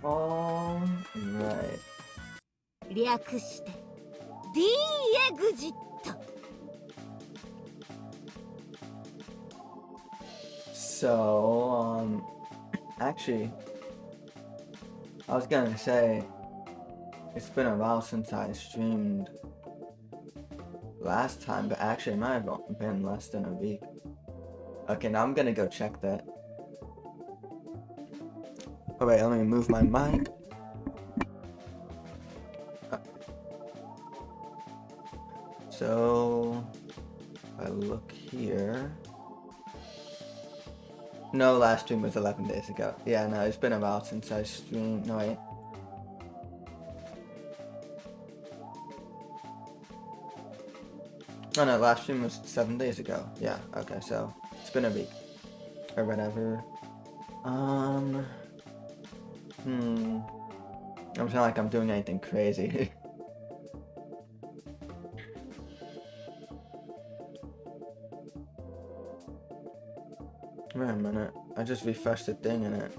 All right. 略して D エグジット。 So, actually, I was gonna say, it's been a while since I streamed last time, but actually it might have been less than a week. Okay, now I'm gonna go check that. Oh wait, let me move my mic. So, if I look here... No, last stream was 11 days ago. Yeah, no, it's been a while since I streamed. No, wait. Oh no, last stream was 7 days ago. Yeah, okay, so it's been a week. Or whatever. It's not like I'm doing anything crazy. Wait a minute. I just refreshed the thing in it.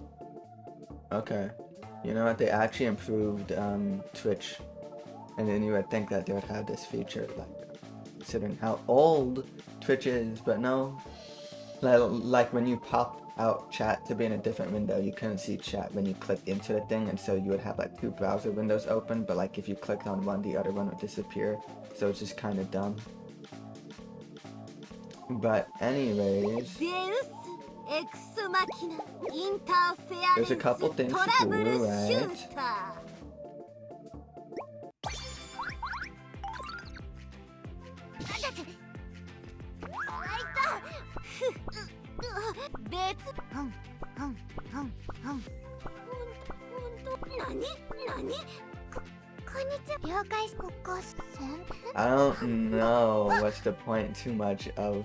Okay. You know what? They actually improved Twitch. And then you would think that they would have this feature, like, considering how old Twitch is, but no. Like when you pop out chat to be in a different window, you couldn't see chat when you clicked into the thing, and so you would have like 2 browser windows open, but like if you clicked on one, the other one would disappear. So it's just kind of dumb. But anyways, there's a couple things to do, right? I don't know what's the point too much of.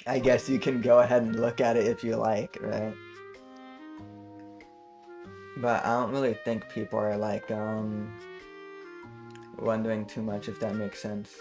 I guess you can go ahead and look at it if you like, right? But I don't really think people are like wondering too much, if that makes sense.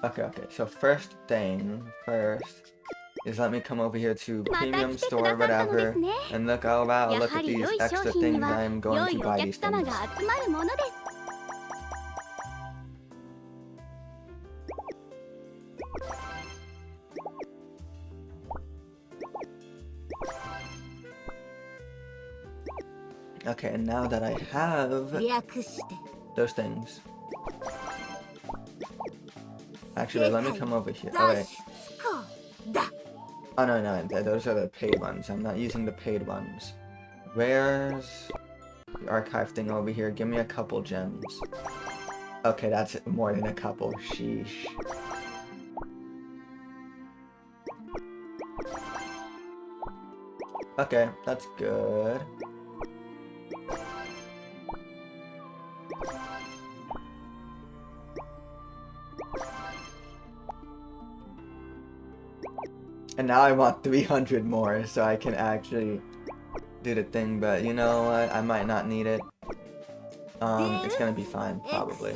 Okay, so first is let me come over here to Premium Store, whatever, and look, oh wow, look at these extra things, I'm going to buy these things. Okay, and now that I have those things, actually, let me come over here. Oh wait. Oh no, those are the paid ones. I'm not using the paid ones. Where's the archive thing over here? Give me a couple gems. Okay, that's more than a couple. Sheesh. Okay, that's good. And now I want 300 more so I can actually do the thing, but you know what? I might not need it. It's gonna be fine, probably.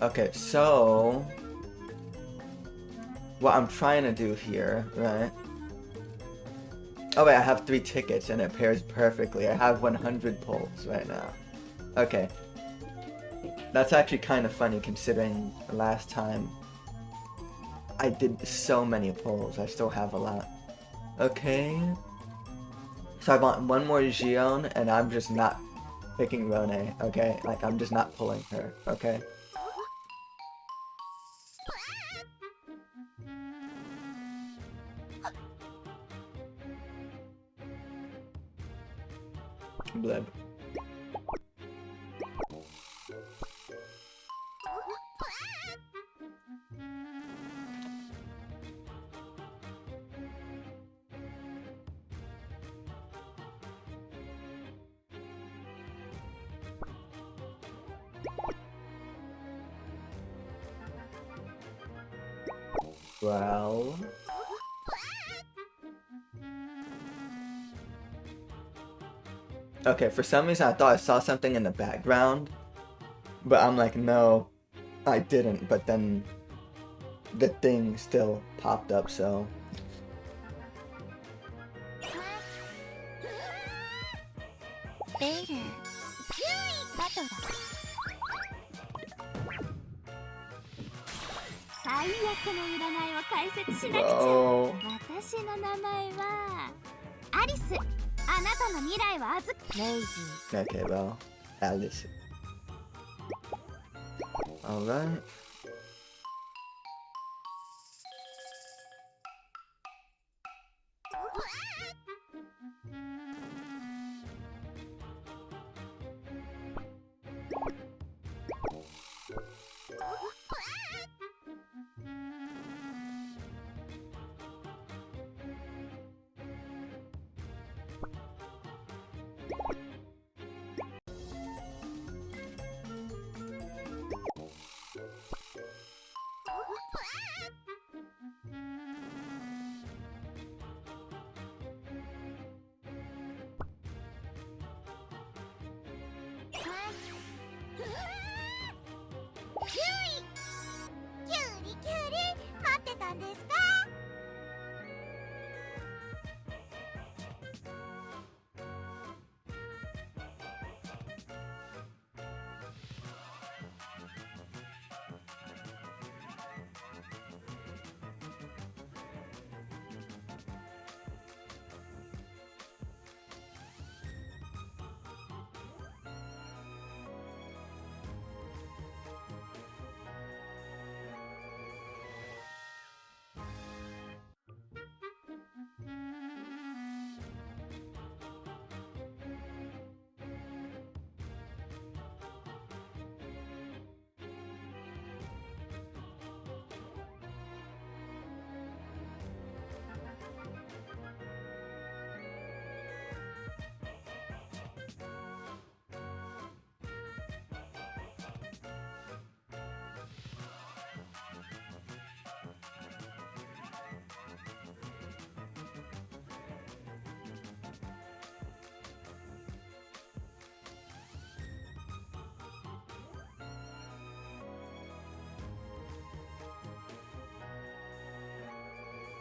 Okay, so what I'm trying to do here, right? Oh wait, I have 3 tickets and it pairs perfectly. I have 100 pulls right now. Okay. That's actually kind of funny considering last time I did so many pulls. I still have a lot. Okay. So I want one more Gion and I'm just not picking Rone, okay? Like, I'm just not pulling her, okay? Bleb. Well... Okay, for some reason I thought I saw something in the background, but I'm like, no, I didn't, but then the thing still popped up, so... Whoa. Okay, well, Alice. Alright.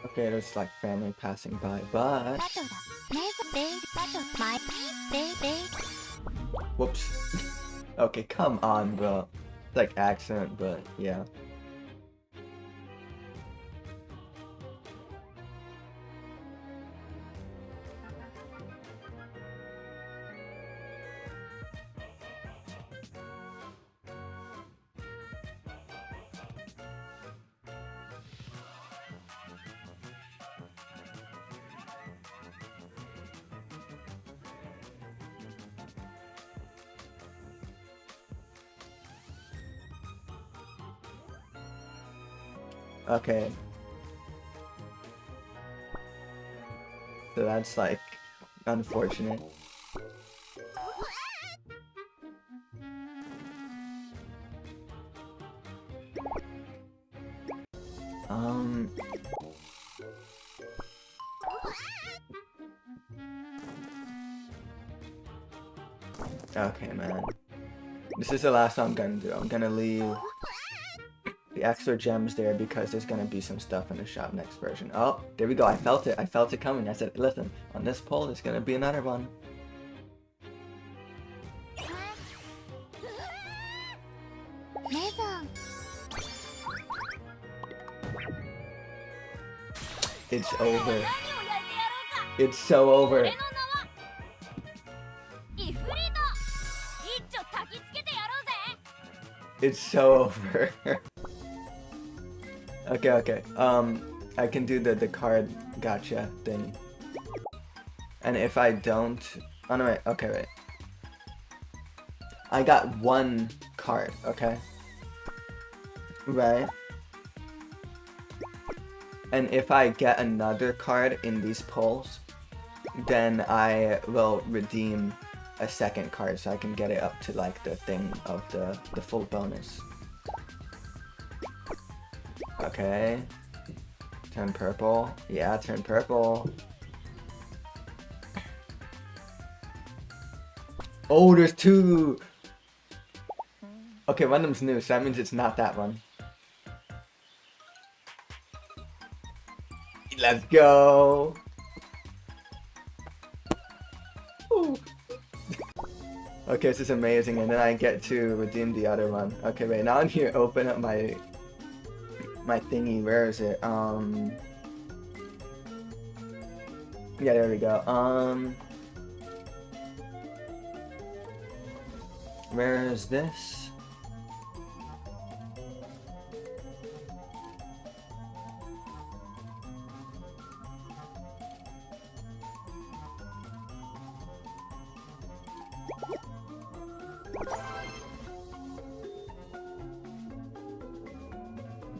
Okay, there's like family passing by, but... Whoops. Okay, come on, bro. It's like accent, but yeah. Okay. So that's like unfortunate. Okay, man. This is the last one I'm gonna do. I'm gonna leave the extra gems there because there's gonna be some stuff in the shop next version. Oh, there we go. I felt it. I felt it coming. I said, listen, on this pole, there's gonna be another one. It's over. It's so over. It's so over. Okay. I can do the card gacha thing. And if I don't Oh no, wait, okay, wait. I got one card, okay? Right? And if I get another card in these pulls, then I will redeem a second card so I can get it up to like the thing of the full bonus. Okay. Turn purple. Yeah, turn purple. Oh, there's two! Okay, one of them's new, so that means it's not that one. Let's go! Ooh. Okay, this is amazing, and then I get to redeem the other one. Okay, wait, now I need to open up my thingy. Where is it? Yeah, there we go. Where is this?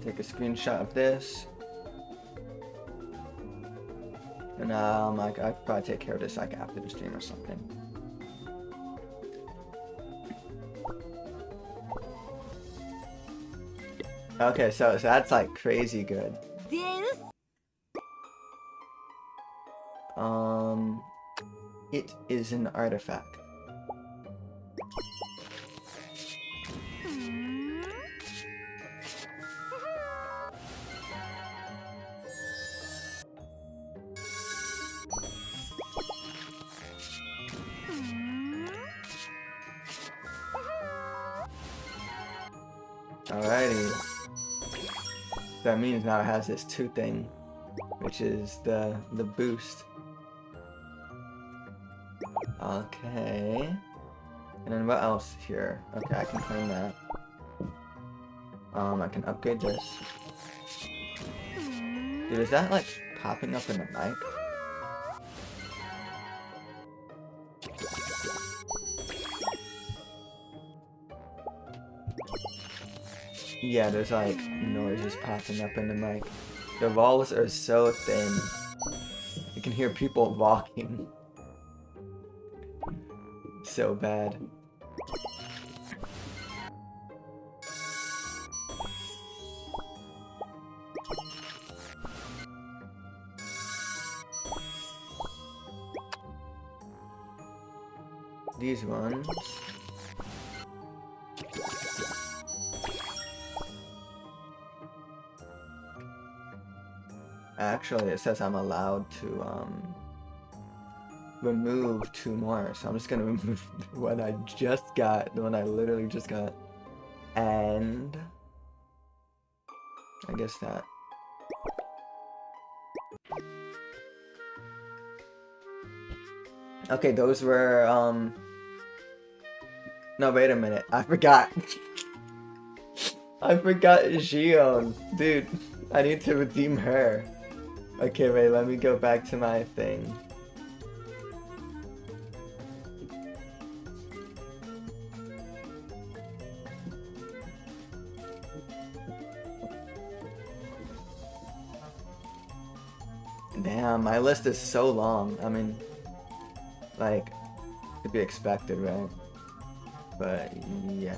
Take a screenshot of this. And like I could probably take care of this like after the stream or something. Okay, so that's like crazy good. It is an artifact. Alrighty. That means now it has this 2 thing, which is the boost. Okay. And then what else here? Okay, I can claim that. I can upgrade this. Dude, is that like popping up in the mic? Yeah, there's like noises popping up in the mic. The walls are so thin. You can hear people walking. So bad. These ones. Actually, it says I'm allowed to remove 2 more, so I'm just gonna remove what I just got, the one I literally just got, and I guess that. Okay, those were no, wait a minute, I forgot. I forgot Xion, dude. I need to redeem her. Okay, wait, let me go back to my thing. Damn, my list is so long. I mean, like, to be expected, right? But, yeah.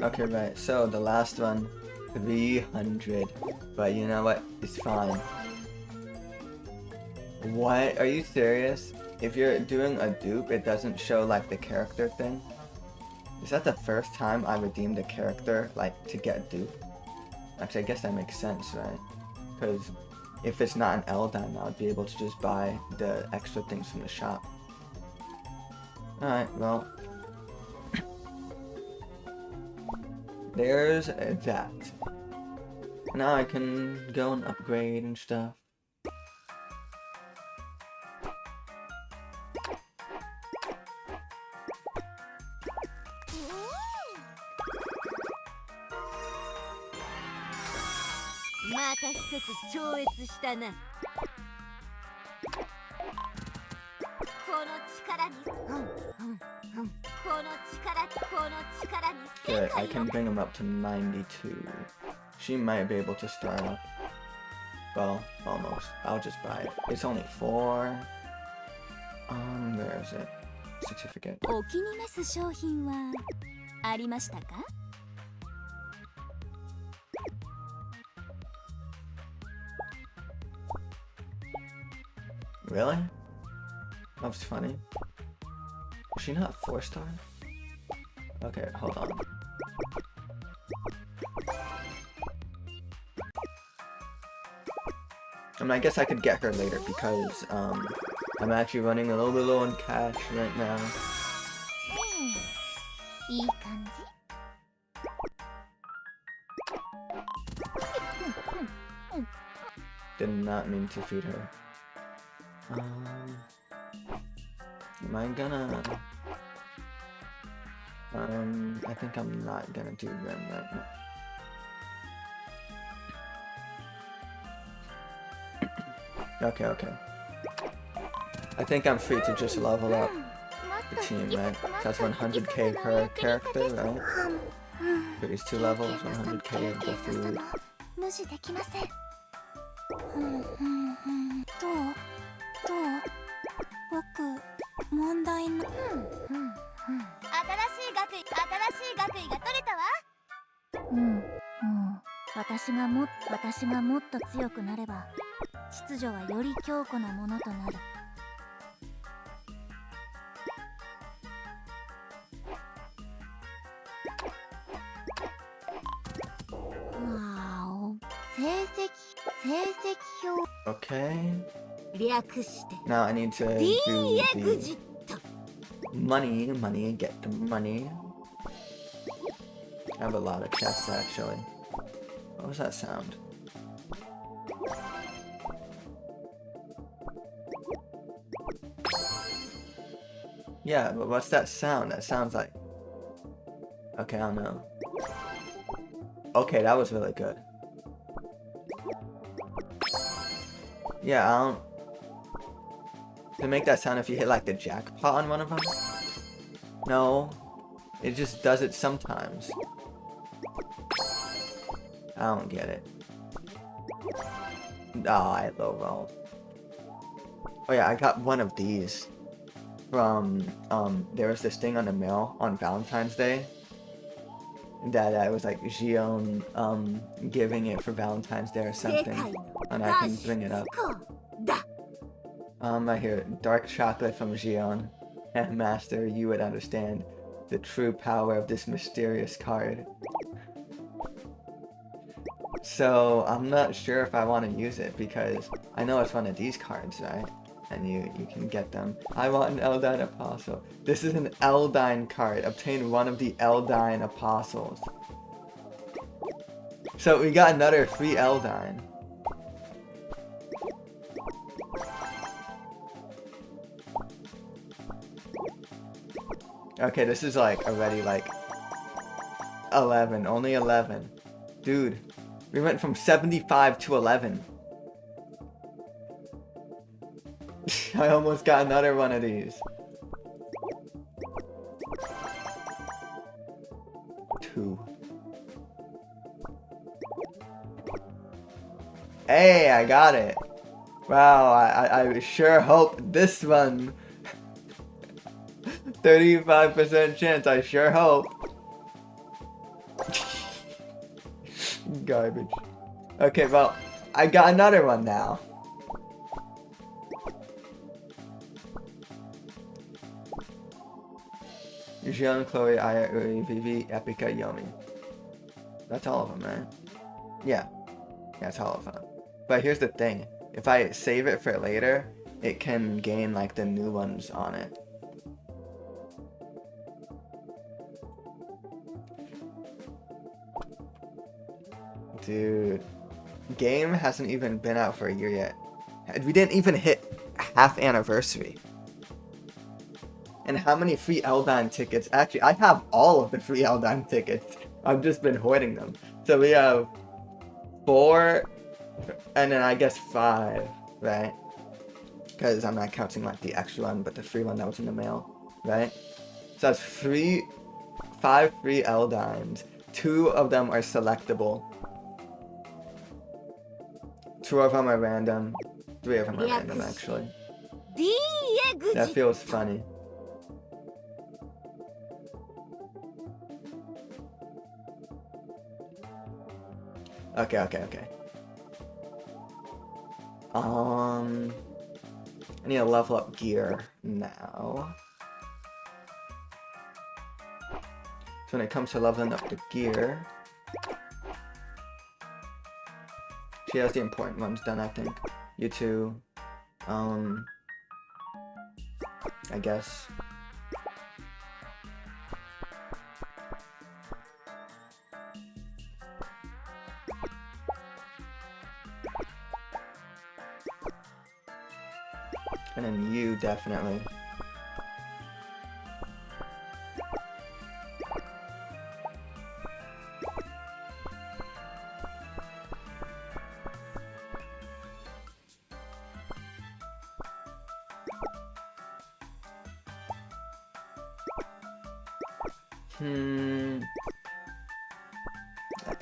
Okay, right. So the last one, 300. But you know what? It's fine. What? Are you serious? If you're doing a dupe, it doesn't show like the character thing? Is that the first time I redeemed a character, like, to get dupe? Actually, I guess that makes sense, right? Because if it's not an L-Dime, I would be able to just buy the extra things from the shop. Alright, well. There's that. Now I can go and upgrade and stuff. Good, I can bring him up to 92. She might be able to start up. Well, almost. I'll just buy it. It's only 4. There's it. Certificate. Really? That was funny. Is she not 4-star? Okay, hold on. I mean, I guess I could get her later because I'm actually running a little bit low on cash right now. Did not mean to feed her. Am I gonna... I think I'm not gonna do them right now. Okay. I think I'm free to just level up the team, right? That's 100k per character, right? For these 2 levels, 100k of the food. Okay. Now I need to do the money, get the money. I have a lot of chests actually. What was that sound? Yeah, but what's that sound? That sounds like... Okay, I don't know. Okay, that was really good. Yeah, I don't... Does it make that sound if you hit like the jackpot on one of them? No. It just does it sometimes. I don't get it. Oh, I low rolled. Oh yeah, I got one of these. From, there was this thing on the mail on Valentine's Day. That I was like, Gion, giving it for Valentine's Day or something. And I can bring it up. Right here, dark chocolate from Gion. And Master, you would understand the true power of this mysterious card. So, I'm not sure if I want to use it because I know it's one of these cards, right? And you can get them. I want an Eldine Apostle. This is an Eldine card. Obtain one of the Eldine Apostles. So we got another free Eldine. Okay, this is like already like 11. Only 11. Dude, we went from 75 to 11. I almost got another one of these. 2. Hey, I got it. Wow, I sure hope this one. 35% chance, I sure hope. garbage. Okay, well, I got another one now. Yujian, Chloe, Aya, Uri, Vivi, Epica, Yomi. That's all of them, right? Yeah. That's all of them. But here's the thing. If I save it for later, it can gain like the new ones on it. Dude. Game hasn't even been out for a year yet. We didn't even hit half anniversary. And how many free Eldine tickets? Actually, I have all of the free Eldine tickets. I've just been hoarding them. So we have 4, and then I guess 5, right? Because I'm not counting like the extra one, but the free one that was in the mail, right? So that's 5 free Eldines. 2 of them are selectable. 2 of them are random. 3 of them are random, actually. That feels funny. Okay. I need to level up gear now. So when it comes to leveling up the gear, she has the important ones done, I think. You two, I guess. And then you, definitely.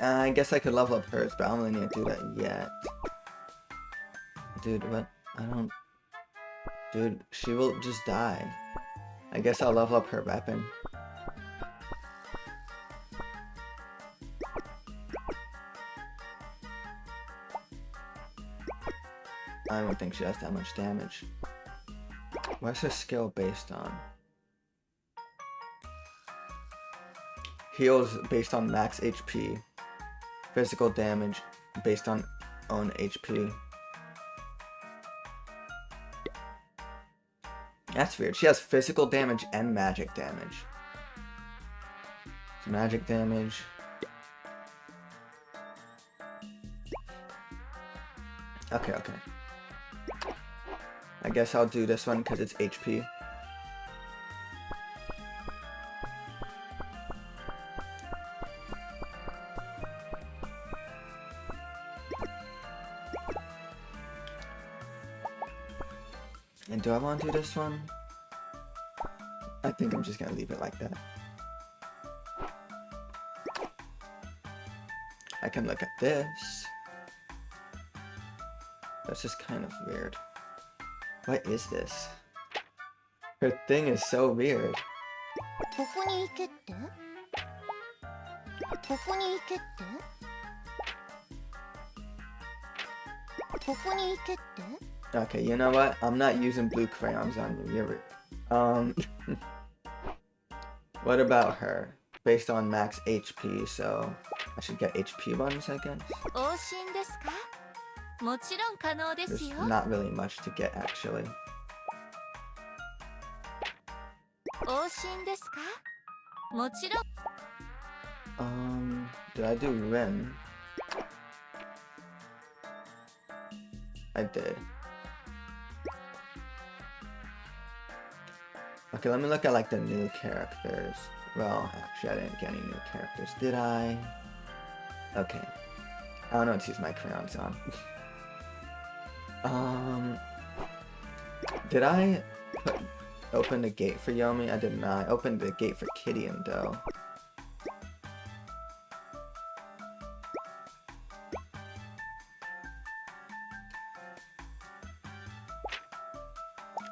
I guess I could level up hers, but I don't really need to do that yet. Dude, what? I don't... Dude, she will just die. I guess I'll level up her weapon. I don't think she has that much damage. What's her skill based on? Heals based on max HP. Physical damage based on own HP. That's weird. She has physical damage and magic damage. So magic damage. Okay. I guess I'll do this one because it's HP. And do I want to do this one? I think I'm just gonna leave it like that. I can look at this. That's just kind of weird. What is this? Her thing is so weird. Okay, you know what? I'm not using blue crayons on you. You're what about her? Based on max HP, so I should get HP ones, I guess. There's not really much to get, actually. Did I do Rim? I did. Okay, let me look at like the new characters. Well, actually I didn't get any new characters, did I? Okay. I don't know what to use my crayons on. Did I open the gate for Yomi? I did not. I opened the gate for Kidian though.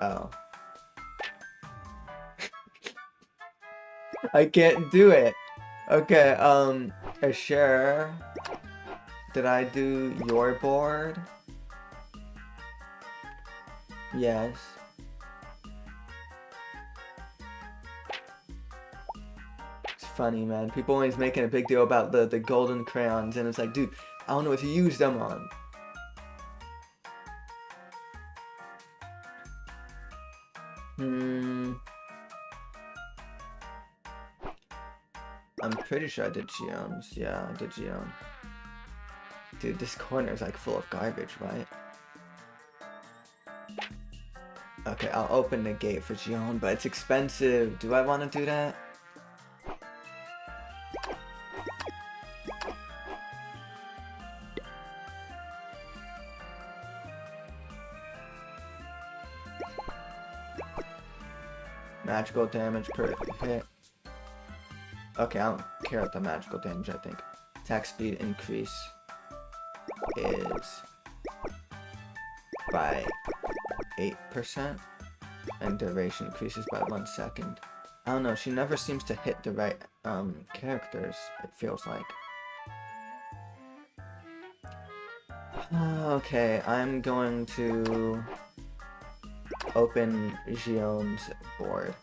Oh. I can't do it. Okay, sure. Did I do your board? Yes. It's funny, man. People always making a big deal about the golden crayons, and it's like, dude, I don't know what to use them on. I'm pretty sure I did geomes. Yeah, I did geom. Dude, this corner is like full of garbage, right? Okay, I'll open the gate for geom, but it's expensive. Do I want to do that? Magical damage per hit. Okay, I don't care about the magical damage, I think. Attack speed increase is by 8%, and duration increases by 1 second. I don't know, she never seems to hit the right characters, it feels like. Okay, I'm going to open Gion's board.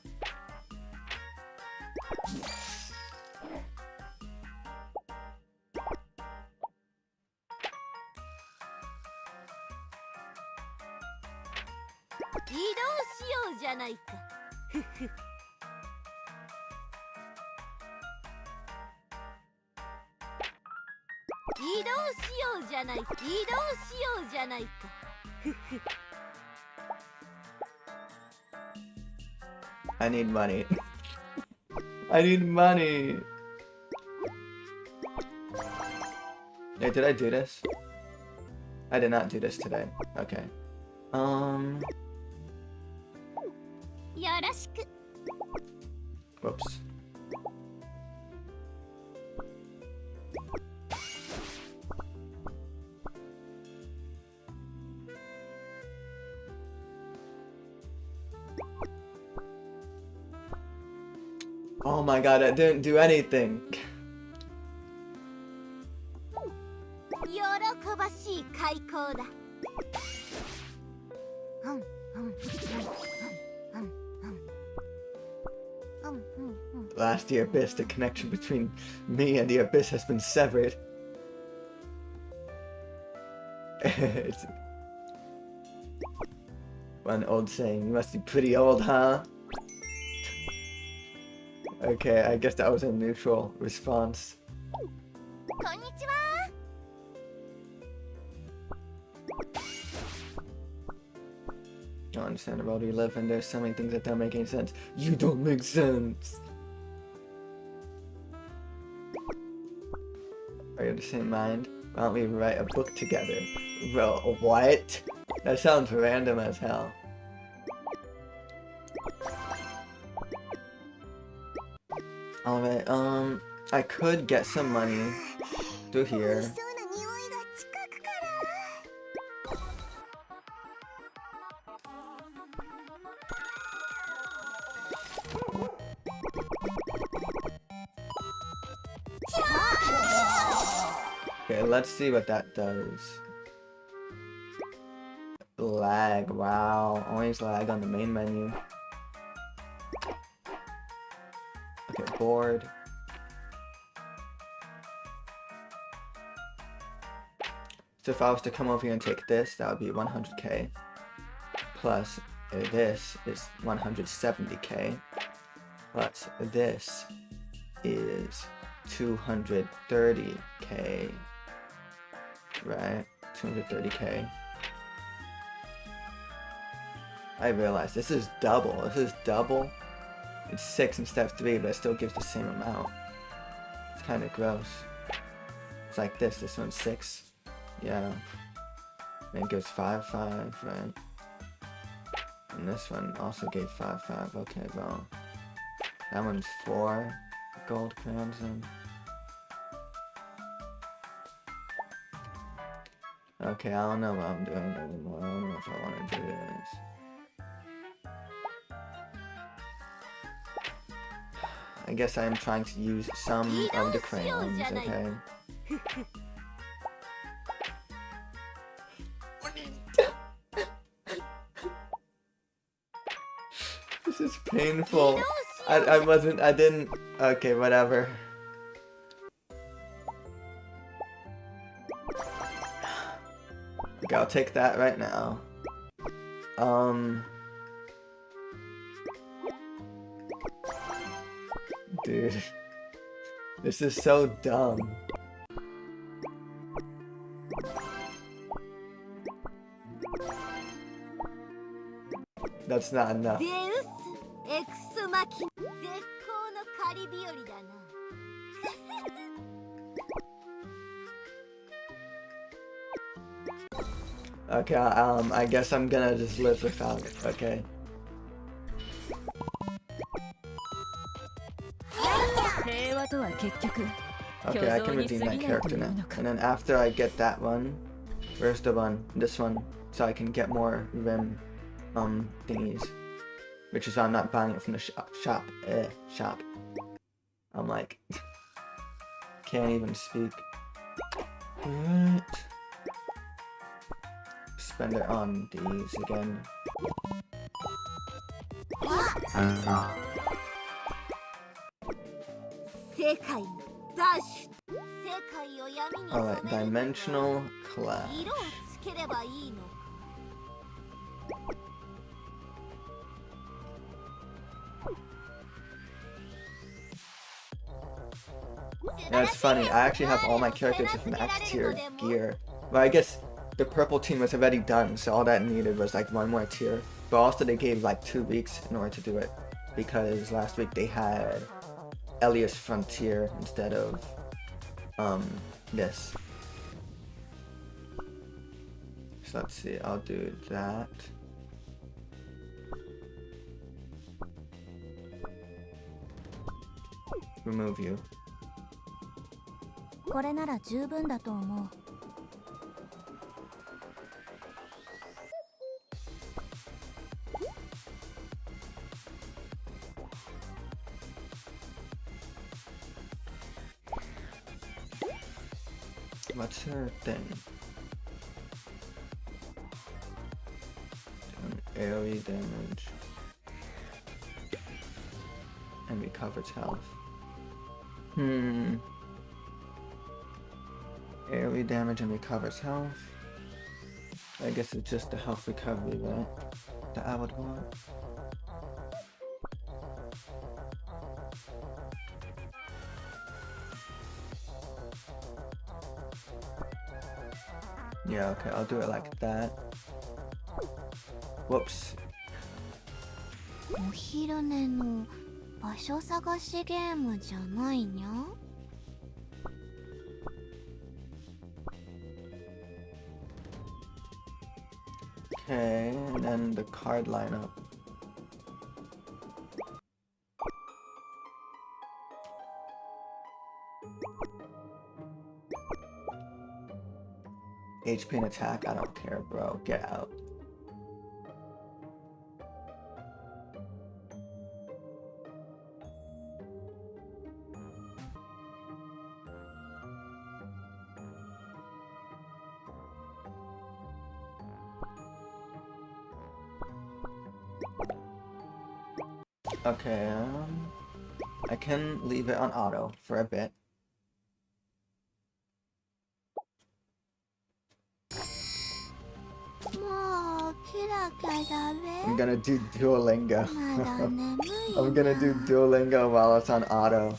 I need money. I need money. Hey, did I do this? I did not do this today. Okay. Whoops. Oh my god, I didn't do anything. Last the abyss, the connection between me and the abyss has been severed. It's one old saying, you must be pretty old, huh? Okay, I guess that was a neutral response. Understandable, you live and there's so many things that don't make any sense. You don't make sense! Are you of the same mind? Why don't we write a book together? Bro, what? That sounds random as hell. Alright, I could get some money through here. Okay, let's see what that does. Lag, wow. Always lag on the main menu. Okay, board. So if I was to come over here and take this, that would be 100k. Plus this is 170k. Plus this is 230k. Right? 230k. I realize this is double. This is double. It's 6 instead of 3, but it still gives the same amount. It's kind of gross. It's like this. This one's 6. Yeah. And it gives 5, 5, right? And this one also gave 5, 5. Okay, well. That one's 4 gold crayons then. Okay, I don't know what I'm doing anymore. I don't know if I want to do this. I guess I am trying to use some of the crayons, okay? This is painful. I didn't. Okay, whatever. Okay, I'll take that right now. Dude. This is so dumb. That's not enough. Okay, I guess I'm gonna just live without it, okay? Okay, I can redeem that character now. And then after I get that one, where's the one? This one. So I can get more rim, thingies. Which is why I'm not buying it from the shop. I'm like, can't even speak. What? Spend it on these again. Alright, dimensional clash. That's funny, I actually have all my characters with max tier gear. Well, I guess the purple team was already done, so all that needed was like one more tier. But also they gave like 2 weeks in order to do it, because last week they had Elias Frontier instead of this. So let's see, I'll do that. Remove you. What's her thing? AoE damage. And recovers health. AoE damage and recovers health. I guess it's just the health recovery, right? That I would want. Yeah, okay, I'll do it like that. Whoops. Okay, and then the card lineup. HP and attack, I don't care, bro. Get out. Okay, I can leave it on auto for a bit. I'm gonna do Duolingo. I'm gonna do Duolingo while it's on auto.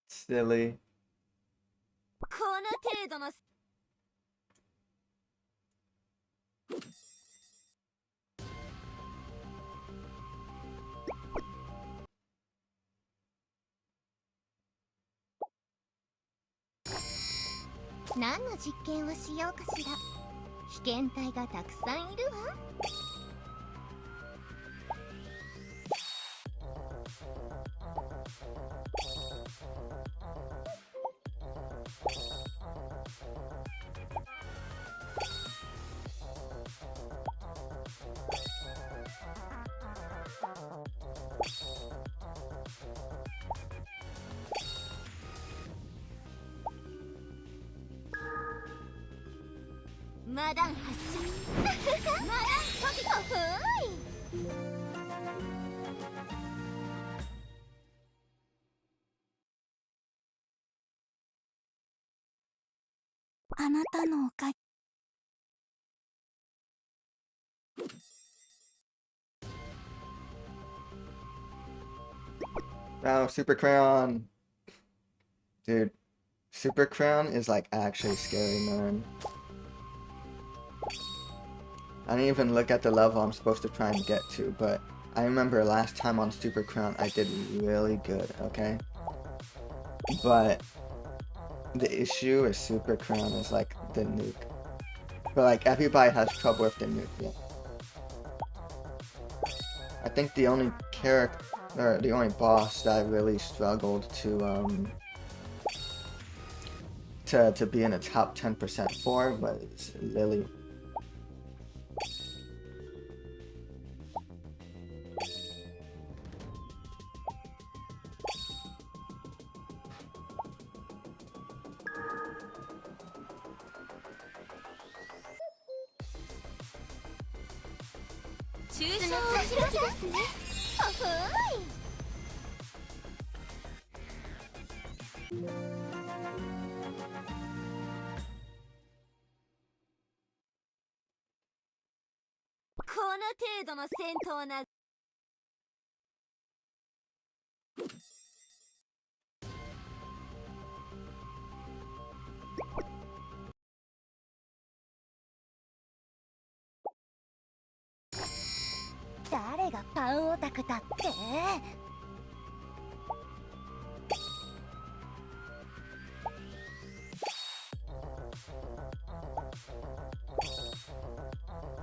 Silly. マダン発射マダン飛びほーいあなたのおかげ Oh, Super Crayon! Dude, Super Crayon is like actually scary, man. I didn't even look at the level I'm supposed to try and get to, but I remember last time on Super Crayon I did really good, okay? But the issue with Super Crayon is like the nuke. But like everybody has trouble with the nuke, yeah. I think the only character, or the only boss that I really struggled to be in the top 10% for was Lily.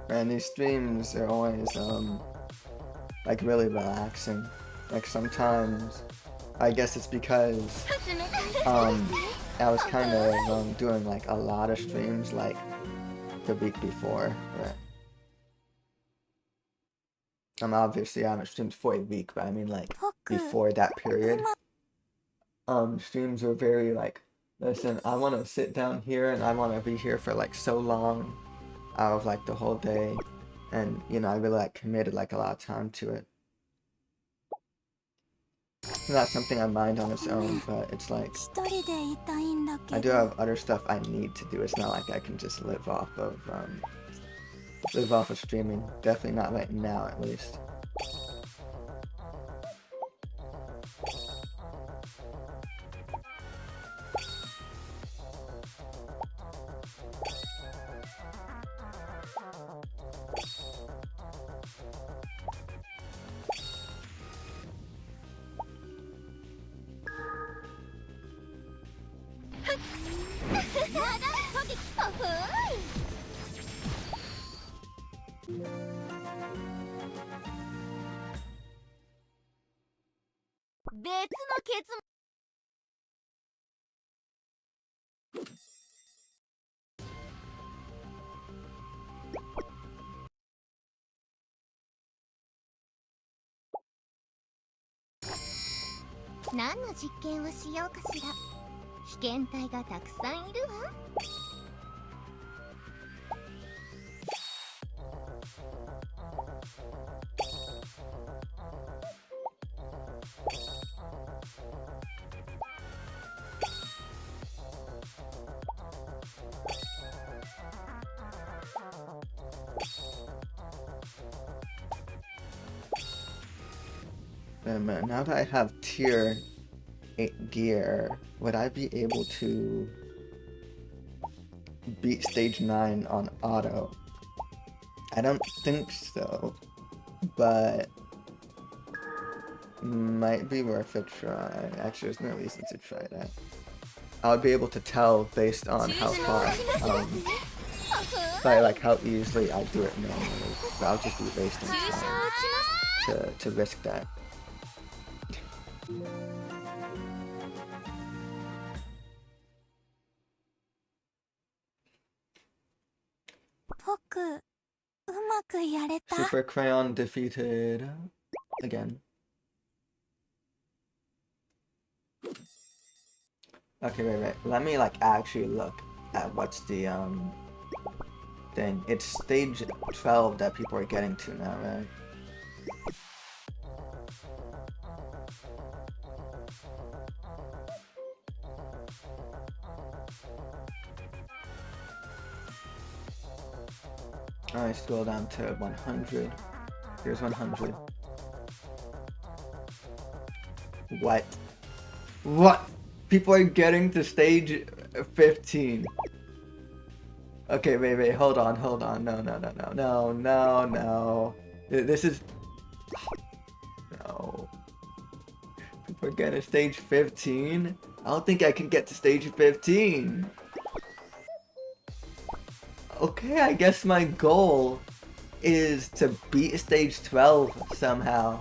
Man, these streams are always like really relaxing. Like sometimes, I guess it's because I was kind of doing like a lot of streams like the week before. But obviously I haven't streamed for a week, but I mean like before that period. Streams were very like, listen, I want to sit down here and I want to be here for like so long out of like the whole day, and you know I really like committed like a lot of time to it. It's not something I mind on its own, but it's like I do have other stuff I need to do. It's not like I can just live off of streaming. Definitely not right now, at least. Man, now that I have tier 8 gear, would I be able to beat stage 9 on auto? I don't think so, but might be worth a try. Actually, there's no reason to try that. I'll be able to tell based on how far, by like how easily I do it normally, but I'll just be wasting time to risk that. Super Crayon defeated again. Okay, wait. Let me like actually look at what's the thing. It's stage 12 that people are getting to now, right? Alright, scroll down to 100. Here's 100. What? What? People are getting to stage 15. Okay, wait, hold on. No. This is... No. People are getting to stage 15? I don't think I can get to stage 15. Okay, I guess my goal is to beat stage 12 somehow.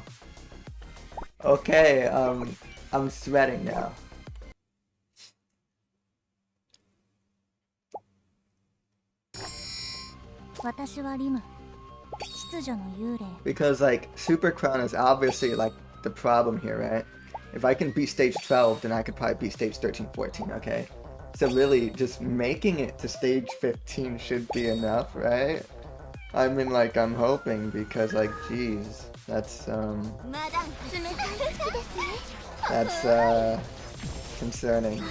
Okay, I'm sweating now. Because like Super Crown is obviously like the problem here, right? If I can beat stage 12, then I could probably beat stage 13, 14, okay? So really, just making it to stage 15 should be enough, right? I mean, like, I'm hoping, because, like, geez, that's concerning.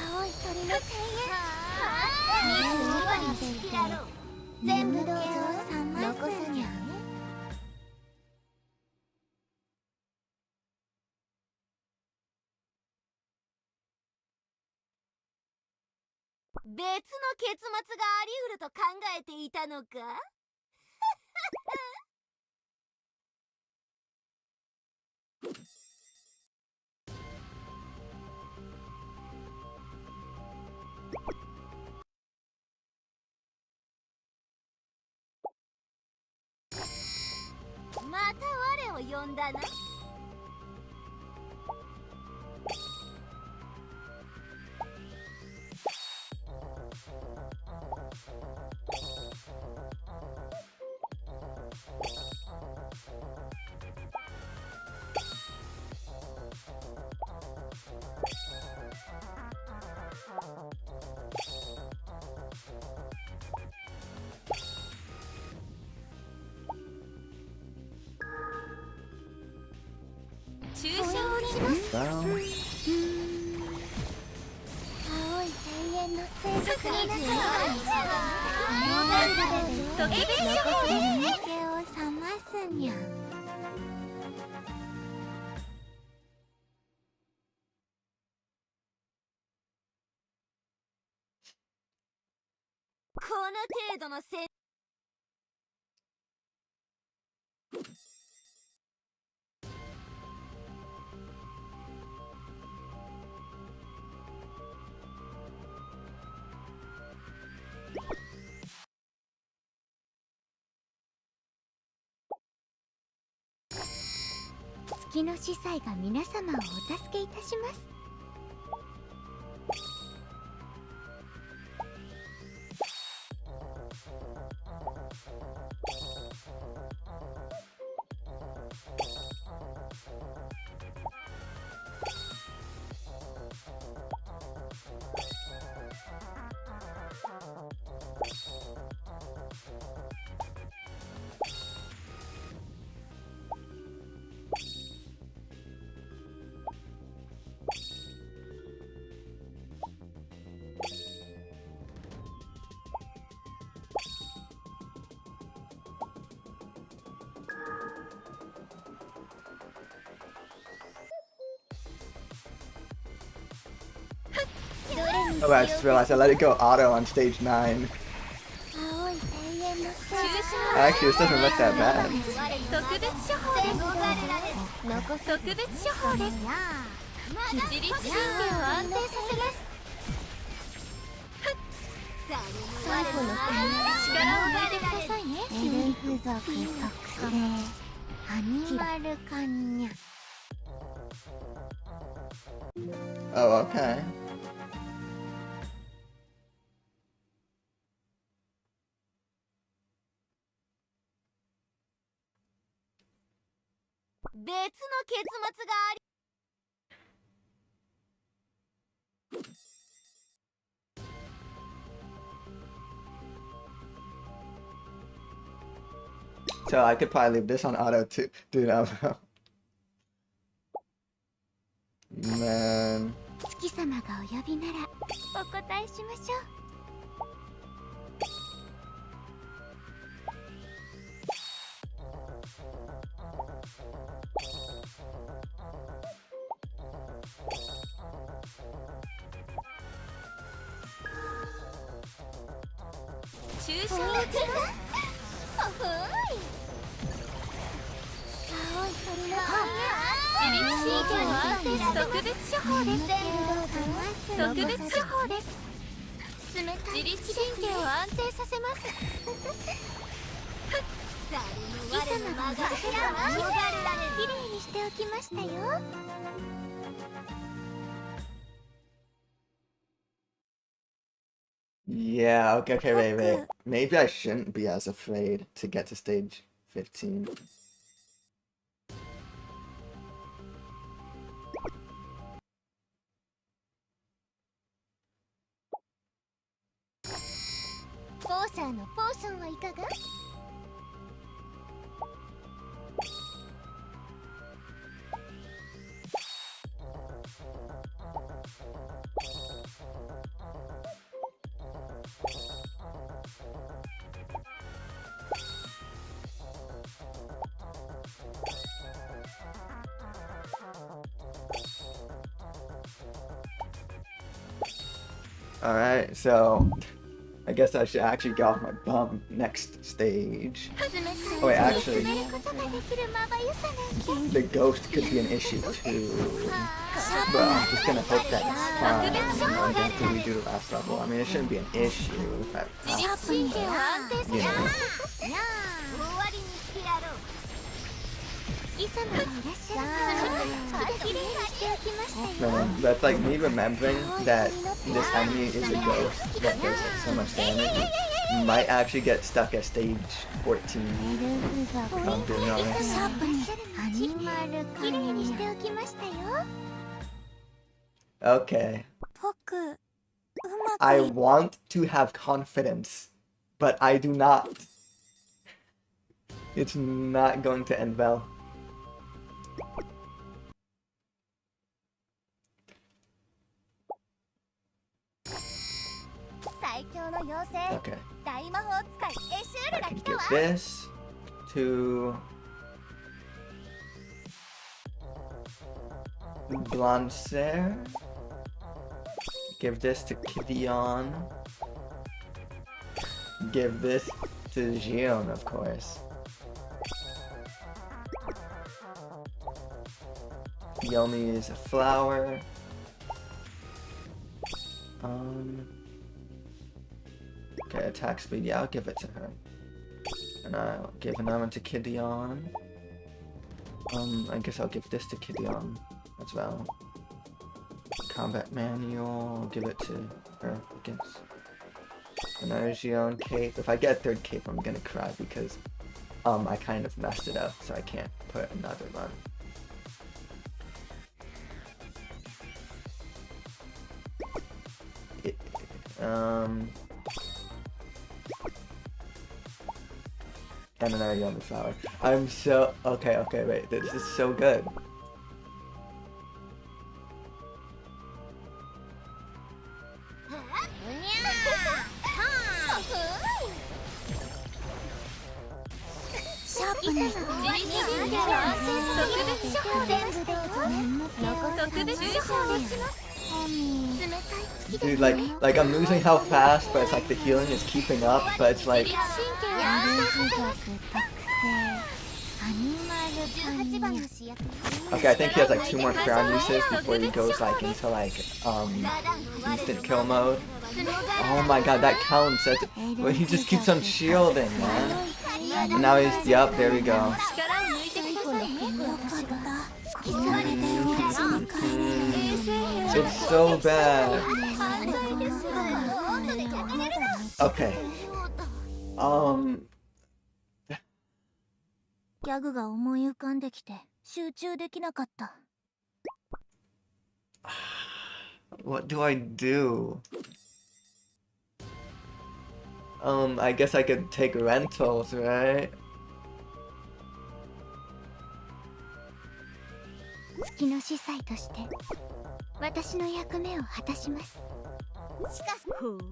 Oh, I just realized I let it go auto on stage 9. Actually, this doesn't look that bad. Oh, okay. So I could probably leave this on auto too. Dude, man. 月様がお呼びならお答えしましょう。注射を打ちます。ほほーい。青い鳥の自律神経の安定させ特別処方です。特別処方です。自律神経を安定させます。月様がお助けください。きれいにしておきましたよ。Yeah, okay, wait. Maybe I shouldn't be as afraid to get to stage 15. Alright, so I guess I should actually get off my bum next stage. Oh wait, actually, the ghost could be an issue too. But I'm just gonna hope that it's fine. I'm going to have to redo the last level. I mean, it shouldn't be an issue if I pass it, but, you know. Man, that's like me remembering that this enemy is a ghost that does like so much damage. Might actually get stuck at stage 14 if I'm doing it okay. I want to have confidence, but I do not. It's not going to end well. Okay. I can give this to Blancer. Give this to Kidion. Give this to Gion, of course. Yomi is a flower. Okay, attack speed. Yeah, I'll give it to her. And I'll give another one to Kidion. I guess I'll give this to Kidion as well. Combat manual. I'll give it to her, I guess. Another Gion cape. If I get a third cape, I'm gonna cry because I kind of messed it up, so I can't put another one. And another yummy flower. I'm so okay, wait, this is so good. Dude, like I'm losing health fast, but it's like the healing is keeping up, but it's like okay, I think he has like 2 more Crayon uses before he goes like into like instant kill mode. Oh my god, that counts. Well, he just keeps on shielding, man. And now he's yep, there we go. It's so bad. Okay. ギャグが思い浮かんできて集中できなかった。What do I do? I guess I could take rentals, right? 月の司祭として私の役目を果たします。しかし、ここにいれ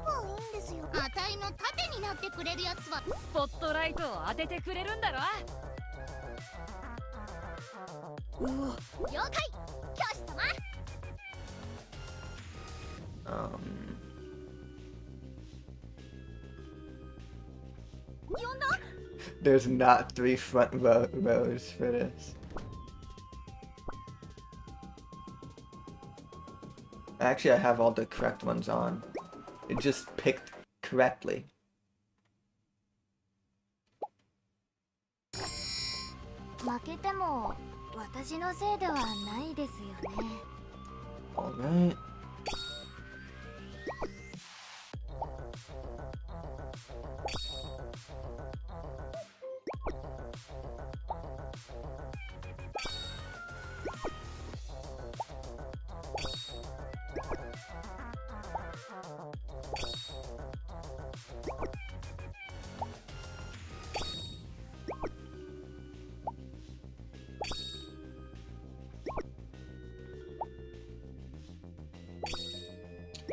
ばいいんですよ。あたいの盾になってくれるやつはスポットライトを当ててくれるんだろ。了解、教師様。There's not 3 front rows for this. Actually, I have all the correct ones on. It just picked correctly. 負けても私のせいではないですよね。 Alright.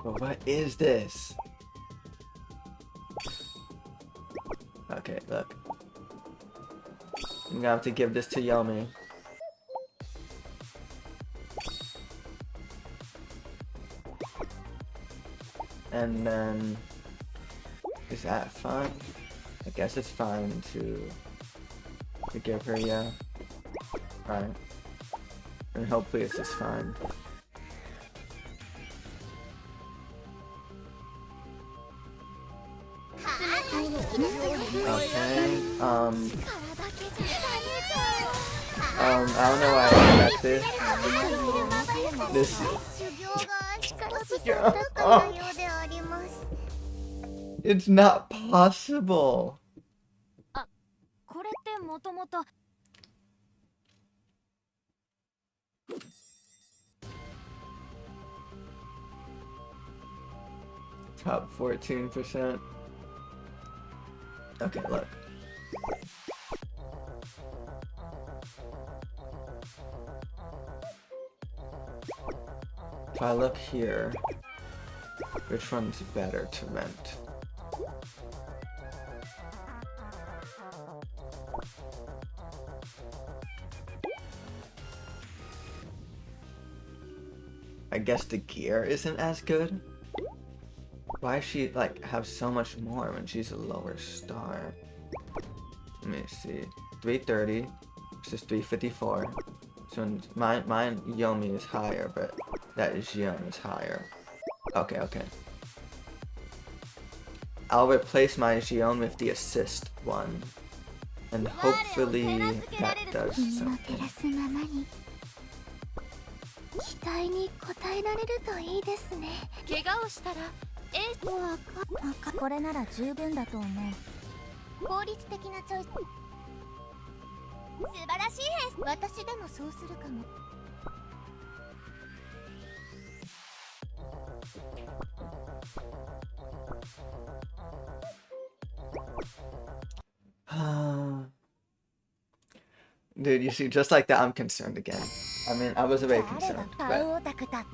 But what is this? Okay, look. I'm gonna have to give this to Yomi. And then... Is that fine? I guess it's fine to give her, yeah. Right. And hopefully this is fine. Okay, I don't know why I expected this. It's not possible. これってもともと Top 14%. Okay, look. If I look here, which one's better to rent? I guess the gear isn't as good. Why does she like have so much more when she's a lower star? Let me see. 330 versus 354. So mine Yomi is higher, but that Xion is higher. Okay, okay. I'll replace my Xion with the assist one. And hopefully that does something. 期待に応えられるといいですね。怪我をしたらこれなら十分だと思う。効率的なチョイス。素晴らしいです。私でもそうするかも。Dude, you see, just like that, I'm concerned again. I mean, I was already concerned, but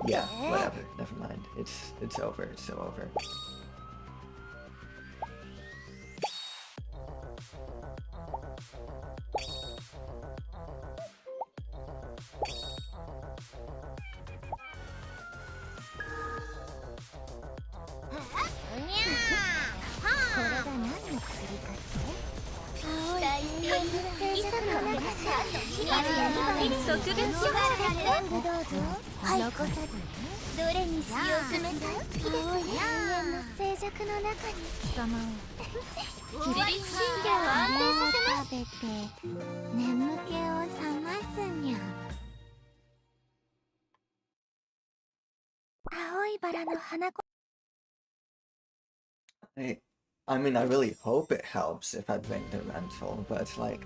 yeah, whatever. Never mind. It's over. It's so over. I mean, I really hope it helps if I bring the rental, but it's like,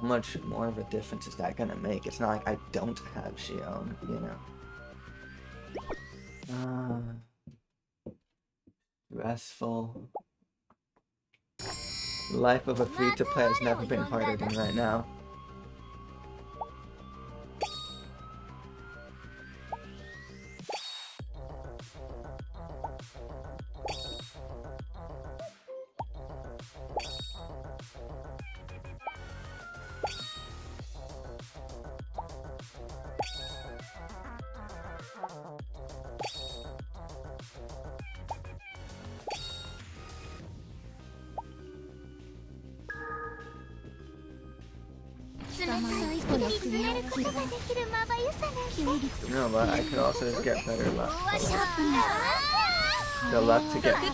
how much more of a difference is that gonna make? It's not like I don't have Xion, you know? Restful. The life of a free-to-play has never been harder than right now. No, but I could also just get better luck. The luck to get 3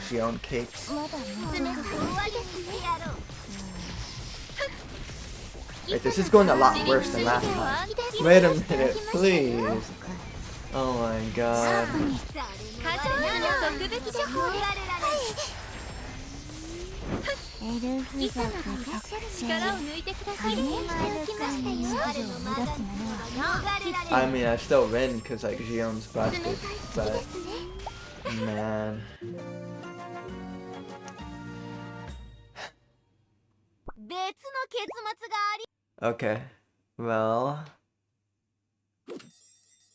Gion cakes. Wait, this is going a lot worse than last time. Wait a minute, please. Oh my god. I mean, I still win because like Gion's busted, but man. Okay, well,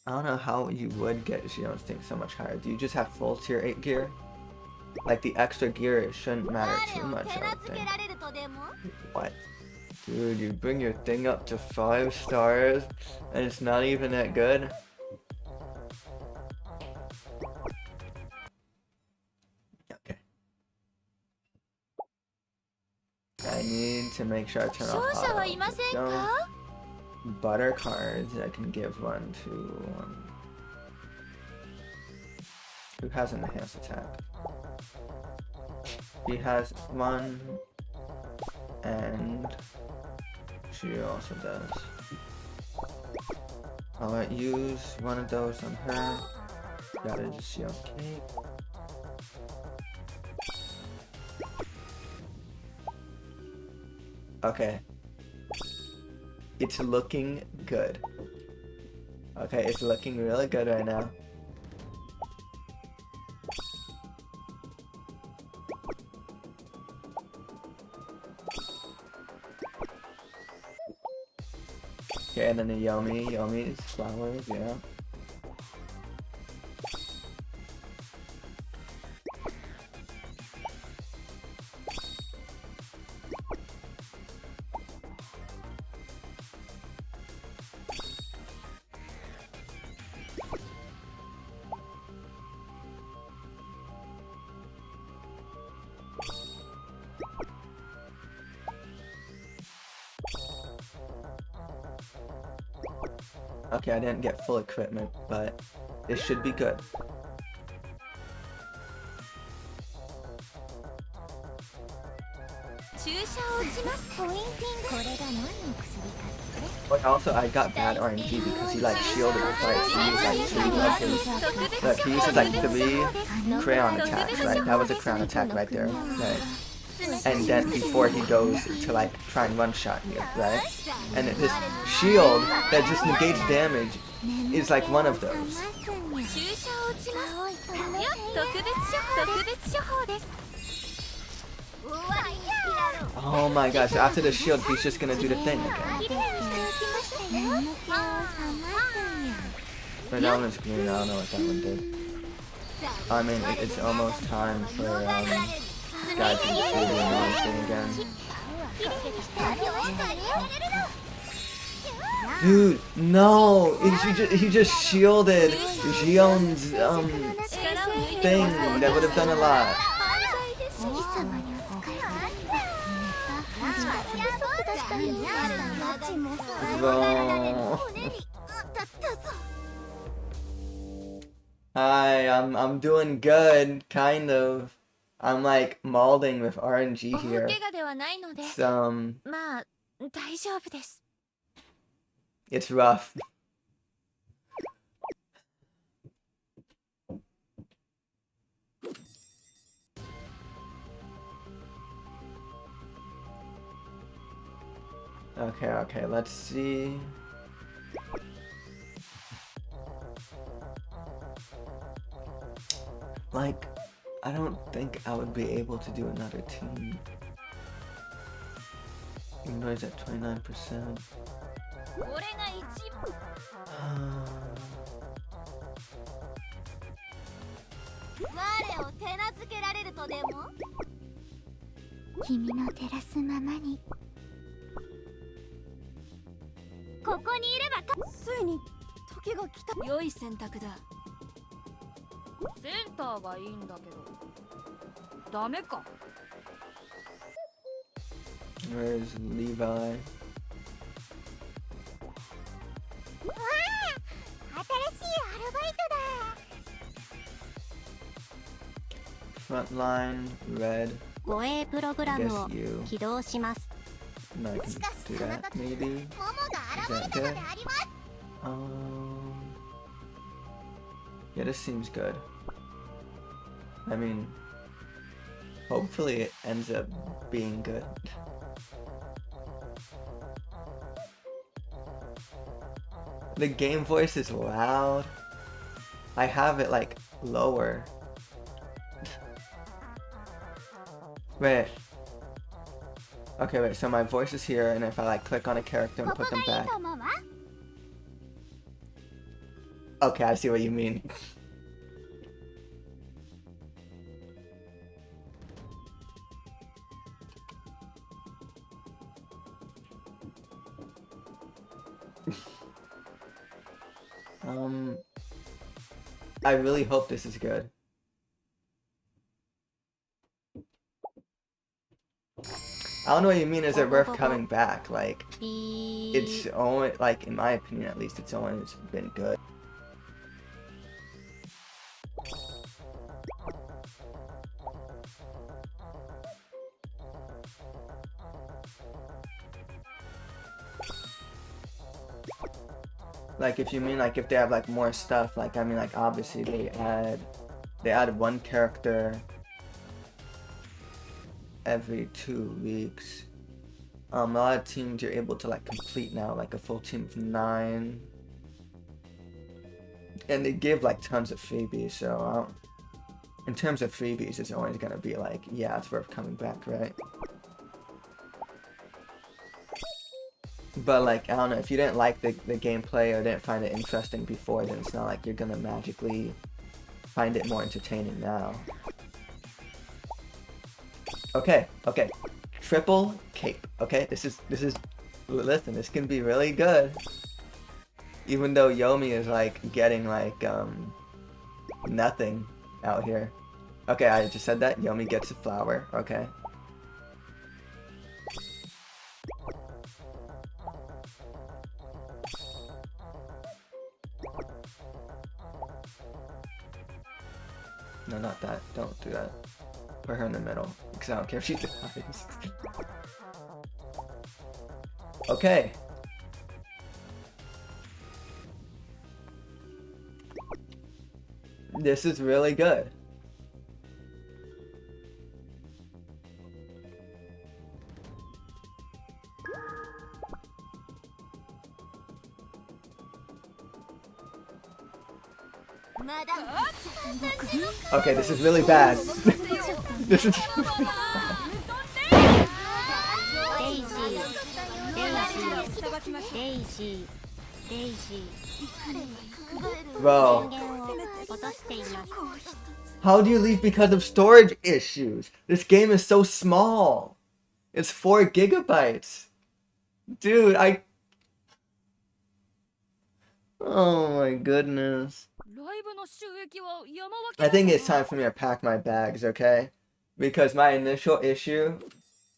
I don't know how you would get Gion's thing so much higher. Do you just have full tier 8 gear? Like the extra gear, it shouldn't matter too much, I don't think. What? Dude, you bring your thing up to 5 stars and it's not even that good? Okay. I need to make sure I turn off auto. Butter cards, I can give one to who has an enhanced attack. He has one, and she also does. I'll use one of those on her. That is Shion Cake. Okay. It's looking good. Okay, it's looking really good right now. Okay, and then the Yomi's flowers, yeah. Okay, I didn't get full equipment, but this should be good. But also, I got bad RNG because he like shielded the fight. He used like 2 of his. Look, he uses like 3 Crayon attacks, right? That was a Crayon attack right there, right? And then before he goes to like try and one-shot you, right? And this shield that just negates damage is like one of those. Oh my gosh, after the shield he's just gonna do the thing again. But that one's green, I don't know what that one did. I mean, it's almost time for guys to do the annoying thing again. Dude, no! He just shielded Gion's thing that would have done a lot. Bro. Hi, I'm doing good, kind of. I'm like molding with RNG here. It's rough. Okay, let's see. Like, I don't think I would be able to do another team. Even though he's at 29%. Where's Levi? わあ、新しいアルバイトだ。 Frontline, red. 護衛プログラ I ム guess を you. 起動します。 No, I can しかし do その that, 時 maybe? モモが現れたのであります。 Yeah, this seems good. I mean, hopefully it ends up being good. The game voice is loud. I have it like lower. Wait. Okay, wait, so my voice is here, and if I like click on a character and こ put こ them がいい back. と思うわ。 Okay, I see what you mean. I really hope this is good. I don't know what you mean, is it worth coming back? Like, ピー it's only, like, in my opinion at least, it's always been good. Like, if you mean, like, if they have, like, more stuff, like, I mean, like, obviously they add one character every 2 weeks. A lot of teams you're able to, like, complete now, like, a full team of 9. And they give, like, tons of freebies, so, in terms of freebies, it's always gonna be, like, yeah, it's worth coming back, right? But, like, I don't know, if you didn't like the gameplay or didn't find it interesting before, then it's not like you're gonna magically find it more entertaining now. Okay, okay. Triple cape, okay? This is, listen, this can be really good. Even though Yomi is, like, getting, like, nothing out here. Okay, I just said that. Yomi gets a flower, okay. No, not that. Don't do that. Put her in the middle, because I don't care if she dies. Okay. This is really good. Okay, this is really bad. This is デイジーデイジーデイジー Bro. 電源を落としています。 How do you leave because of storage issues? This game is so small. It's 4 gigabytes. Dude, Oh my goodness. ライブの収益は山分け I think it's time for me to pack my bags, okay? Because my initial issue,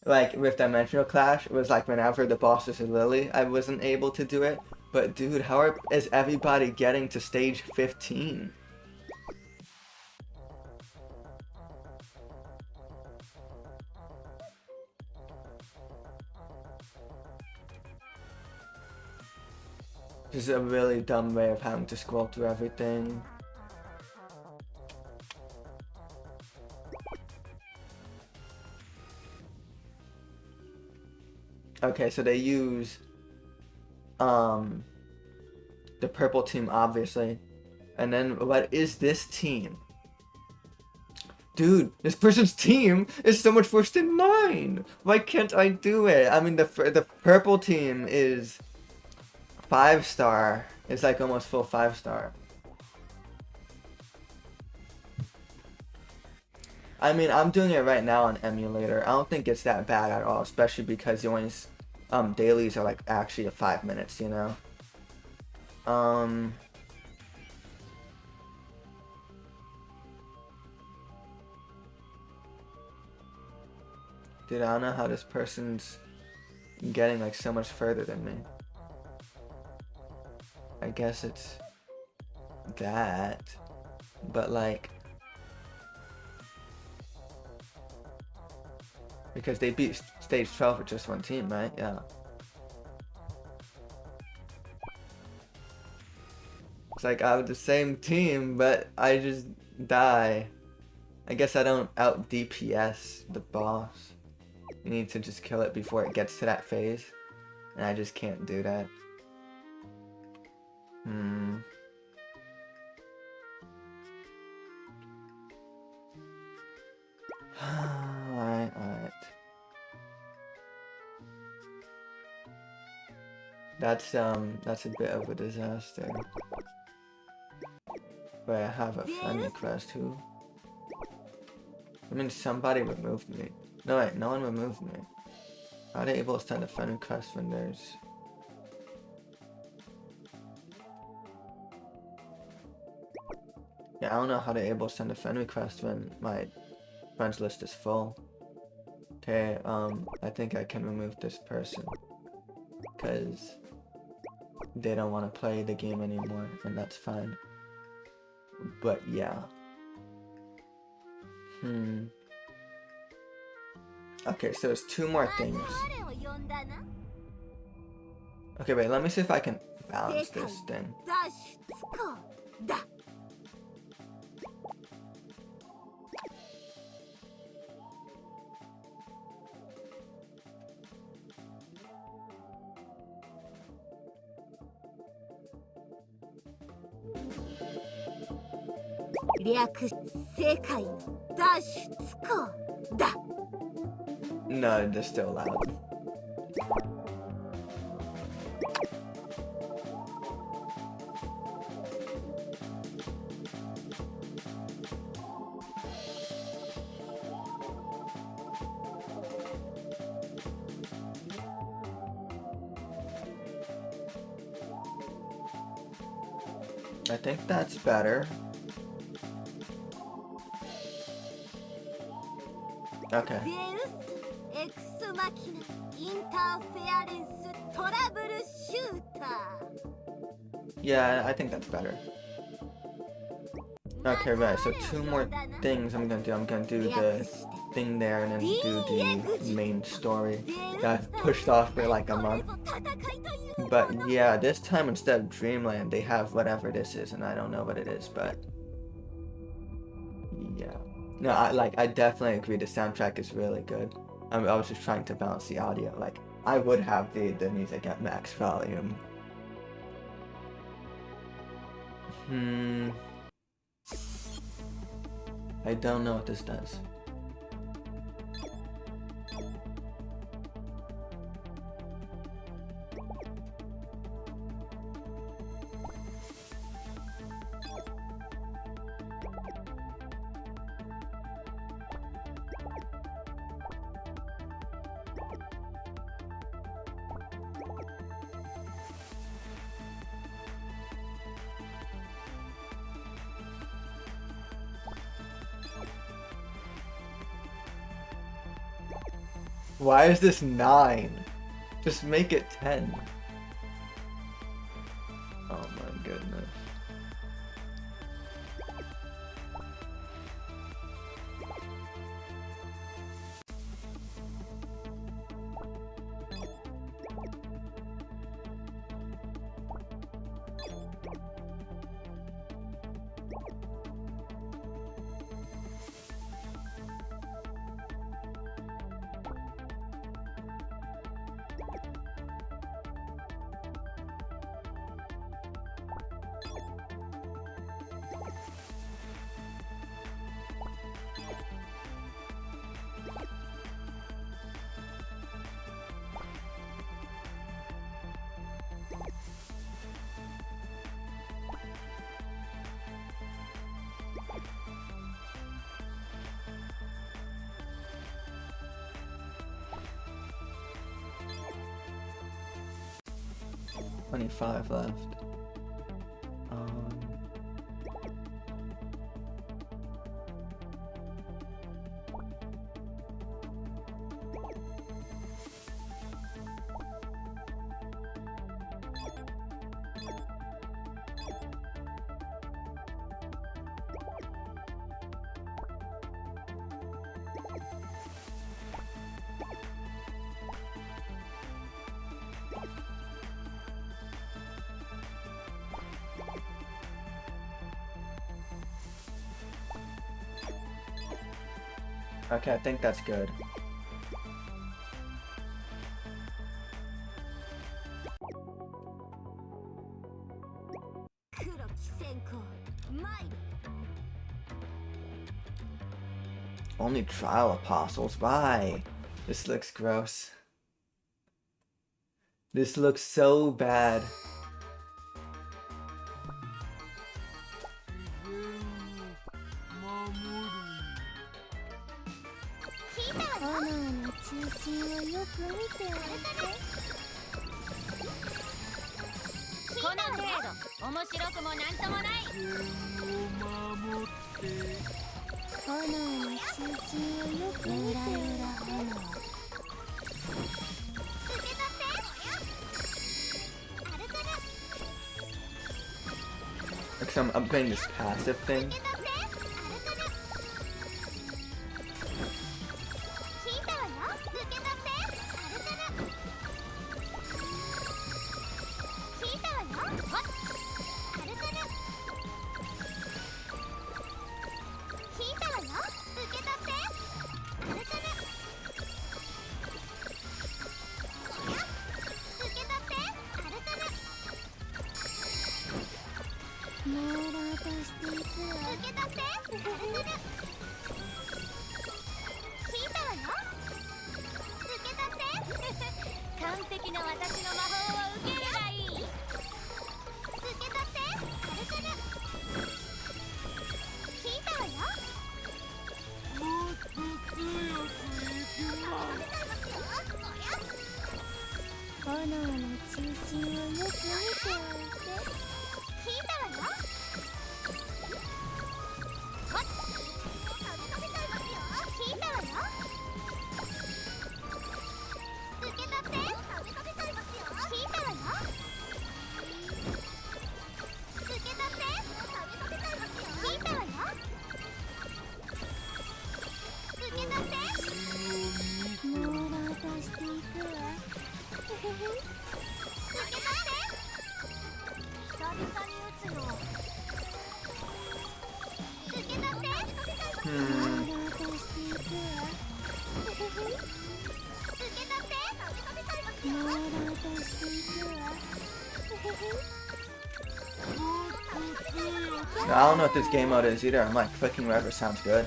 like, with Dimensional Clash was, like, whenever the boss is a Lily, I wasn't able to do it. But, dude, is everybody getting to stage 15? This is a really dumb way of having to scroll through everything. Okay, so they use the purple team, obviously. And then what is this team? Dude, this person's team is so much worse than mine. Why can't I do it? I mean, the purple team is 5-star. It's like almost full 5-star. I mean, I'm doing it right now on emulator. I don't think it's that bad at all, especially because the only dailies are like actually 5 minutes, you know. Dude, I don't know how this person's getting like so much further than me. I guess it's that, but like, because they beat stage 12 with just one team, right? Yeah. It's like I have the same team, but I just die. I guess I don't out DPS the boss. You need to just kill it before it gets to that phase. And I just can't do that. Alright, alright. That's a bit of a disaster. But I have a friend request who... I mean, somebody removed me. No, wait, no one removed me. How are they able to send a friend request when there's... Yeah, I don't know how they're able to send a friend request when my friends list is full. Okay, I think I can remove this person. Because they don't want to play the game anymore, and that's fine. But yeah. Okay, so there's 2 more things. Okay, wait, let me see if I can balance this thing. No, they're still loud. I think that's better. Okay. Yeah, I think that's better. Okay, right, so 2 more things I'm gonna do. I'm gonna do the thing there and then do the main story that I've pushed off for like a month. But yeah, this time instead of Dreamland, they have whatever this is, and I don't know what it is, but yeah. No, I definitely agree the soundtrack is really good. I was just trying to balance the audio. Like, I would have the music at max volume. I don't know what this does. Why is this 9? Just make it 10. Oh my goodness. $25 left. Okay, I think that's good. Only trial apostles. Why? This looks gross. This looks so bad. Like I'm playing this passive thing. I don't know what this game mode is either. I'm like clicking wherever sounds good.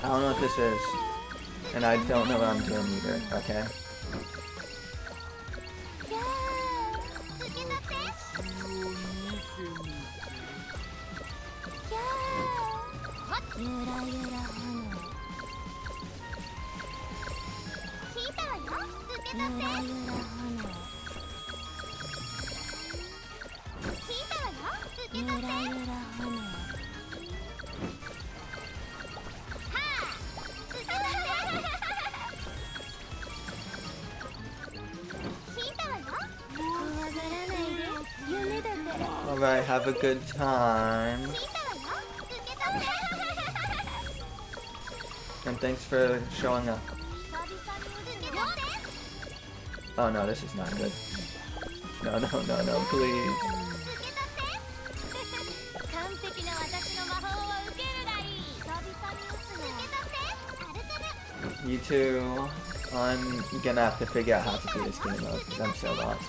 I don't know what this is, and I don't know what I'm doing either, okay? Alright, have a good time. And thanks for showing up. Oh no, this is not good. No, no, no, no, please. You two, I'm gonna have to figure out how to do this game mode because I'm so lost.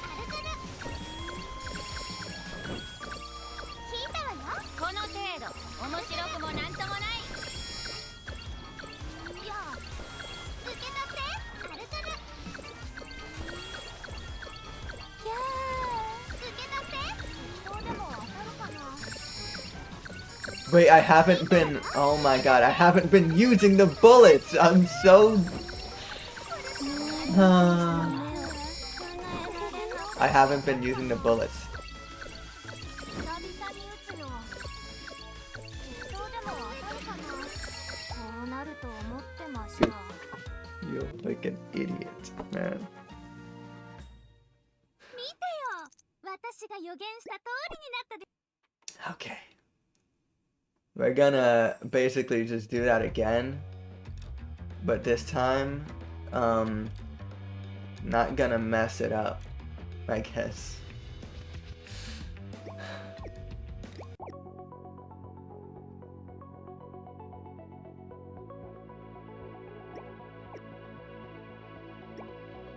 Wait, I haven't been, oh my god, I haven't been using the bullets! I'm so I haven't been using the bullets. 久々に撃つよ。適当でも当たるかな。こうなると思ってました。 You're like an idiot, man. 見てよ。私が予言した通りになったで。 Okay. We're gonna basically just do that again. But this time, not gonna mess it up, I guess.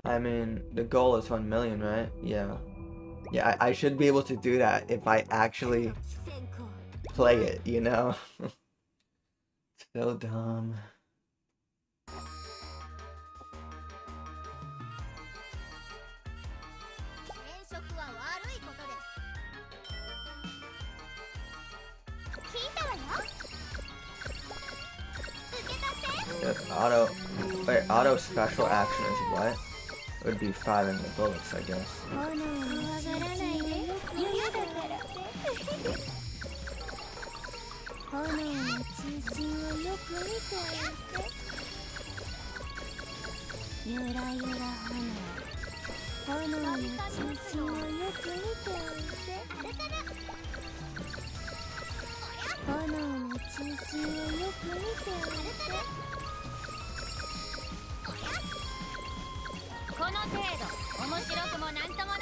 I mean, the goal is 1 million, right? Yeah. Yeah, I should be able to do that if I actually play it, you know? So dumb. 転職は悪いことです。聞いたわよ。受け取って。 If auto, wait, auto special action is what? It would be firing the bullets, I guess. 怖がらないで。夢だからって。炎の中心をよく見ておいて。ゆらゆら炎の中心をよく見ておいて。炎の中心をよく見ておいて。この程度面白くもなんともない。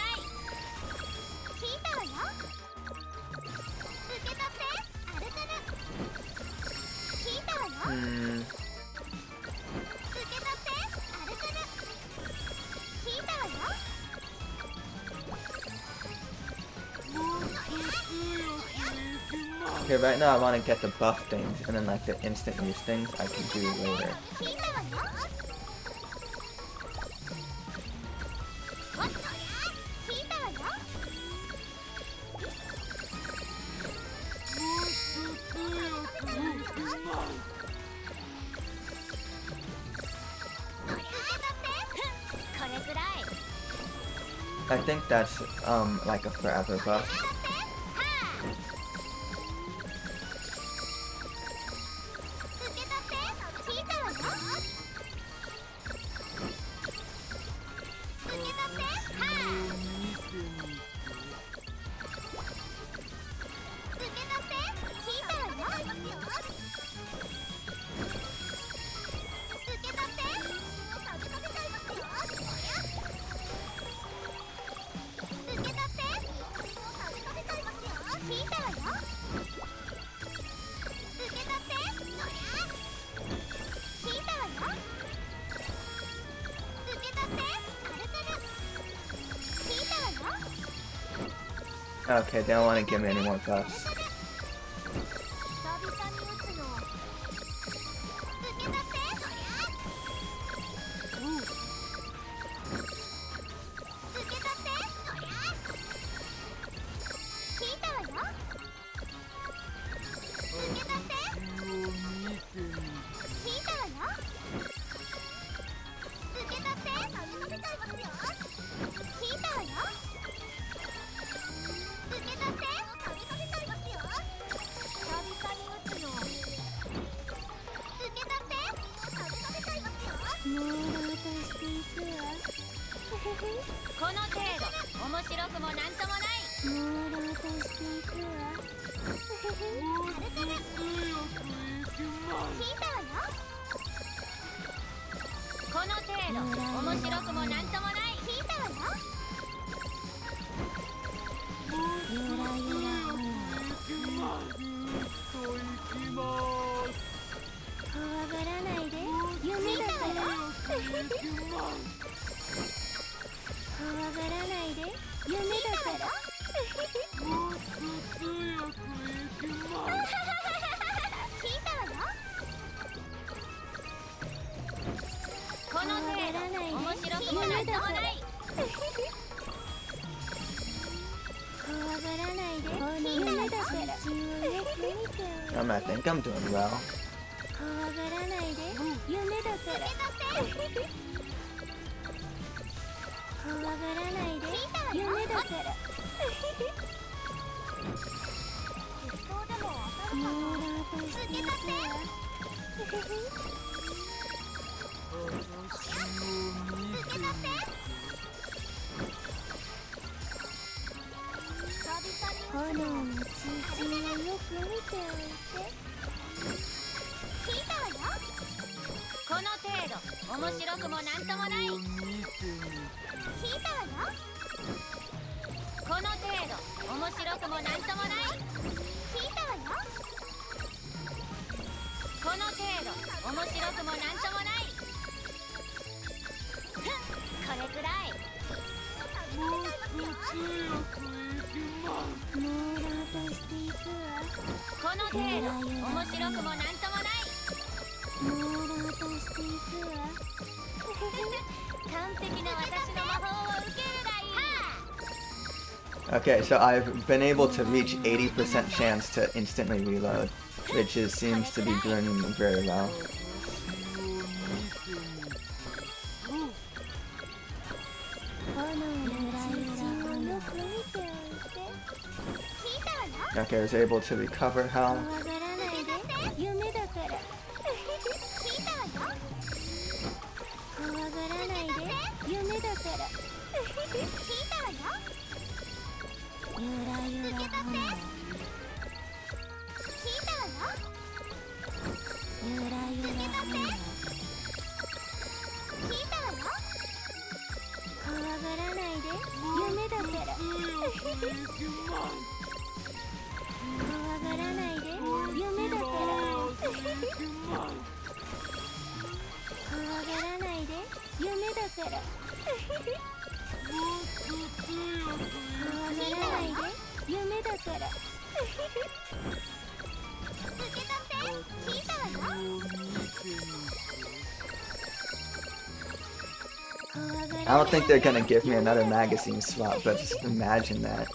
聞いたわよ。受け取ってアルカナ。聞いたわよ。受け取ってアルカナ。聞いたわよ。 Okay, right now I want to get the buff things, and then like the instant use things I can do later. 聞いたわよ。聞いたわよ。 I think that's like a forever buff. Okay, they don't want to give me any more buffs. I think I'm doing well. この程度面白くもなんともない。聞いたわよ。この程度面白くもなんともない。聞いたわよ。この程度面白くもなんともない。ふん、これくらい。もうこの程度面白くもなんともない。完璧な私の魔法を受けるがいい。 Okay, so I've been able to reach 80% chance to instantly reload, which seems to be doing very well. Okay, I was able to recover health. I don't think they're gonna give me another magazine swap, but just imagine that.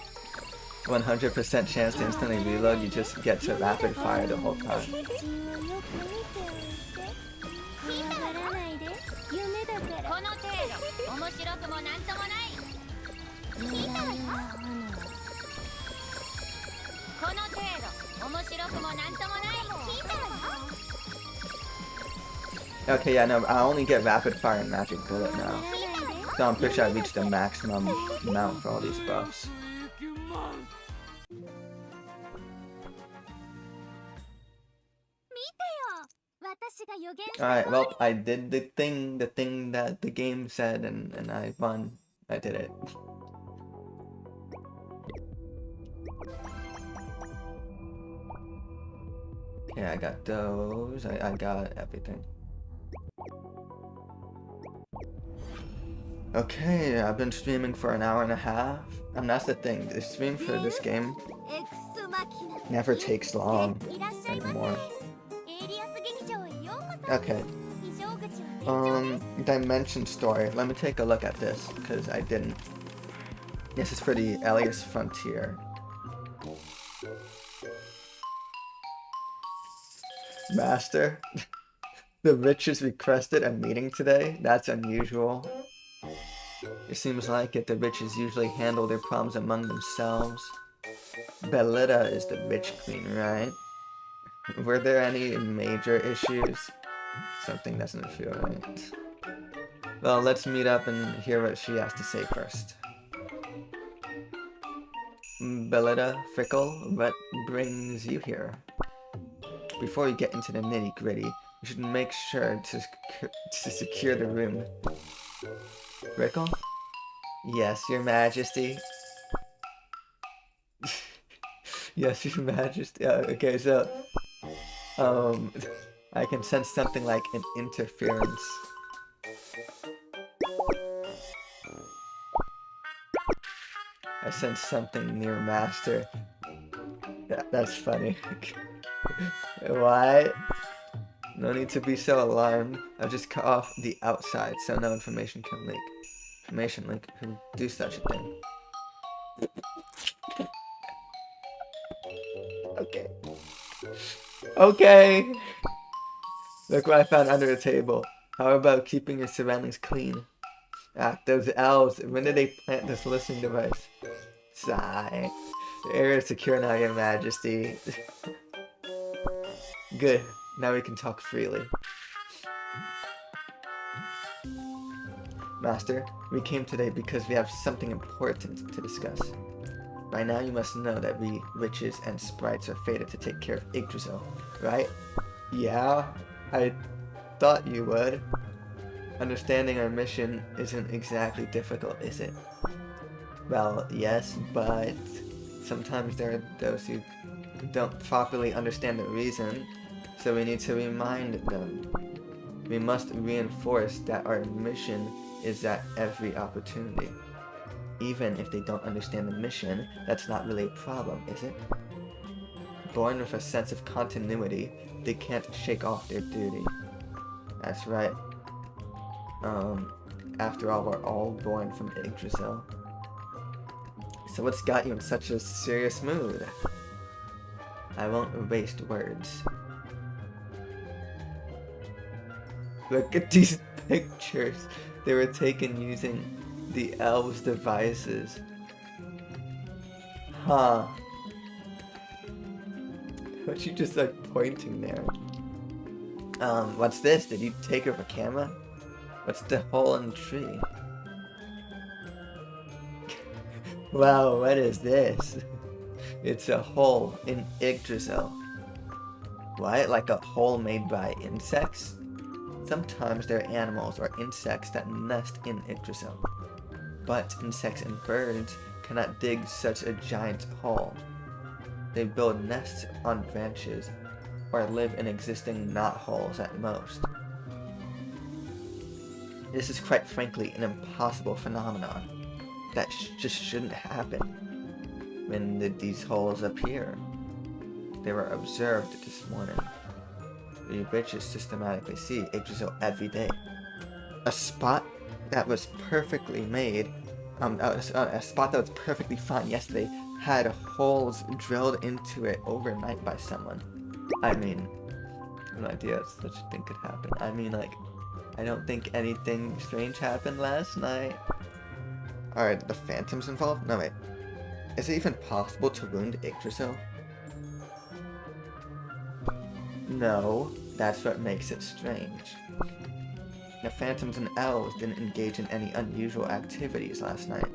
100% chance to instantly reload, you just get to rapid fire the whole time. Okay, yeah, no, I only get rapid fire and magic bullet now. So I'm pretty sure I reached the maximum amount for all these buffs. Alright, well, I did the thing that the game said, and I won. I did it. Okay, I got those. I got everything. Okay, I've been streaming for an hour and a half. And that's the thing, the stream for this game never takes long anymore. Okay. Dimension story. Let me take a look at this, because I didn't. This is for the Elias Frontier. Master, the Riches requested a meeting today? That's unusual. It seems like it. The Riches usually handle their problems among themselves. Bellita is the Witch Queen, right? Were there any major issues? Something doesn't feel right. Well, let's meet up and hear what she has to say first. Bellita, Trickcal, what brings you here? Before we get into the nitty-gritty, we should make sure to secure the room. Trickcal? Yes, Your Majesty. Yes, Your Majesty. Okay, so I can sense something like an interference. I sense something near Master. Yeah, that's funny. What? No need to be so alarmed. I'll just cut off the outside so no information can leak. Information leak? Who do such a thing? Okay. Okay! Look what I found under the table. How about keeping your surroundings clean? Ah, those elves. When did they plant this listening device? Sigh. The area is secure now, Your Majesty. Good. Now we can talk freely. Master, we came today because we have something important to discuss. By now you must know that we, witches and sprites, are fated to take care of Yggdrasil, right? Yeah, I thought you would. Understanding our mission isn't exactly difficult, is it? Well, yes, but sometimes there are those who don't properly understand the reason, so we need to remind them. We must reinforce that our mission is at every opportunity. Even if they don't understand the mission, that's not really a problem, is it? Born with a sense of continuity, they can't shake off their duty. That's right. After all, we're all born from Yggdrasil. So what's got you in such a serious mood? I won't waste words. Look at these pictures. They were taken using the elves' devices. Huh. What you just like pointing there? What's this? Did you take it with a camera? What's the hole in the tree? Wow, what is this? It's a hole in Yggdrasil. What? Like a hole made by insects? Sometimes there are animals or insects that nest in Yggdrasil. But insects and birds cannot dig such a giant hole. They build nests on branches or live in existing knot holes at most. This is quite frankly an impossible phenomenon that just shouldn't happen. When did these holes appear? They were observed this morning. We witches systematically see Yggdrasil every day. A spot that was perfectly made, a spot that was perfectly fine yesterday had holes drilled into it overnight by someone. I mean, no idea such a thing could happen. I mean, like, I don't think anything strange happened last night. Alright, the phantoms involved? No, wait. Is it even possible to wound Yggdrasil? No, that's what makes it strange. The phantoms and elves didn't engage in any unusual activities last night.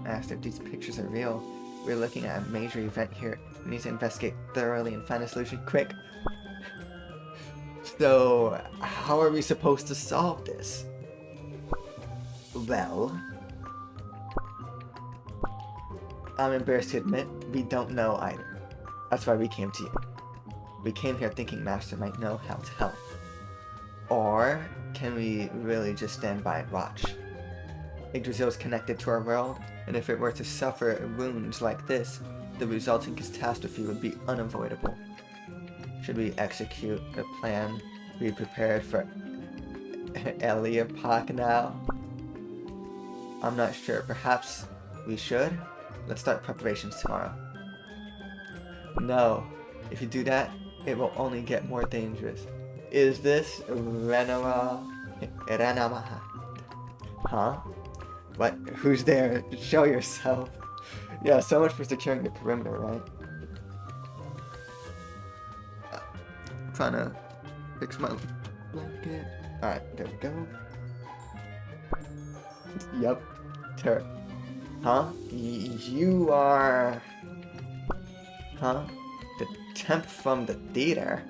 Master, if these pictures are real, we're looking at a major event here. We need to investigate thoroughly and find a solution quick. So, how are we supposed to solve this? Well, I'm embarrassed to admit, we don't know either. That's why we came to you. We came here thinking Master might know how to help. Or, can we really just stand by and watch? Yggdrasil is connected to our world, and if it were to suffer wounds like this, the resulting catastrophe would be unavoidable. Should we execute a plan? Be prepared for LDPlayer now? I'm not sure. Perhaps we should? Let's start preparations tomorrow. No. If you do that, it will only get more dangerous. Is this Renama? Huh? What? Who's there? Show yourself. Yeah, so much for securing the perimeter, right? I'm trying to fix my blanket. Alright, there we go. Yep. Turret. Huh? You are... Huh? The temp from the theater?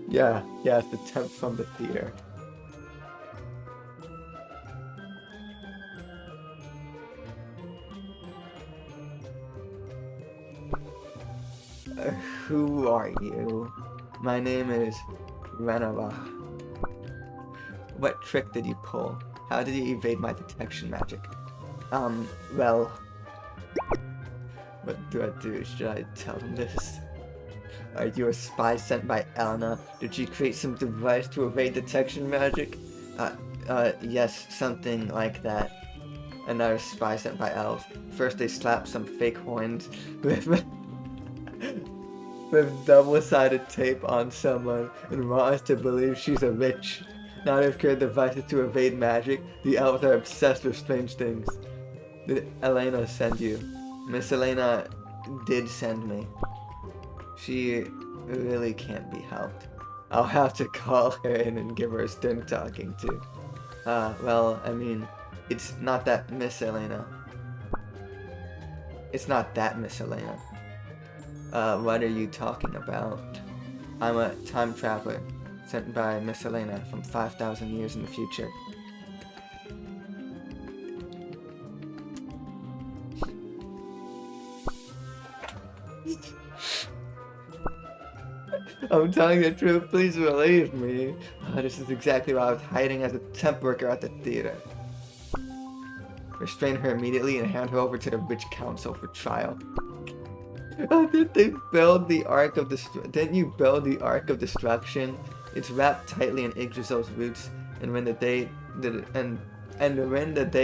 Yeah, it's the temp from the theater. Who are you? My name is Renava. What trick did you pull? How did you evade my detection magic? Well... What do I do? Should I tell them this? Are you a spy sent by Elena? Did she create some device to evade detection magic? Yes, something like that. Another spy sent by elves. First they slapped some fake horns with double-sided tape on someone and want us to believe she's a witch. Now they've created devices to evade magic. The elves are obsessed with strange things. Did Elena send you? Miss Elena did send me. She really can't be helped. I'll have to call her in and give her a stern talking to. Well, I mean, it's not that Miss Elena. It's not that Miss Elena. What are you talking about? I'm a time traveler sent by Miss Elena from 5,000 years in the future. I'm telling the truth, please believe me. This is exactly why I was hiding as a temp worker at the theater. Restrain her immediately and hand her over to the Witch Council for trial. Did they build the Ark of Didn't you build the Ark of Destruction? It's wrapped tightly in Yggdrasil's roots, and when the day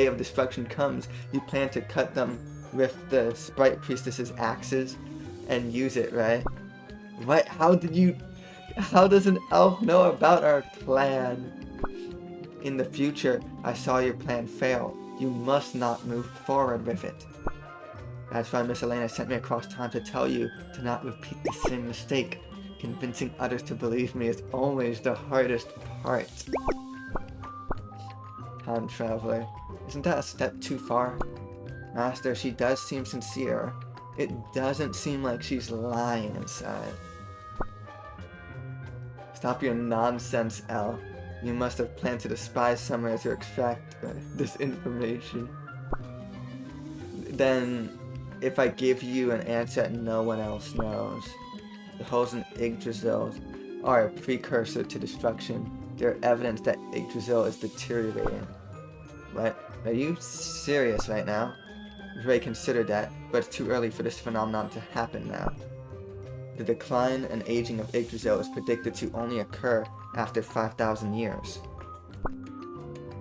of destruction comes, you plan to cut them with the Sprite Priestess's axes and use it, right? What? How does an elf know about our plan? In the future, I saw your plan fail. You must not move forward with it. That's why Miss Elena sent me across time to tell you to not repeat the same mistake. Convincing others to believe me is always the hardest part. Time traveler. Isn't that a step too far? Master, she does seem sincere. It doesn't seem like she's lying inside. Stop your nonsense, Elle. You must have planted a spy somewhere to extract this information. Then, if I give you an answer that no one else knows, the holes in Yggdrasil are a precursor to destruction. They're evidence that Yggdrasil is deteriorating. What? Are you serious right now? I've already considered that, but it's too early for this phenomenon to happen now. The decline and aging of Yggdrasil is predicted to only occur after 5,000 years.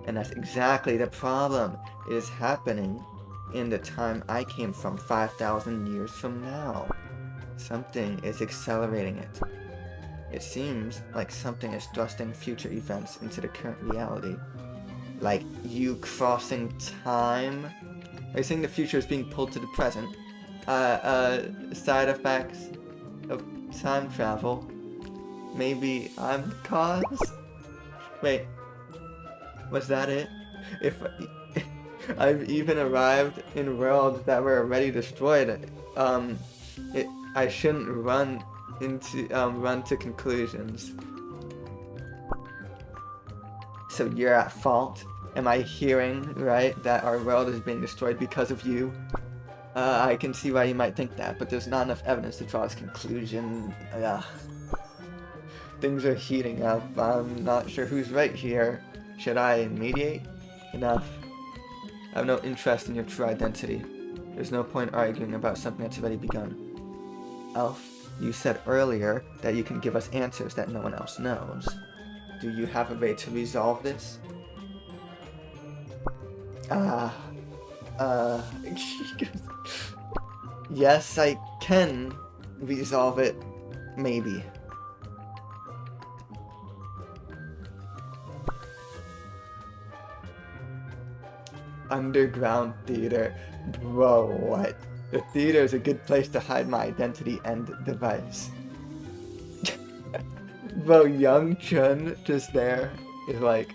And that's exactly the problem. It is happening in the time I came from 5,000 years from now. Something is accelerating it. It seems like something is thrusting future events into the current reality. Like you crossing time? Are you saying the future is being pulled to the present? Side effects of time travel. Maybe I'm the cause? Wait, was that it? If I've even arrived in worlds that were already destroyed, I shouldn't run to conclusions. So you're at fault? Am I hearing right that our world is being destroyed because of you? I can see why you might think that, but there's not enough evidence to draw this conclusion. Things are heating up. I'm not sure who's right here. Should I mediate? Enough. I have no interest in your true identity. There's no point arguing about something that's already begun. Elf, you said earlier that you can give us answers that no one else knows. Do you have a way to resolve this? Yes, I can resolve it. Maybe. Underground theater. Bro, what? The theater is a good place to hide my identity and device. Bro, Young Chun just there is like...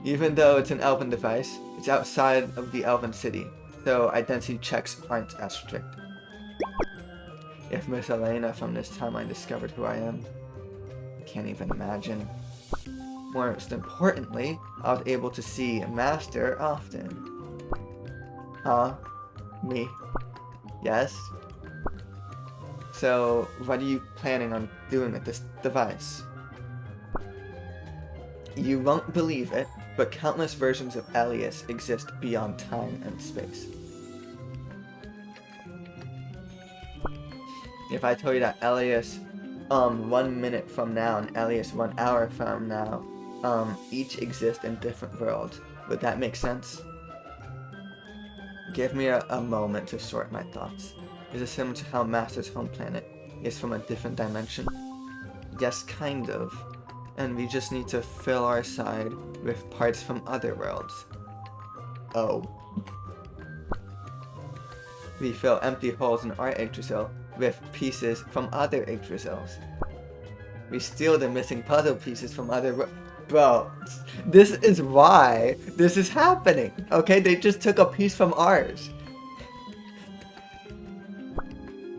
Even though it's an elven device, it's outside of the elven city, so identity checks aren't as strict. If Miss Elena from this timeline discovered who I am, I can't even imagine. Most importantly, I was able to see Master often. Huh? Me? Yes? So, what are you planning on doing with this device? You won't believe it, but countless versions of Elias exist beyond time and space. If I told you that Elias 1 minute from now and Elias 1 hour from now each exist in different worlds, would that make sense? Give me a moment to sort my thoughts. Is it similar to how Master's home planet is from a different dimension? Yes, kind of. And we just need to fill our side with parts from other worlds. Oh. We fill empty holes in our Yggdrasil with pieces from other Yggdrasils. We steal the missing puzzle pieces from other Bro, this is why this is happening, okay? They just took a piece from ours.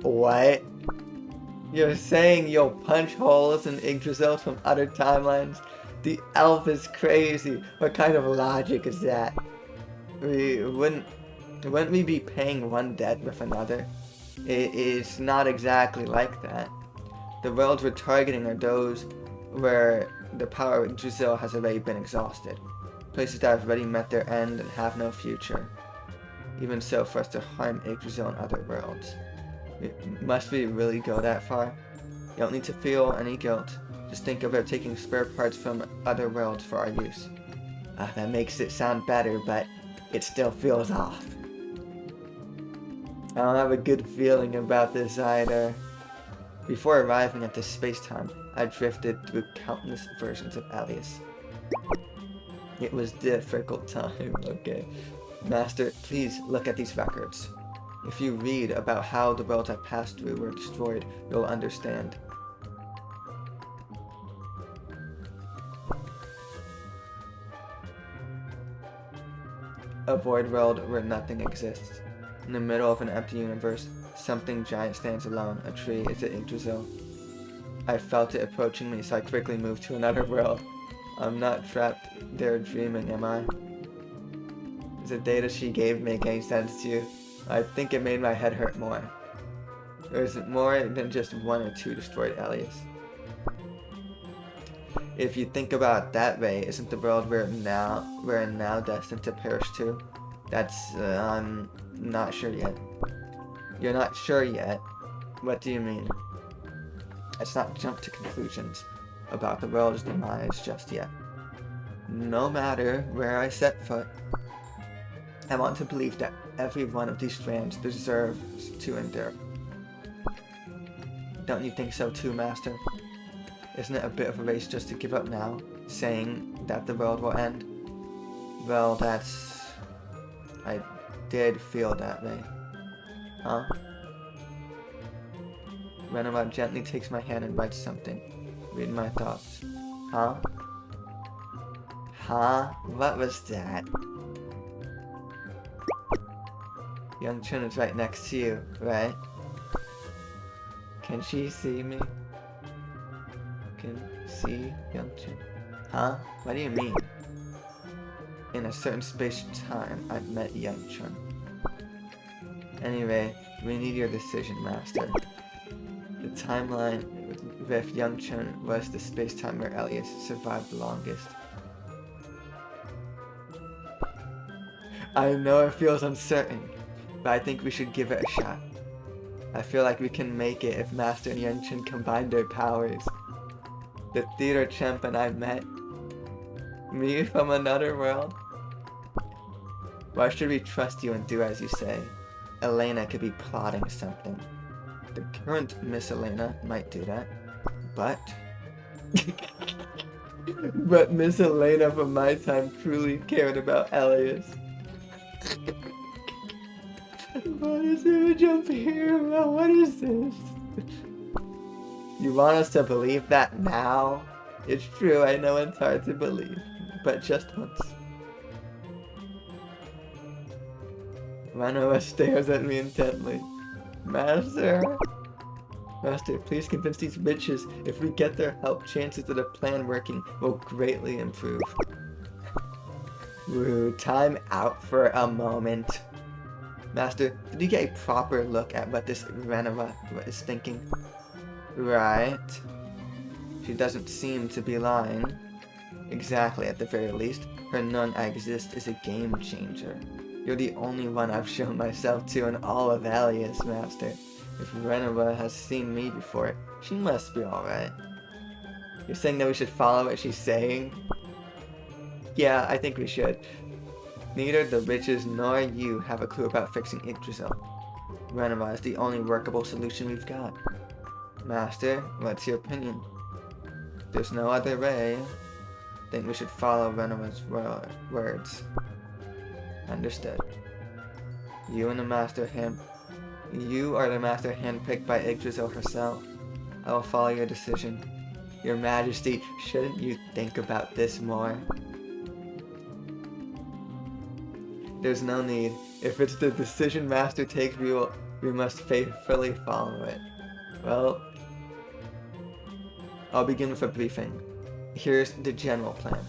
What? You're saying you'll punch holes in Yggdrasil from other timelines? The elf is crazy. What kind of logic is that? Wouldn't we be paying one debt with another? It's not exactly like that. The worlds we're targeting are those where the power of Yggdrasil has already been exhausted. Places that have already met their end and have no future. Even so, for us to harm Yggdrasil and other worlds. Must we really go that far? You don't need to feel any guilt. Just think about taking spare parts from other worlds for our use. That makes it sound better, but it still feels off. I don't have a good feeling about this either. Before arriving at this space-time, I drifted through countless versions of Alias. It was difficult time, okay. Master, please look at these records. If you read about how the worlds I passed through were destroyed, you'll understand. A void world where nothing exists. In the middle of an empty universe, something giant stands alone. A tree is at Yggdrasil. I felt it approaching me, so I quickly moved to another world. I'm not trapped there dreaming, am I? Does the data she gave make any sense to you? I think it made my head hurt more. There's more than just one or two destroyed Alias. If you think about it that way, isn't the world we're now destined to perish to? That's, I'm not sure yet. You're not sure yet? What do you mean? Let's not jump to conclusions about the world's demise just yet. No matter where I set foot, I want to believe that every one of these strands deserves to endure. Don't you think so too, Master? Isn't it a bit of a race just to give up now, saying that the world will end? Well, that's... I did feel that way. Huh? Renova gently takes my hand and writes something. Read my thoughts. Huh? Huh? What was that? Young Chun is right next to you, right? Can she see me? Can see Young Chun? Huh? What do you mean? In a certain space-time, I've met Young Chun. Anyway, we need your decision, Master. The timeline with Young Chun was the space-time where Elias survived the longest. I know it feels uncertain, but I think we should give it a shot. I feel like we can make it if Master and Young Chun combine their powers. The theater champ and I met. Me from another world? Why should we trust you and do as you say? Elena could be plotting something. The current Miss Elena might do that, but... but Miss Elena from my time truly cared about Elias. What is image up here? What is this? You want us to believe that now? It's true, I know it's hard to believe, but just once. Renova stares at me intently. Master? Master, please convince these witches if we get their help, chances of the plan working will greatly improve. Woo, time out for a moment. Master, did you get a proper look at what this Renova is thinking? Right. She doesn't seem to be lying. Exactly, at the very least, her non-I exist is a game changer. You're the only one I've shown myself to in all of Alias, Master. If Renova has seen me before, she must be alright. You're saying that we should follow what she's saying? Yeah, I think we should. Neither the witches nor you have a clue about fixing Yggdrasil. Renova is the only workable solution we've got. Master, what's your opinion? There's no other way. Think we should follow Renova's words. Understood. You are the master handpicked by Yggdrasil herself. I will follow your decision. Your Majesty, shouldn't you think about this more? There's no need. If it's the decision Master takes, we must faithfully follow it. Well, I'll begin with a briefing. Here's the general plan.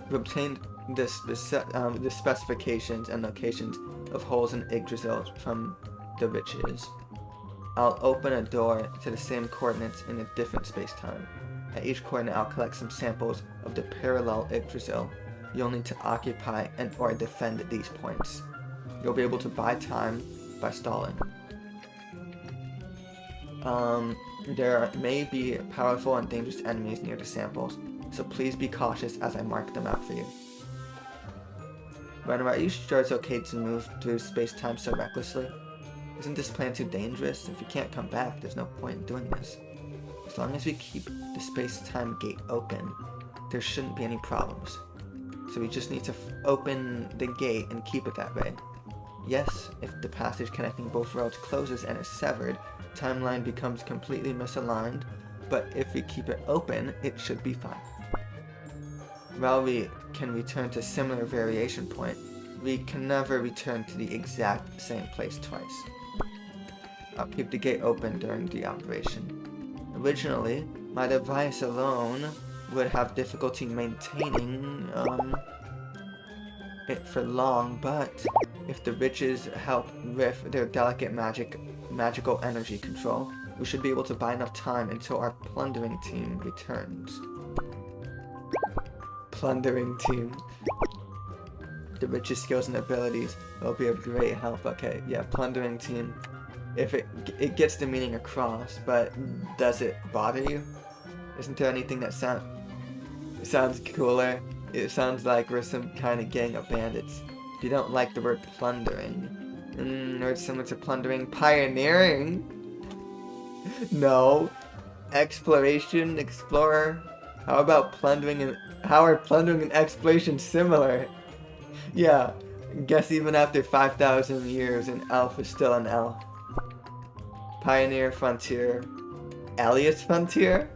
We've obtained the specifications and locations of holes in Yggdrasil from the Riches. I'll open a door to the same coordinates in a different space-time. At each coordinate, I'll collect some samples of the parallel Yggdrasil. You'll need to occupy and or defend these points. You'll be able to buy time by stalling. There may be powerful and dangerous enemies near the samples, so please be cautious as I mark them out for you. Renova, are you sure it's okay to move through space-time so recklessly? Isn't this plan too dangerous? If you can't come back, there's no point in doing this. As long as we keep the space-time gate open, there shouldn't be any problems. So we just need to open the gate and keep it that way. Yes, if the passage connecting both worlds closes and is severed, timeline becomes completely misaligned, but if we keep it open, it should be fine. While we can return to similar variation point, we can never return to the exact same place twice. I'll keep the gate open during the operation. Originally, my device alone would have difficulty maintaining it for long, but if the Riches help with their delicate magical energy control, we should be able to buy enough time until our plundering team returns. Plundering team. The Riches' skills and abilities will be of great help. Okay, yeah, plundering team. If it gets the meaning across, but does it bother you? Isn't there anything that sounds cooler? It sounds like we're some kind of gang of bandits. If you don't like the word plundering, or it's similar to plundering, pioneering? No. Exploration, explorer? How about plundering and how are plundering and exploration similar? Yeah, guess even after 5,000 years, an elf is still an elf. Pioneer, frontier, alias frontier?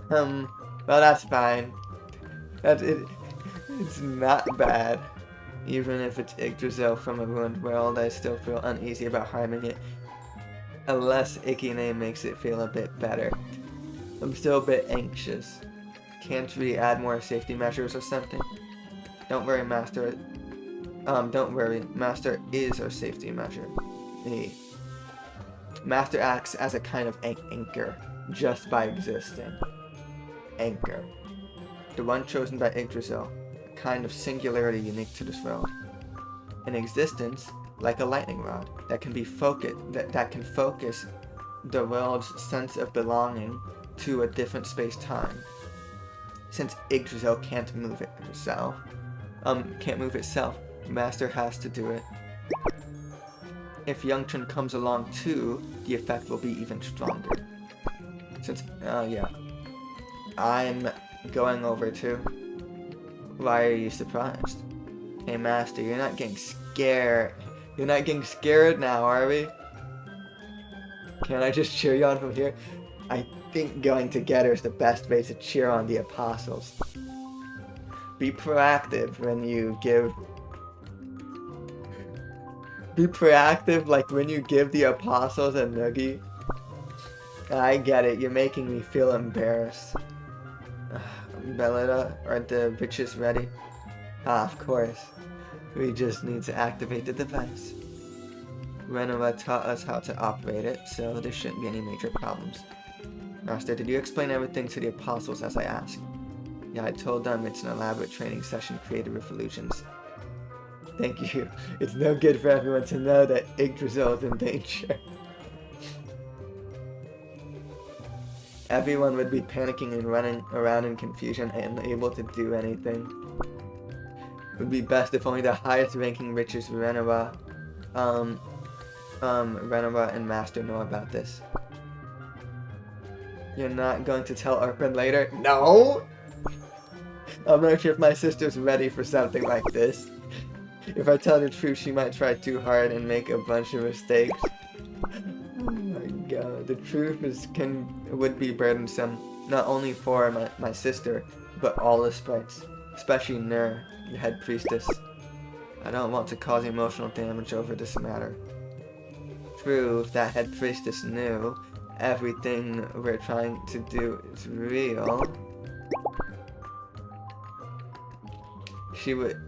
Well, that's fine. That's it. It's not bad. Even if it's Yggdrasil from a ruined world, I still feel uneasy about harming it. Unless Ikine makes it feel a bit better. I'm still a bit anxious. Can't we add more safety measures or something? Don't worry, Master. Don't worry. Master is our safety measure. Master acts as a kind of anchor, just by existing. Anchor. The one chosen by Yggdrasil, a kind of singularity unique to this world. In existence, like a lightning rod, that can be that can focus the world's sense of belonging to a different space-time. Since Yggdrasil can't move it itself, Master has to do it. If Youngchun comes along too, the effect will be even stronger. Since, yeah. I'm going over too. Why are you surprised? Hey Master, you're not getting scared. You're not getting scared now, are we? Can I just cheer you on from here? I think going together is the best way to cheer on the apostles. Be proactive when you give... Be proactive like when you give the apostles a noogie. I get it, you're making me feel embarrassed. Bellita, are the Riches ready? Ah, of course. We just need to activate the device. Renova taught us how to operate it, so there shouldn't be any major problems. Master, did you explain everything to the apostles as I asked? Yeah, I told them it's an elaborate training session created with illusions. Thank you. It's no good for everyone to know that Yggdrasil is in danger. Everyone would be panicking and running around in confusion and unable to do anything. It would be best if only the highest ranking Riches Renova and Master know about this. You're not going to tell Arpin later? No! I'm not sure if my sister's ready for something like this. If I tell the truth, she might try too hard and make a bunch of mistakes. Oh my god, the truth would be burdensome, not only for my sister, but all the sprites, especially Nur, the head priestess. I don't want to cause emotional damage over this matter. True, if that head priestess knew everything we're trying to do is real,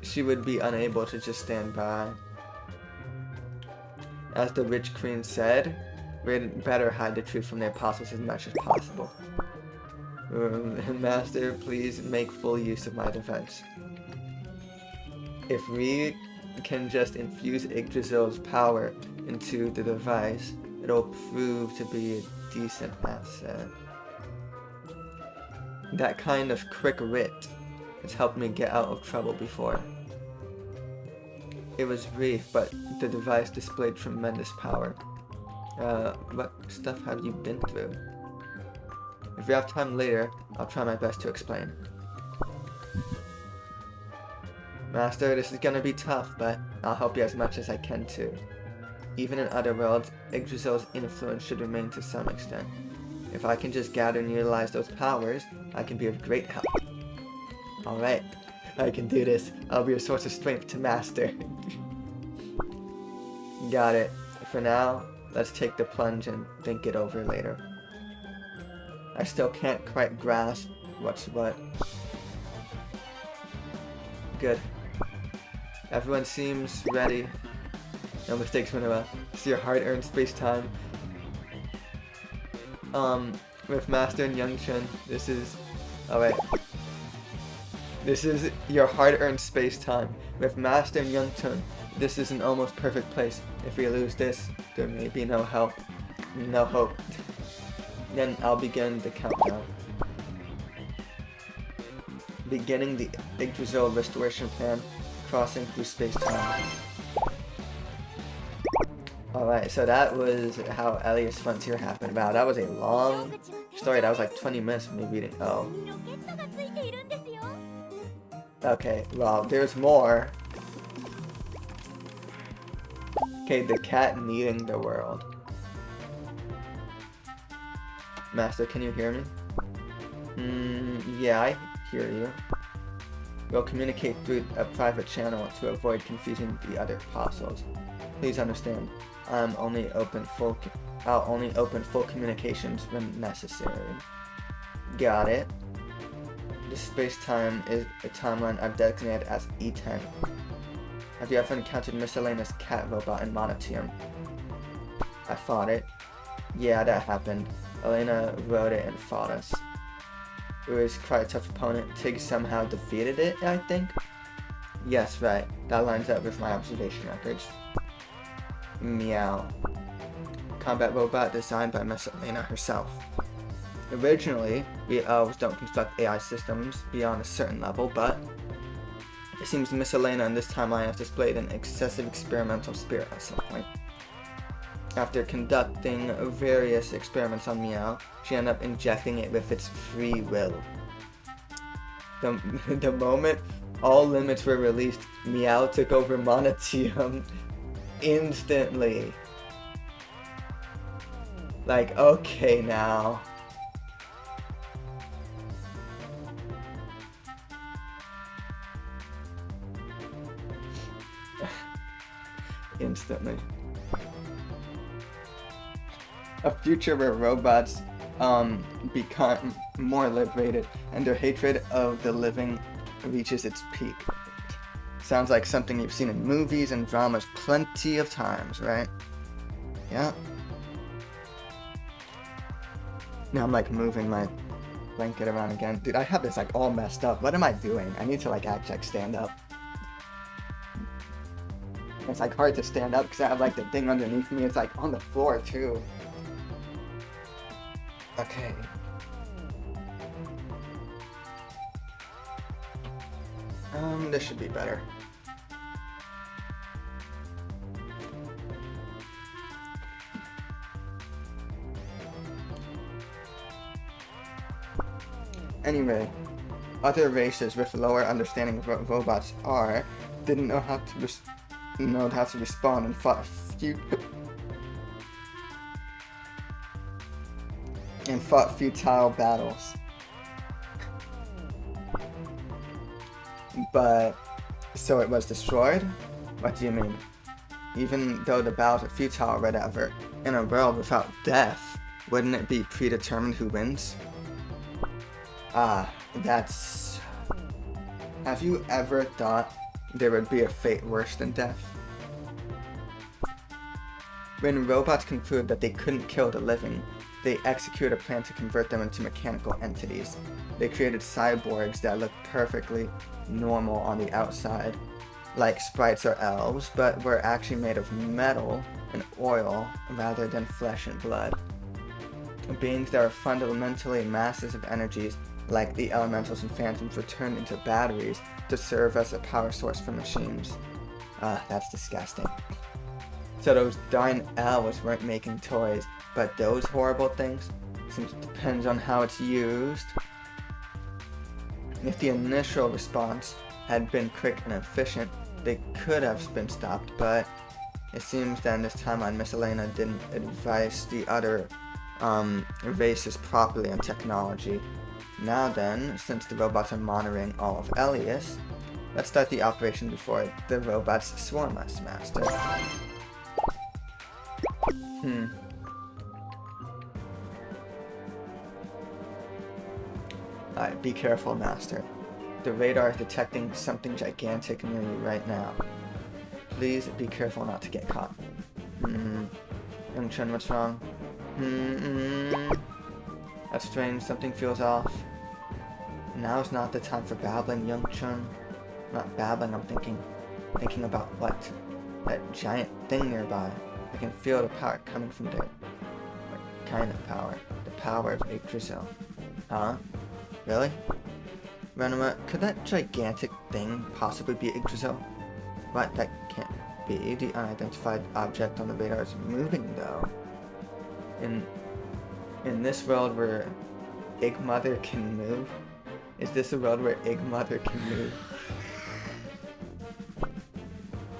she would be unable to just stand by. As the Witch Queen said, we'd better hide the truth from the apostles as much as possible. Master, please make full use of my defense. If we can just infuse Yggdrasil's power into the device, it'll prove to be a decent asset. That kind of quick wit has helped me get out of trouble before. It was brief, but the device displayed tremendous power. What stuff have you been through? If we have time later, I'll try my best to explain. Master, this is gonna be tough, but I'll help you as much as I can too. Even in other worlds, Yggdrasil's influence should remain to some extent. If I can just gather and utilize those powers, I can be of great help. Alright, I can do this. I'll be a source of strength to Master. Got it. For now, let's take the plunge and think it over later. I still can't quite grasp what's what. Good. Everyone seems ready. No mistakes, Manoa. It's your hard-earned space-time. With Master and Youngchun, this is... Alright. This is your hard-earned space-time. With Master and Youngchun, this is an almost perfect place. If we lose this, there may be no help. No hope. Then I'll begin the countdown. Beginning the Yggdrasil restoration plan, crossing through space-time. Alright, so that was how Elias Frontier happened. Wow, that was a long story. That was like 20 minutes of me reading. Oh. Okay, well, there's more. Okay, the cat needing the world. Master, can you hear me? Yeah, I hear you. We'll communicate through a private channel to avoid confusing the other apostles. Please understand, I'll only open full communications when necessary. Got it. This space-time is a timeline I've designated as E10. Have you ever encountered Miss Elena's cat robot in Monotium? I fought it. Yeah, that happened. Elena rode it and fought us. It was quite a tough opponent. Tig somehow defeated it, I think? Yes, right. That lines up with my observation records. Meow. Combat robot designed by Miss Elena herself. Originally, we elves don't construct AI systems beyond a certain level, but it seems Miss Elena in this timeline has displayed an excessive experimental spirit at some point. After conducting various experiments on Meow, she ended up injecting it with its free will. The moment all limits were released, Meow took over Monotium instantly. Like, okay now. Instantly. A future where robots become more liberated and their hatred of the living reaches its peak. Sounds like something you've seen in movies and dramas plenty of times, right? Yeah. Now I'm like moving my blanket around again. Dude, I have this like all messed up. What am I doing? I need to like actually stand up. It's like hard to stand up because I have like the thing underneath me. It's like on the floor too. Okay. This should be better. Anyway, other races with lower understanding of what robots are didn't know how to respond and fought futile battles. But so it was destroyed? What do you mean? Even though the battles are futile or whatever, in a world without death, wouldn't it be predetermined who wins? Ah, that's... Have you ever thought there would be a fate worse than death? When robots concluded that they couldn't kill the living, they executed a plan to convert them into mechanical entities. They created cyborgs that looked perfectly normal on the outside, like sprites or elves, but were actually made of metal and oil rather than flesh and blood. Beings that are fundamentally masses of energies, like the elementals and phantoms, were turned into batteries to serve as a power source for machines. That's disgusting. So those darn elves weren't making toys, but those horrible things? Seems it depends on how it's used. If the initial response had been quick and efficient, they could have been stopped, but it seems that in this timeline Miss Elena didn't advise the other races properly on technology. Now then, since the robots are monitoring all of Elias, let's start the operation before the robots swarm us, Master. Alright, be careful, Master. The radar is detecting something gigantic near you right now. Please be careful not to get caught. Young-chun, what's wrong? That's strange, something feels off. Now's not the time for babbling, Young-chun. Not babbling, I'm thinking about what? That giant thing nearby. I can feel the power coming from there. What kind of power? The power of Yggdrasil. Huh? Really? Renoma, could that gigantic thing possibly be Yggdrasil? What? That can't be. The unidentified object on the radar is moving, though. In this world where Mother can move? Is this a world where Mother can move?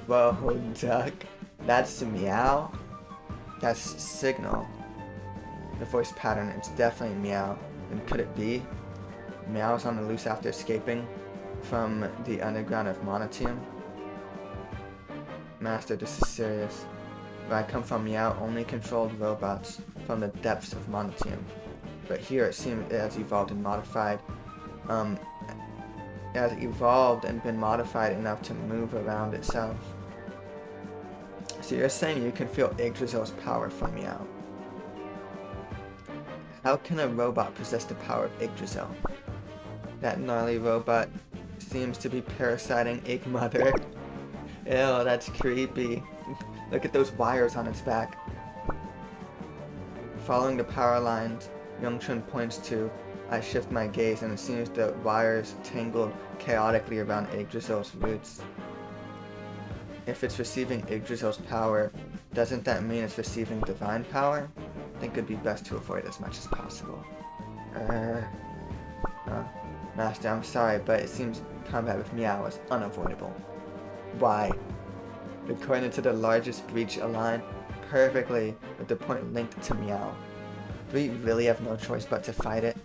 Whoa, duck. That's meow? That's signal. The voice pattern, it's definitely meow. And could it be? Meow's on the loose after escaping from the underground of Monotium? Master, this is serious. Where I come from, Meow only controlled robots from the depths of Monotium. But here it seems it has evolved and modified. It has evolved and been modified enough to move around itself. So you're saying you can feel Yggdrasil's power from Meow. How can a robot possess the power of Yggdrasil? That gnarly robot seems to be parasiting Mother. Ew, that's creepy. Look at those wires on its back. Following the power lines Young-chun points to, I shift my gaze and it seems the wires tangled chaotically around Yggdrasil's roots. If it's receiving Yggdrasil's power, doesn't that mean it's receiving divine power? I think it'd be best to avoid as much as possible. Master, I'm sorry, but it seems combat with Meow is unavoidable. Why? According to the largest breach aligned perfectly with the point linked to Meow. Do we really have no choice but to fight it?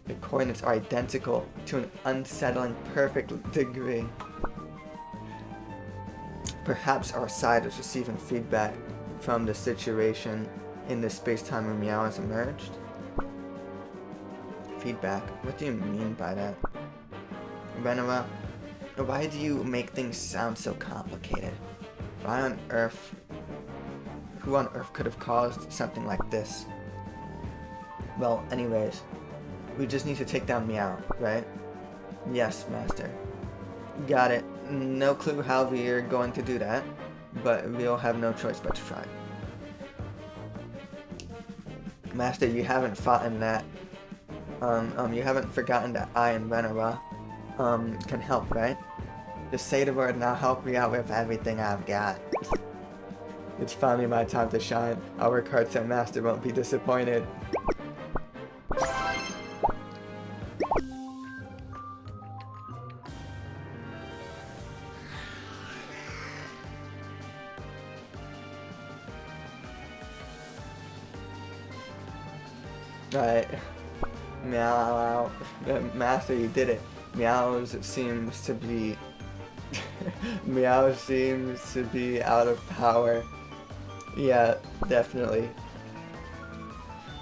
The coordinates are identical to an unsettling perfect degree. Perhaps our side is receiving feedback from the situation in the space-time where Meow has emerged? Feedback? What do you mean by that? Renoma, why do you make things sound so complicated? Why on Earth? Who on Earth could have caused something like this? Well, anyways, we just need to take down Meow, right? Yes, Master. Got it. No clue how we're going to do that, but we'll have no choice but to try. Master, you haven't fought in that. You haven't forgotten that I and Renora, can help, right? Just say the word and I'll help you out with everything I've got. It's finally my time to shine. I'll work hard so Master won't be disappointed. Right. Meow. Master, you did it. Meow seems to be... Meow seems to be out of power. Yeah, definitely.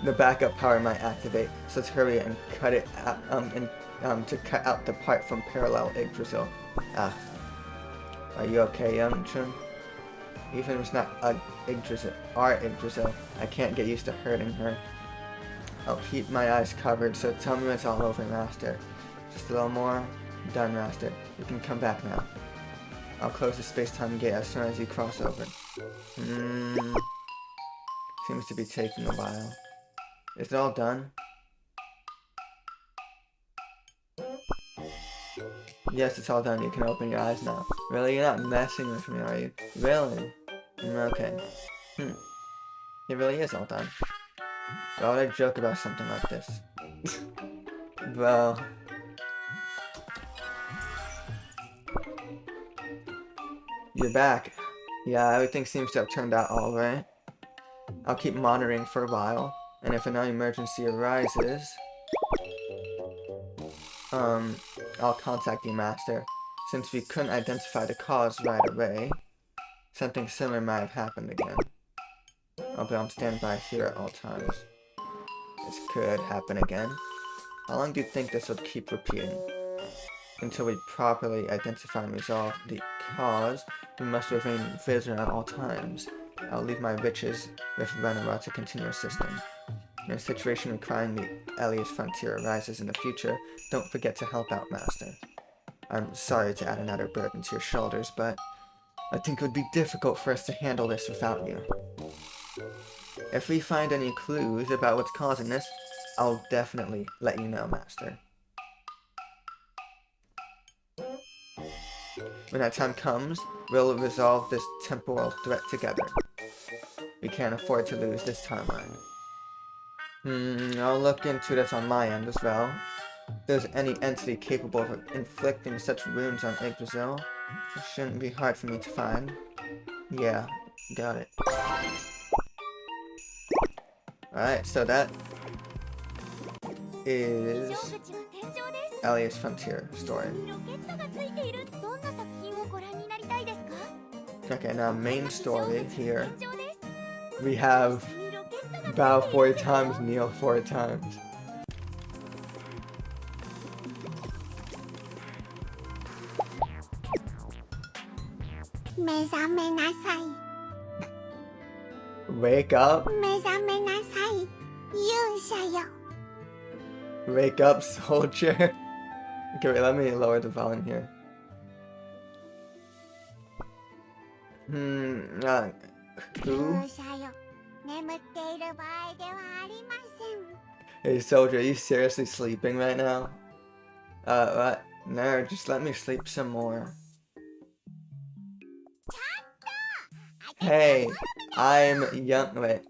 The backup power might activate, so let's hurry and cut it out, to cut out the part from parallel Yggdrasil. Ah. Are you okay, young Chun? Even if it's not Yggdrasil, our Yggdrasil, I can't get used to hurting her. I'll keep my eyes covered, so tell me when it's all over, Master. Just a little more. Done, Master. You can come back now. I'll close the space-time gate as soon as you cross over. Seems to be taking a while. Is it all done? Yes, it's all done. You can open your eyes now. Really? You're not messing with me, are you? Really? Okay. It really is all done. Why would I joke about something like this? Well... You're back. Yeah, everything seems to have turned out alright. I'll keep monitoring for a while, and if an emergency arises... I'll contact you, Master. Since we couldn't identify the cause right away, something similar might have happened again. I'll be on standby here at all times. This could happen again. How long do you think this would keep repeating? Until we properly identify and resolve the cause, we must remain vigilant at all times. I'll leave my riches with Renara to continue assisting. When a situation requiring the Elias frontier arises in the future, don't forget to help out, Master. I'm sorry to add another burden to your shoulders, but I think it would be difficult for us to handle this without you. If we find any clues about what's causing this, I'll definitely let you know, Master. When that time comes, we'll resolve this temporal threat together. We can't afford to lose this timeline. I'll look into this on my end as well. If there's any entity capable of inflicting such wounds on Yggdrasil, it shouldn't be hard for me to find. Yeah, got it. Alright, so that is Elias Frontier story. Okay, now main story here. We have bow 4 times, kneel 4 times. Wake up. Wake up, soldier. Okay, wait, let me lower the volume here. Who? Hey, soldier, are you seriously sleeping right now? What? No, just let me sleep some more. Hey, I'm young. Wait.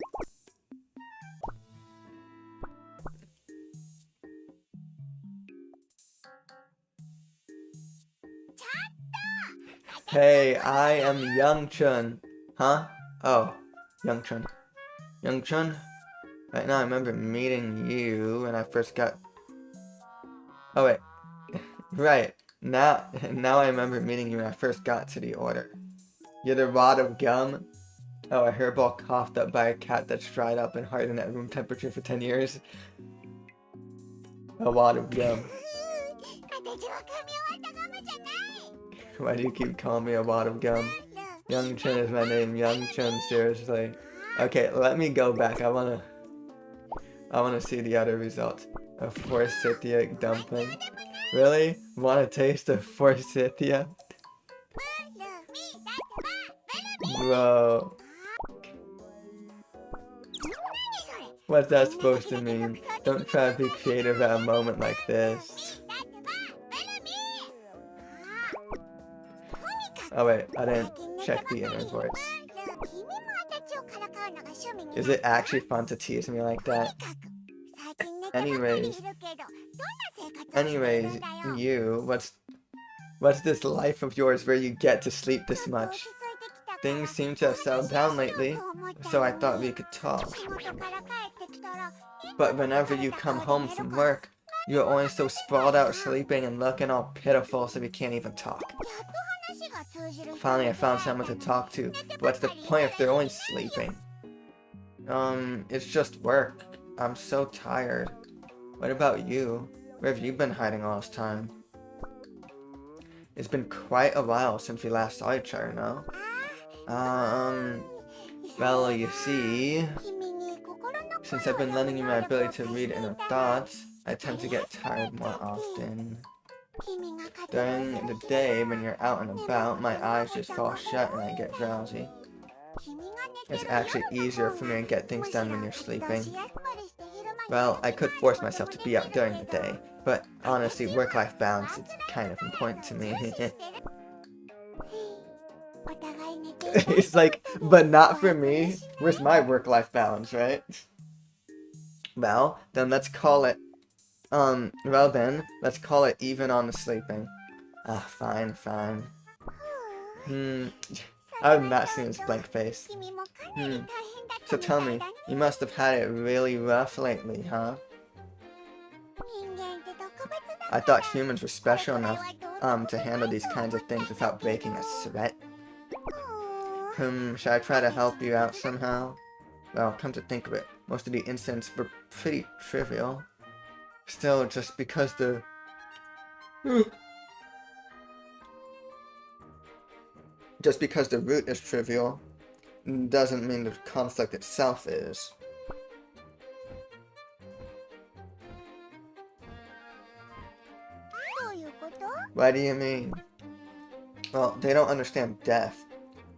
Hey, I am Young Chun. Huh? Oh, Young Chun. Young Chun? Right now I remember meeting you when I first got... Oh wait. Right. Now I remember meeting you when I first got to the order. You're the rod of gum? Oh, a hairball coughed up by a cat that's dried up and hardened at room temperature for 10 years? A wad of gum. Why do you keep calling me a wad of gum? Young Chun is my name. Young Chun, seriously. Okay, let me go back. I wanna see the other results. A forsythia dumpling. Really? Want a taste of forsythia? Bro. What's that supposed to mean? Don't try to be creative at a moment like this. Oh wait, I didn't check the inner voice. Is it actually fun to tease me like that? Anyways, you, what's this life of yours where you get to sleep this much? Things seem to have settled down lately, so I thought we could talk. But whenever you come home from work, you're always so sprawled out sleeping and looking all pitiful so we can't even talk. Finally, I found someone to talk to, but what's the point if they're only sleeping? It's just work. I'm so tired. What about you? Where have you been hiding all this time? It's been quite a while since we last saw each other, no? Well, you see, since I've been lending you my ability to read inner thoughts, I tend to get tired more often. During the day, when you're out and about, my eyes just fall shut and I get drowsy. It's actually easier for me to get things done when you're sleeping. Well, I could force myself to be out during the day, but honestly, work-life balance is kind of important to me. It's like, but not for me. Where's my work-life balance, right? Well, then let's call it, let's call it even on the sleeping. Fine. I've not seen this blank face. So tell me, you must have had it really rough lately, huh? I thought humans were special enough, to handle these kinds of things without breaking a sweat. Should I try to help you out somehow? Well, come to think of it, most of the incidents were pretty trivial. Still, just because the root is trivial, doesn't mean the conflict itself is. What do you mean? Well, they don't understand death,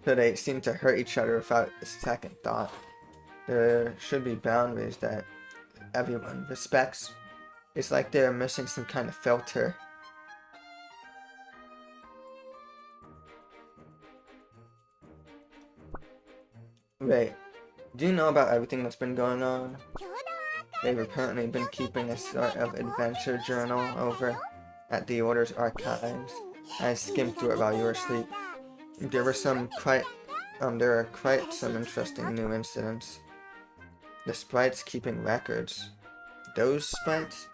so they seem to hurt each other without a second thought. There should be boundaries that everyone respects. It's like they're missing some kind of filter. Wait, do you know about everything that's been going on? They've apparently been keeping a sort of adventure journal over at the Order's archives. I skimmed through it while you were asleep. There were quite some interesting new incidents. The sprites keeping records. Those sprites?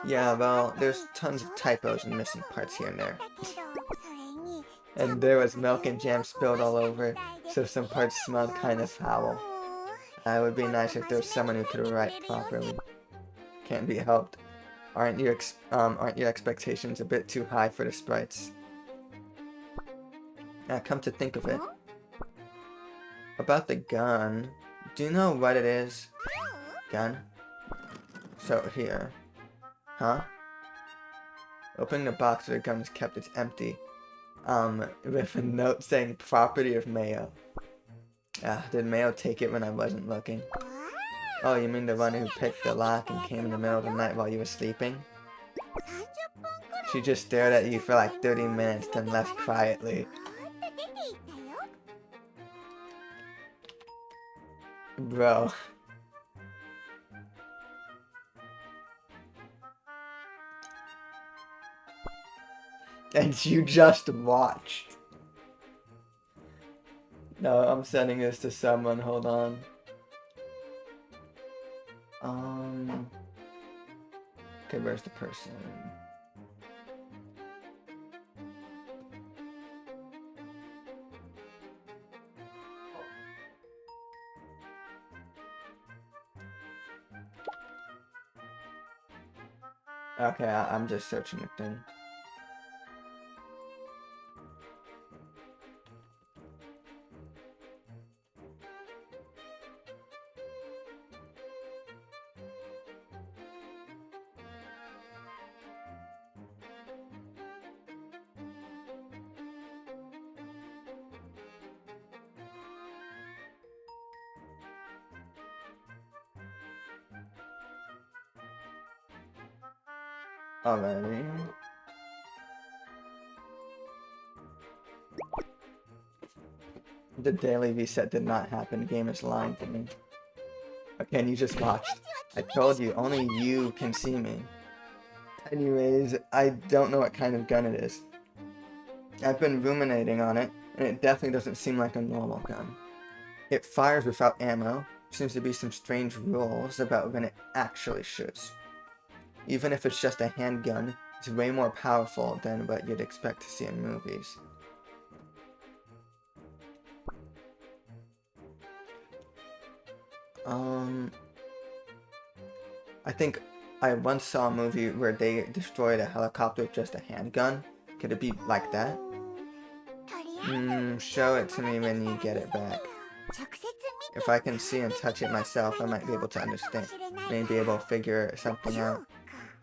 Yeah, well, there's tons of typos and missing parts here and there. And there was milk and jam spilled all over, so some parts smelled kind of foul. It would be nice if there was someone who could write properly. Can't be helped. Aren't your expectations a bit too high for the sprites? Come to think of it. About the gun, do you know what it is? Gun? So here. Huh? Opening the box where the gun is kept, it's empty. With a note saying property of Mayo. Did Mayo take it when I wasn't looking? Oh, you mean the one who picked the lock and came in the middle of the night while you were sleeping? She just stared at you for like 30 minutes, then left quietly. Bro. And you just watched. No, I'm sending this to someone, hold on. Okay, where's the person? Okay, I'm just searching the thing. Alrighty. The daily reset did not happen. The game is lying to me. Okay, and you just watched. I told you, only you can see me. Anyways, I don't know what kind of gun it is. I've been ruminating on it, and it definitely doesn't seem like a normal gun. It fires without ammo. Seems to be some strange rules about when it actually shoots. Even if it's just a handgun, it's way more powerful than what you'd expect to see in movies. I think I once saw a movie where they destroyed a helicopter with just a handgun. Could it be like that? Show it to me when you get it back. If I can see and touch it myself, I might be able to understand. Maybe able to figure something out.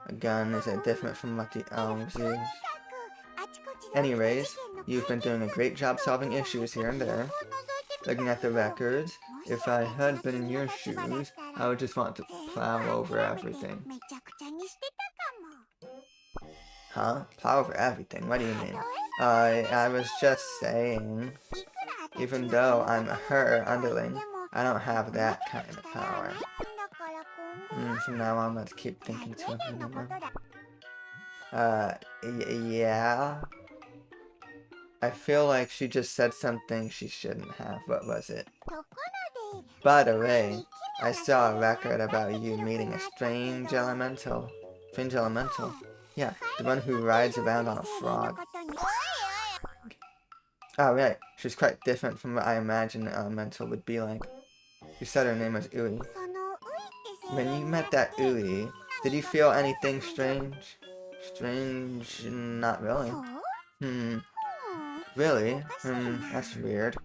A gun, is it different from what the elves use? Anyways, you've been doing a great job solving issues here and there. Looking at the records, if I had been in your shoes, I would just want to plow over everything. Huh? Plow over everything? What do you mean? I was just saying, even though I'm her underling, I don't have that kind of power. From now on, let's keep thinking to yeah? I feel like she just said something she shouldn't have. What was it? By the way, I saw a record about you meeting a strange elemental. Strange elemental? Yeah, the one who rides around on a frog. Oh, right. She's quite different from what I imagined an elemental would be like. You said her name was Ui. When you met that Ui, did you feel anything strange? Strange? Not really. Really? That's weird.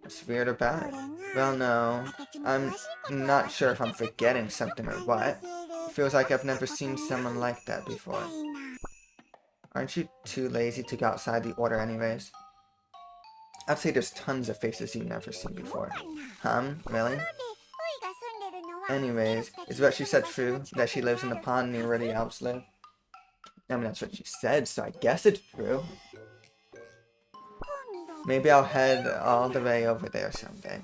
What's weird about it? Well, no. I'm not sure if I'm forgetting something or what. It feels like I've never seen someone like that before. Aren't you too lazy to go outside the order anyways? I'd say there's tons of faces you've never seen before. Really? Anyways, is what she said true? That she lives in the pond near where the elves live? I mean, that's what she said, so I guess it's true. Maybe I'll head all the way over there someday.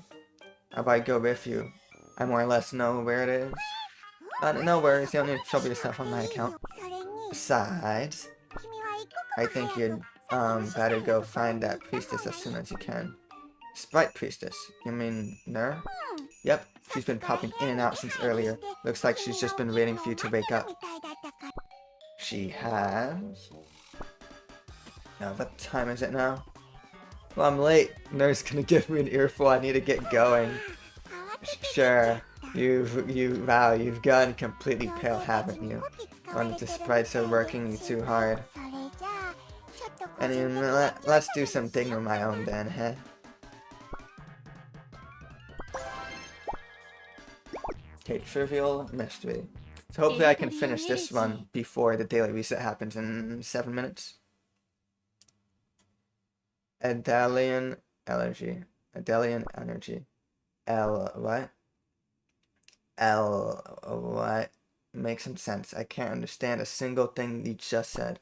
How about I go with you? I more or less know where it is. No worries, you don't need to trouble yourself on my account. Besides, I think you'd better go find that priestess as soon as you can. Sprite priestess? You mean Nur? Yep, she's been popping in and out since earlier. Looks like she's just been waiting for you to wake up. She has? Now, what time is it now? Well, I'm late. Nur's gonna give me an earful. I need to get going. Sure. You've gone completely pale, haven't you? When the sprites are working you too hard. I mean, let's do something of my own then, huh? Okay, trivial mystery. So hopefully I can finish this one before the daily reset happens in 7 minutes. Adelian energy. Adelian energy. What? What? Makes some sense. I can't understand a single thing you just said.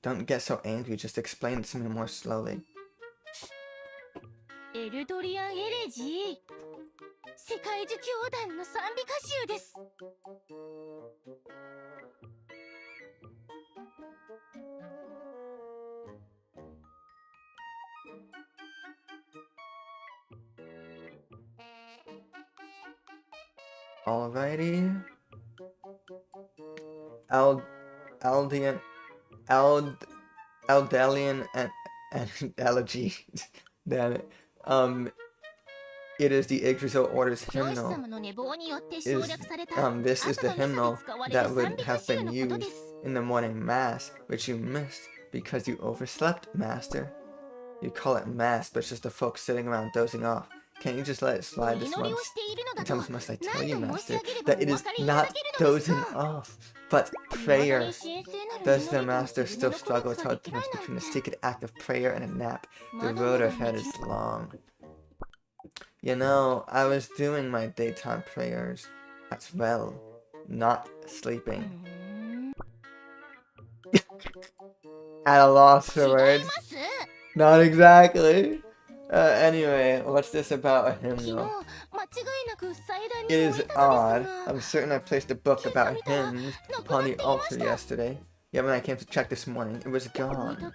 Don't get so angry, just explain it to me more slowly. Eldorian Elegy. 世界中教団の賛美歌集です。Alrighty. Eldelian and elegy. Damn it. It is the Yggdrasil Order's hymnal. This is the hymnal that would have been used in the morning mass, which you missed because you overslept, Master. You call it mass, but it's just the folks sitting around dozing off. Can't you just let it slide this once? How many times must I tell you, Master, that it is not dozing off, but prayer? Does the Master still struggle with the difference between a secret act of prayer and a nap? The road ahead is long. You know, I was doing my daytime prayers as well, not sleeping. At a loss for words. Not exactly. Anyway, what's this about a hymnal? It is odd. I'm certain I placed a book about hymns upon the altar yesterday. Yeah, when I came to check this morning, it was gone.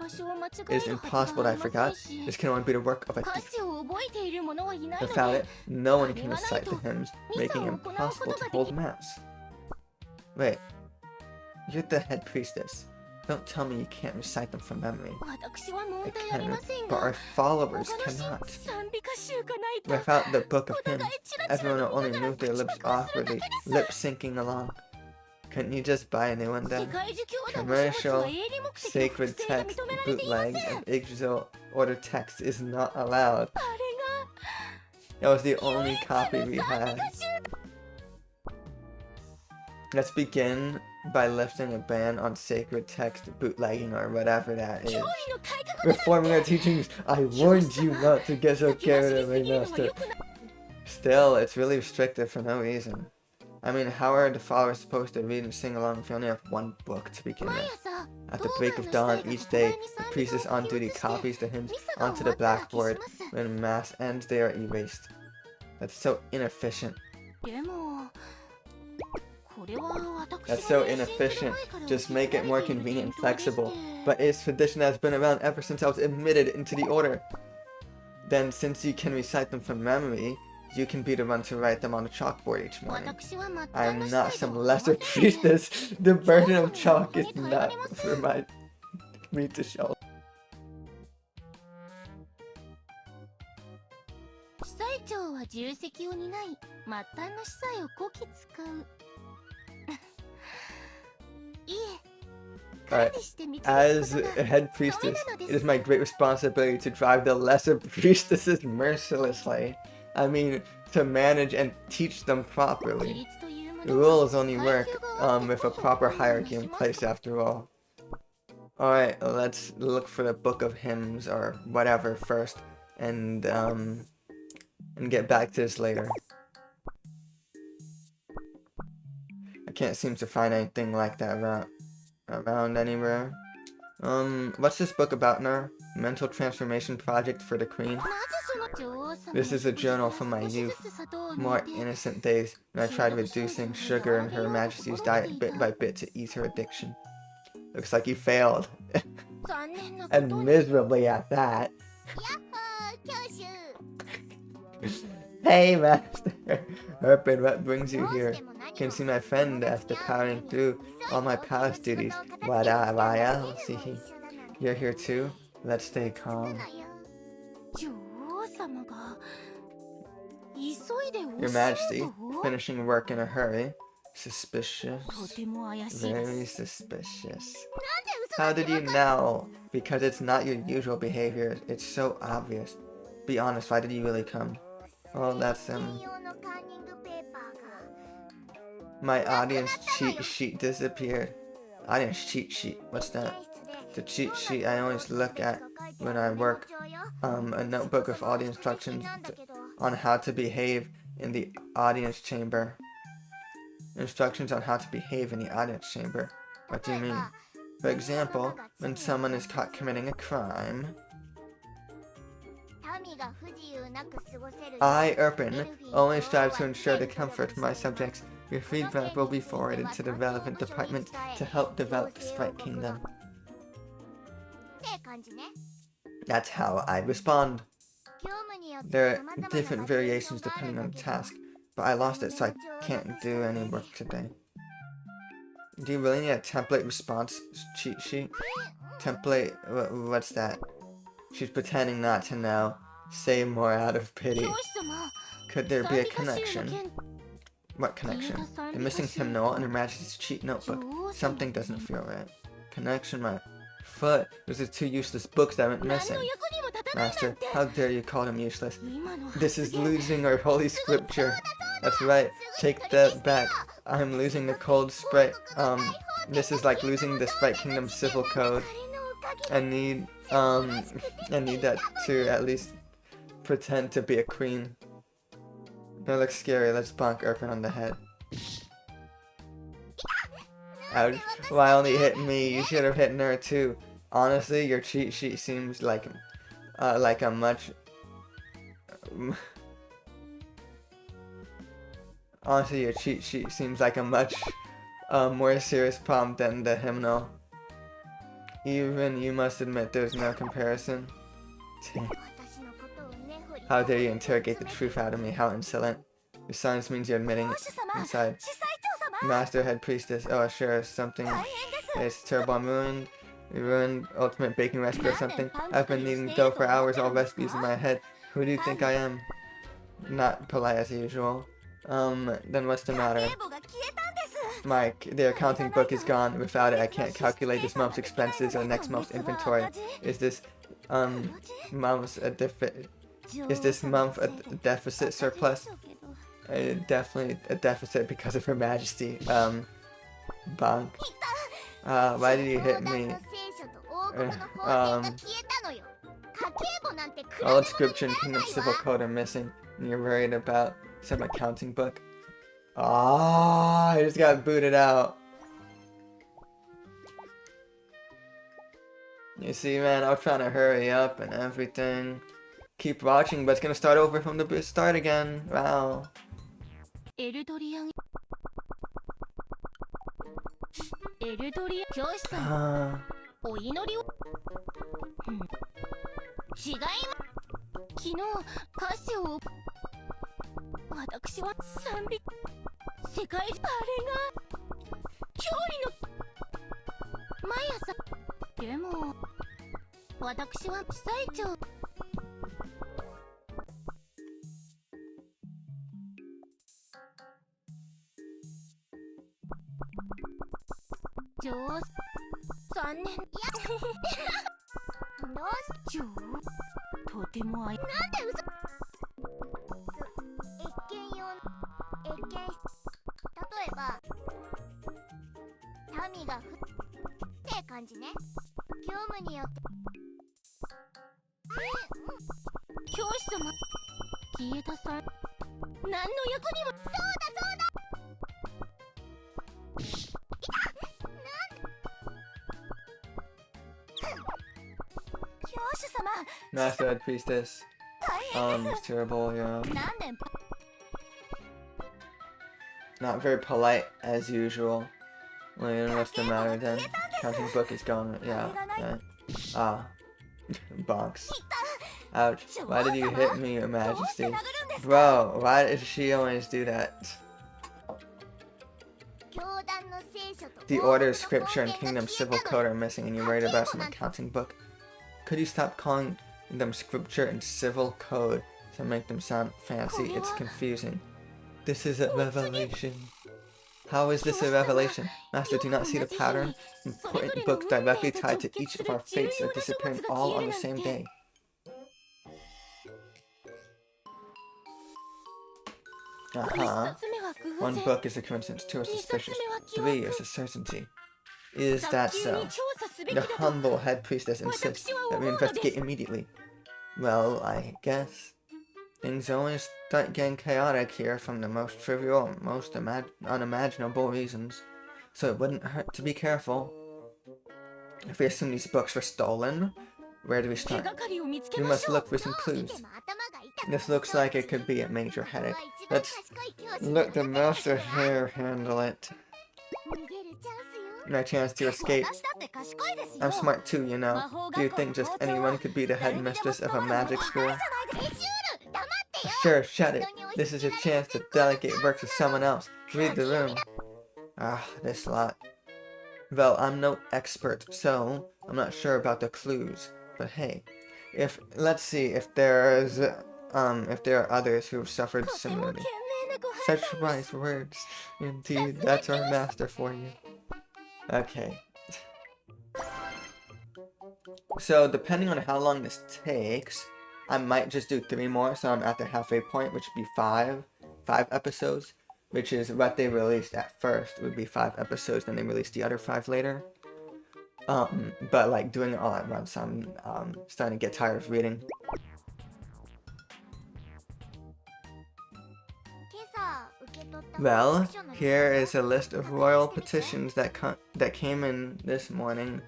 It is impossible that I forgot. This can only be the work of a thief. Without it, no one can recite the hymns, making it impossible to hold mass. Wait, you're the head priestess. Don't tell me you can't recite them from memory. I can, but our followers cannot. Without the book of hymns, everyone will only move their lips awkwardly, lip-syncing along. Couldn't you just buy a new one then? Commercial, sacred text, bootlegs, and exil order text is not allowed. That was the only copy we had. Let's begin by lifting a ban on sacred text, bootlegging, or whatever that is. Reforming our teachings. I warned you not to get so carried away, master. Still, it's really restricted for no reason. I mean, how are the followers supposed to read and sing along if you only have one book to begin with? At the break of dawn each day, the priestess on duty copies the hymns onto the blackboard. When mass ends, they are erased. That's so inefficient. That's so inefficient. Just make it more convenient and flexible. But its tradition has been around ever since I was admitted into the order. Then, since you can recite them from memory, you can be the one to write them on the chalkboard each morning. I am not some lesser priestess. The burden of chalk is not for me to show. Alright, as a head priestess, it is my great responsibility to drive the lesser priestesses mercilessly. I mean, to manage and teach them properly. Rules only work with a proper hierarchy in place after all. Alright, let's look for the book of hymns or whatever first, and get back to this later. I can't seem to find anything like that around anywhere. What's this book about now? Mental Transformation Project for the Queen? This is a journal from my youth, more innocent days, when I tried reducing sugar in Her Majesty's diet bit by bit to ease her addiction. Looks like you failed. And miserably at that. Hey, Master! Herpin, what brings you here? Can see my friend after powering through all my palace duties. Why else? You're here too? Let's stay calm. Your Majesty, finishing work in a hurry. Suspicious. Very suspicious. How did you know? Because it's not your usual behavior. It's so obvious. Be honest, why did you really come? Well, that's my audience cheat sheet disappeared. Audience cheat sheet, what's that? The cheat sheet I always look at when I work. A notebook with all the instructions on how to behave in the audience chamber. Instructions on how to behave in the audience chamber. What do you mean? For example, when someone is caught committing a crime. I, Erpin, only strive to ensure the comfort of my subjects. Your feedback will be forwarded to the relevant department to help develop the Sprite Kingdom. That's how I respond. There are different variations depending on the task, but I lost it so I can't do any work today. Do you really need a template response cheat sheet? Template? What's that? She's pretending not to know. Say more out of pity. Could there be a connection? What connection? The missing hymnal and Her Majesty's cheat notebook. Something doesn't feel right. Connection, my foot. Those are two useless books that went missing. Master, how dare you call them useless? This is losing our holy scripture. That's right. Take that back. I'm losing the cold Sprite. This is like losing the Sprite Kingdom civil code. I need that to at least pretend to be a queen. That looks scary. Let's bonk Erpin on the head. Ouch. Why only hit me? You should have hit her too. Honestly, your cheat sheet seems like a much... Honestly, your cheat sheet seems like a much more serious problem than the hymnal. Even you must admit there's no comparison. 私のことを根掘り How dare you interrogate the truth out of me? How insolent. Your silence means you're admitting 教主様 inside. 司祭長様 Master, head priestess. Oh, sure, something 大変です is terrible. I'm ruined. You ruined ultimate baking recipe or something. I've been kneading dough for hours, all recipes in my head. Who do you think I am? Not polite as usual. Then what's the matter? 名簿が消えたんです Mike, the accounting book is gone. Without it, I can't calculate this month's expenses or next month's inventory. Is this, month's a Is this month a deficit surplus? Definitely a deficit because of Her Majesty. Bonk. Why did you hit me? 聖書と王国の法典が消えたのよ。家計簿なんて比べ物 Old に scripture な and ら Kingdom ない Civil わ。 Code are missing, and you're worried about some accounting book. Ah, I just got booted out. You see, man, I was trying to hurry up and everything. Keep watching, but it's gonna start over from the start again. Wow. エルドリアン教師様 お祈りを違います昨日歌詞を私は賛美世界中あれが驚異の毎朝でも私は司祭長上3年いやどうしとてもなんで嘘越見用の越見例えば民がって感じね。業務によって教師様消えたさん何の役にもそう教主様 Master Head Priestess. 大変です It's terrible, yeah. 何年 Not very polite as usual. Well, what's the matter then? Counting book is gone. Yeah. Ah. Bonks. Ouch. Why did you hit me, Your Majesty? Bro, why does she always do that? 教団の聖書と The 王 order, 国の scripture, 法 and 典 kingdom が消 civil えた code の are よ。 missing, and you're worried about some accounting book. Could you stop calling them scripture and civil code to make them sound fancy? It's confusing. This is a revelation. How is this a revelation? Master, do you not see the pattern? Important books directly tied to each of our fates are disappearing all on the same day. Uh-huh. つ目は偶 One 然 book is a coincidence, two are suspicious, three is a certainty. Is that 早急 so? に調査すべき The だと humble head priestess insists that we investigate immediately. Well, I guess things always start getting chaotic here from the most trivial and most unimaginable reasons, so it wouldn't hurt to be careful. If we assume these books were stolen, where do we 手 start? がかりを見つけ We ま must しょう look for some どう見 clues. ても頭が痛く This looks like it could be a major それ headache. は一番 Let's 賢い教師 let the master here handle it. 逃げるチャンスよ。 My chance to escape. 私だって賢いですよ I'm smart too, you know. Do you think just anyone could be the headmistress of a magic school? エシュール黙ってよ。 Sure, shut it. This is your chance to delegate work to someone else. Read the room. Ah, this lot. Well, I'm no expert, so I'm not sure about the clues. But hey, let's see if there are others who have suffered とても similarly. 賢明なご判 Such wise words. Indeed, that's our master for you. Okay. So, depending on how long this takes, I might just do 3 more, so I'm at the halfway point, which would be 5 episodes, which is what they released at first. It would be 5 episodes, then they released the other 5 later. But like doing it all at once, I'm starting to get tired of reading. 今朝受け取った Well, 報告書の here is a list of royal petitions that came in this morning.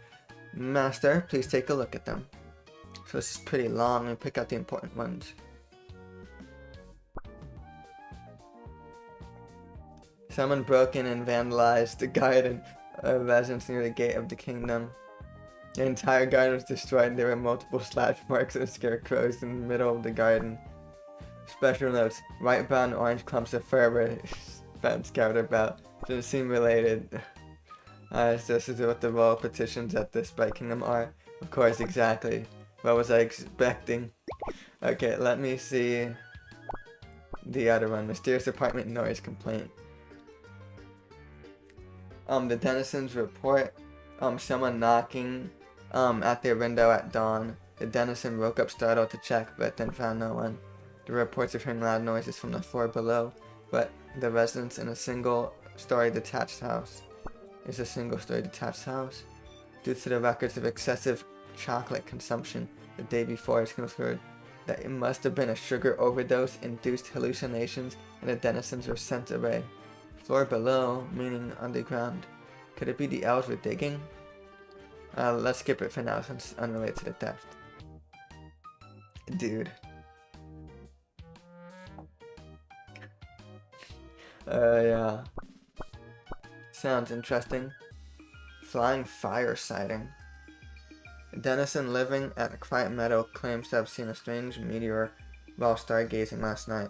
Master, please take a look at them. So this is pretty long, and pick out the important ones. Someone broke in and vandalized the garden residence near the gate of the kingdom. The entire garden was destroyed and there were multiple slash marks of scarecrows in the middle of the garden. Special notes: white, brown, and orange clumps of fur were found scattered about. Didn't seem related. This is what the royal petitions at the Sprite Kingdom are. Of course, exactly. What was I expecting? Okay, let me see the other one. Mysterious apartment noise complaint. The denizens report someone knocking at their window at dawn. The denizen woke up startled to check, but then found no one. The reports of hearing loud noises from the floor below, but the residents in a single-story detached house. It's a single-story detached house. Due to the records of excessive chocolate consumption the day before, it's concluded that it must have been a sugar overdose, induced hallucinations, and the denizens were sent away. Floor below, meaning underground. Could it be the elves were digging? Let's skip it for now since it's unrelated to the theft. Dude. Yeah. Sounds interesting. Flying fire sighting. A denizen living at a quiet meadow claims to have seen a strange meteor while stargazing last night.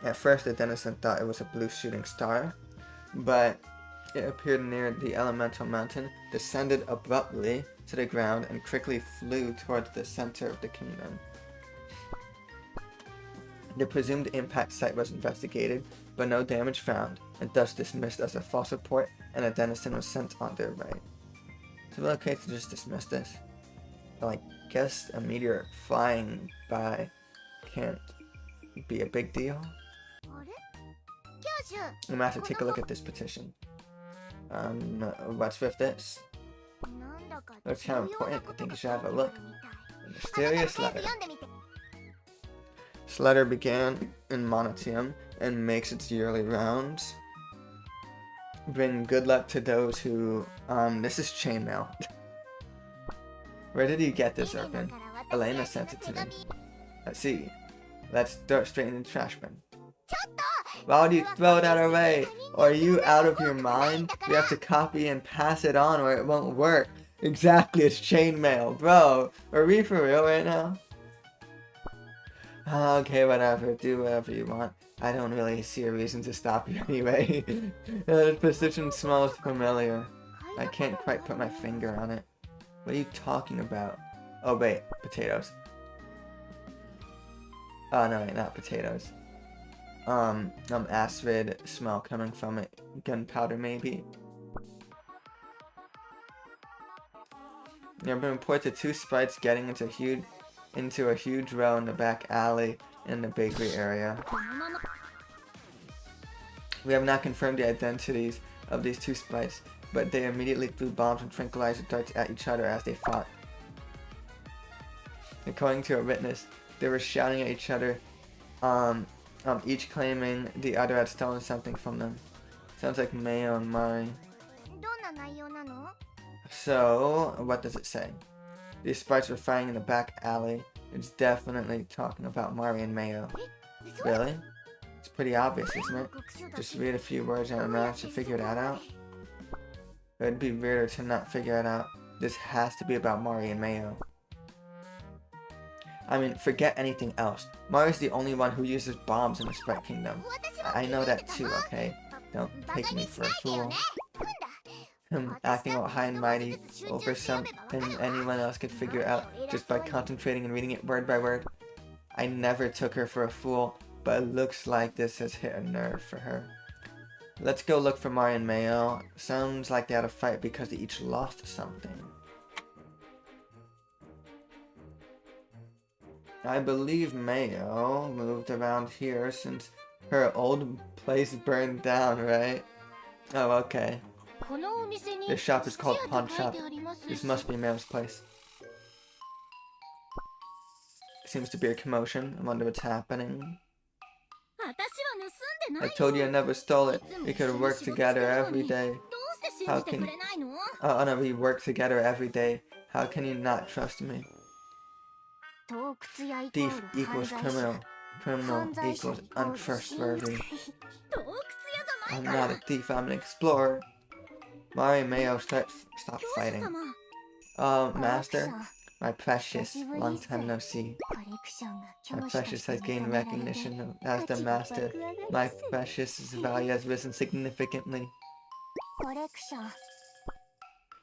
At first, the denizen thought it was a blue shooting star, but it appeared near the elemental mountain, descended abruptly to the ground, and quickly flew towards the center of the kingdom. The presumed impact site was investigated, but no damage found, and thus dismissed as a false report, and a denizen was sent on their way. So it's okay to just dismiss this. But I guess a meteor flying by can't be a big deal. I'm gonna have to take a look at this petition. What's with this? Looks kind of important. I think you should have a look. A mysterious letter. This letter began in Monotium and makes its yearly rounds. Bring good luck to those who, this is chainmail. Where did you get this, Urban? Elena sent it to me. Let's see. Let's throw it straight in the trash bin. Why would you throw that away? Are you out of your mind? We have to copy and pass it on or it won't work. Exactly, it's chainmail. Bro, are we for real right now? Okay, whatever. Do whatever you want. I don't really see a reason to stop you anyway. The position smells familiar. I can't quite put my finger on it. What are you talking about? Oh wait, potatoes. Oh no, wait, not potatoes. Acid smell coming from it. Gunpowder maybe. There have been reports of two sprites getting into a huge row in the back alley in the bakery area. We have not confirmed the identities of these two sprites, but they immediately threw bombs and tranquilizer darts at each other as they fought. According to a witness, they were shouting at each other, each claiming the other had stolen something from them. Sounds like Mayo and Mari. So, what does it say? These sprites were fighting in the back alley. It's definitely talking about Mari and Mayo. Really? It's pretty obvious, isn't it? Just read a few words and I managed to figure that out. It'd be weirder to not figure it out. This has to be about Mari and Mayo. I mean, forget anything else. Mari's the only one who uses bombs in the Sprite Kingdom. I know that too, okay? Don't take me for a fool. Acting all high and mighty over something anyone else could figure out just by concentrating and reading it word by word. I never took her for a fool, but it looks like this has hit a nerve for her. Let's go look for Mari and Mayo. Sounds like they had a fight because they each lost something. I believe Mayo moved around here since her old place burned down, right? Oh, okay. This shop is called Pawn Shop. This must be Mayo's place. Seems to be a commotion. I wonder what's happening. I told you I never stole it. We could work together every day. How can... Oh no, we work together every day. How can you not trust me? Thief equals criminal. Criminal equals untrustworthy. I'm not a thief, I'm an explorer. Mari Mayo, stop fighting. Oh, Master, my precious, long time no see. My precious has gained recognition as the master. My precious's value has risen significantly.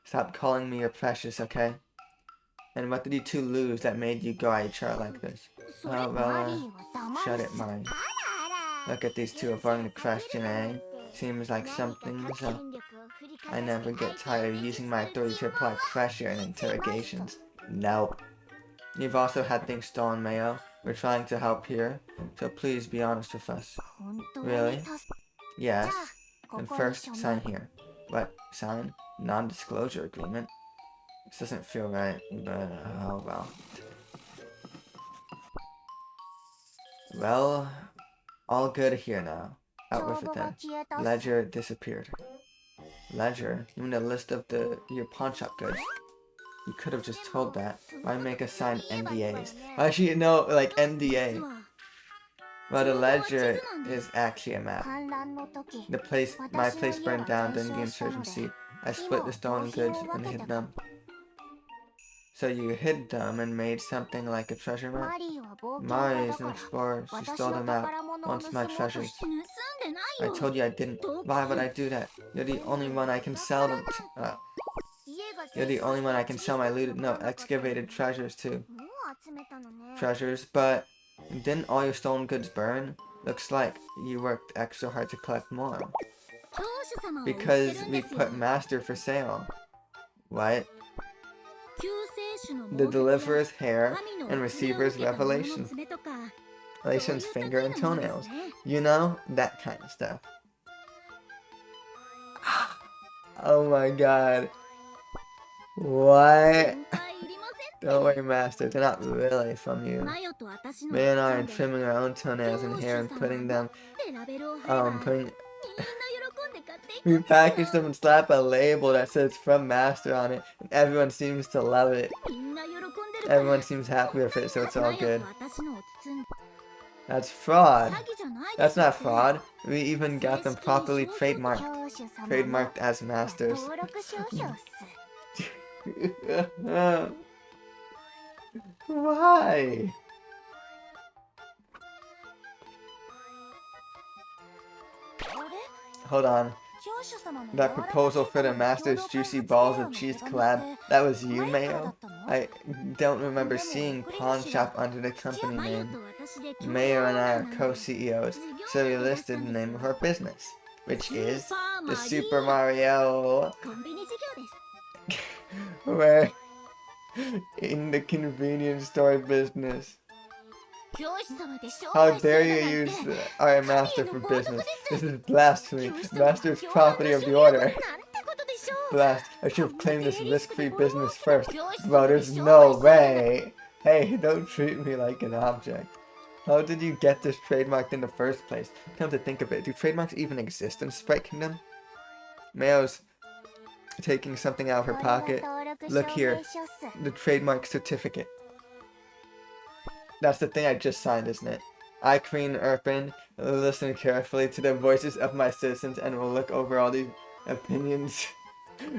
Stop calling me your precious, okay? And what did you two lose that made you go HR like this? Oh, well, shut it, Mari. Look at these two avoiding the question, eh? Seems like something's up. I never get tired of using my authority to apply pressure in interrogations. Nope. You've also had things stolen, Mayo. We're trying to help here, so please be honest with us. Really? Yes. Then first, sign here. What? Sign? Non-disclosure agreement? This doesn't feel right, but oh well. Well, all good here now. Out with it then. Ledger disappeared. Ledger? You mean a list of your pawnshop goods? You could have just told that. Why make us sign NDAs? Actually, no, like NDA. Well, the ledger is actually a map. My place burned down during the insurgency. I split the stolen goods and hid them. So you hid them and made something like a treasure map? Mari is an explorer. She stole the map. Wants my treasures. I told you I didn't. Why would I do that? You're the only one I can sell them to. You're the only one I can sell my looted, no, excavated treasures to. Treasures, but didn't all your stolen goods burn? Looks like you worked extra hard to collect more. Because we put Master for sale. What? The deliverer's hair and receiver's revelations. Relations, finger and toenails. You know, that kind of stuff. Oh my god. What? Don't worry, Master. They're not really from you. May and I are trimming our own toenails and hair and putting them, we package them and slap a label that says from Master on it, and everyone seems to love it. Everyone seems happy with it, so it's all good. That's fraud. That's not fraud. We even got them properly trademarked. Trademarked as Masters. Why? Hold on. That proposal for the Master's Juicy Balls of Cheese collab, that was you, Mayo? I don't remember seeing Pawn Shop under the company name. Mayo and I are co-CEOs, so we listed the name of our business, which is the Super Mario. We're in the convenience store business. How dare you use our Master for business? This is blasphemy. Master's property of the order. Blast. I should have claimed this risk-free business first. Bro, there's no way. Hey, don't treat me like an object. How did you get this trademarked in the first place? Come to think of it, do trademarks even exist in Sprite Kingdom? Mayo's taking something out of her pocket. Look here. The trademark certificate. That's the thing I just signed, isn't it? I, Queen Urpin, listen carefully to the voices of my citizens and will look over all these opinions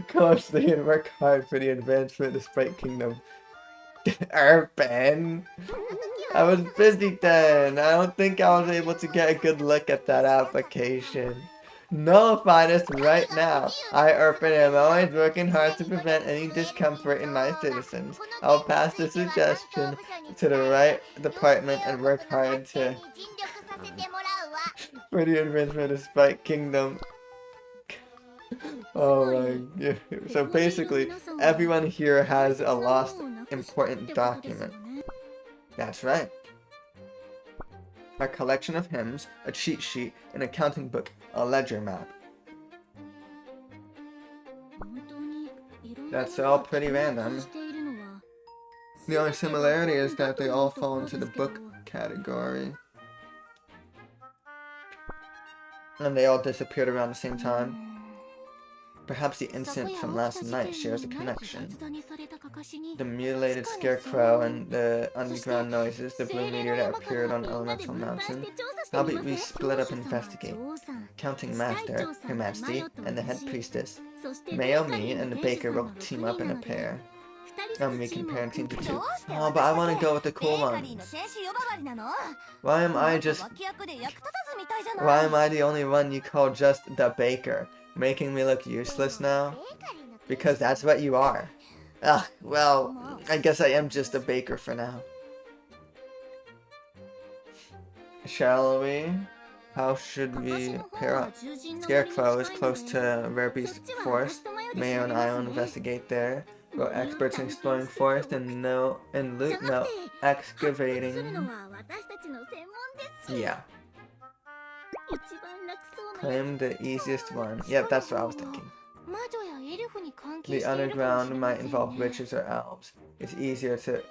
closely and work hard for the advancement of the Sprite Kingdom. Urpin? I was busy then. I don't think I was able to get a good look at that application. Nullify this right now. I, Urpin, am always working hard to prevent any discomfort in my citizens. I'll pass the suggestion to the right department and work hard for the advancement of Sprite Kingdom. Oh my god. So basically, everyone here has a lost important document. That's right. A collection of hymns, a cheat sheet, an accounting book, a ledger map. That's all pretty random. The only similarity is that they all fall into the book category. And they all disappeared around the same time. Perhaps the incident from last night shares a connection. The mutilated The scarecrow and the underground noises, the blue meteor that appeared on Elemental Mountain. How about we split up and investigate? Counting Master, Her Majesty, and the Head Priestess. Mayo, me, and the Baker will team up in a pair. We can pair and team to 2. Oh, but I want to go with the cool ones. Why am I the only one you call just the Baker? Making me look useless now? Because that's what you are. Ugh, well, I guess I am just a baker for now. Shall we? How should we pair up? Scarecrow is close to Rare Beast Forest. Mayo and I will investigate there. We're experts in exploring forest and loot no excavating. Yeah. Claim the easiest one. Yep, that's what I was thinking. The underground might involve witches or elves. It's easier to,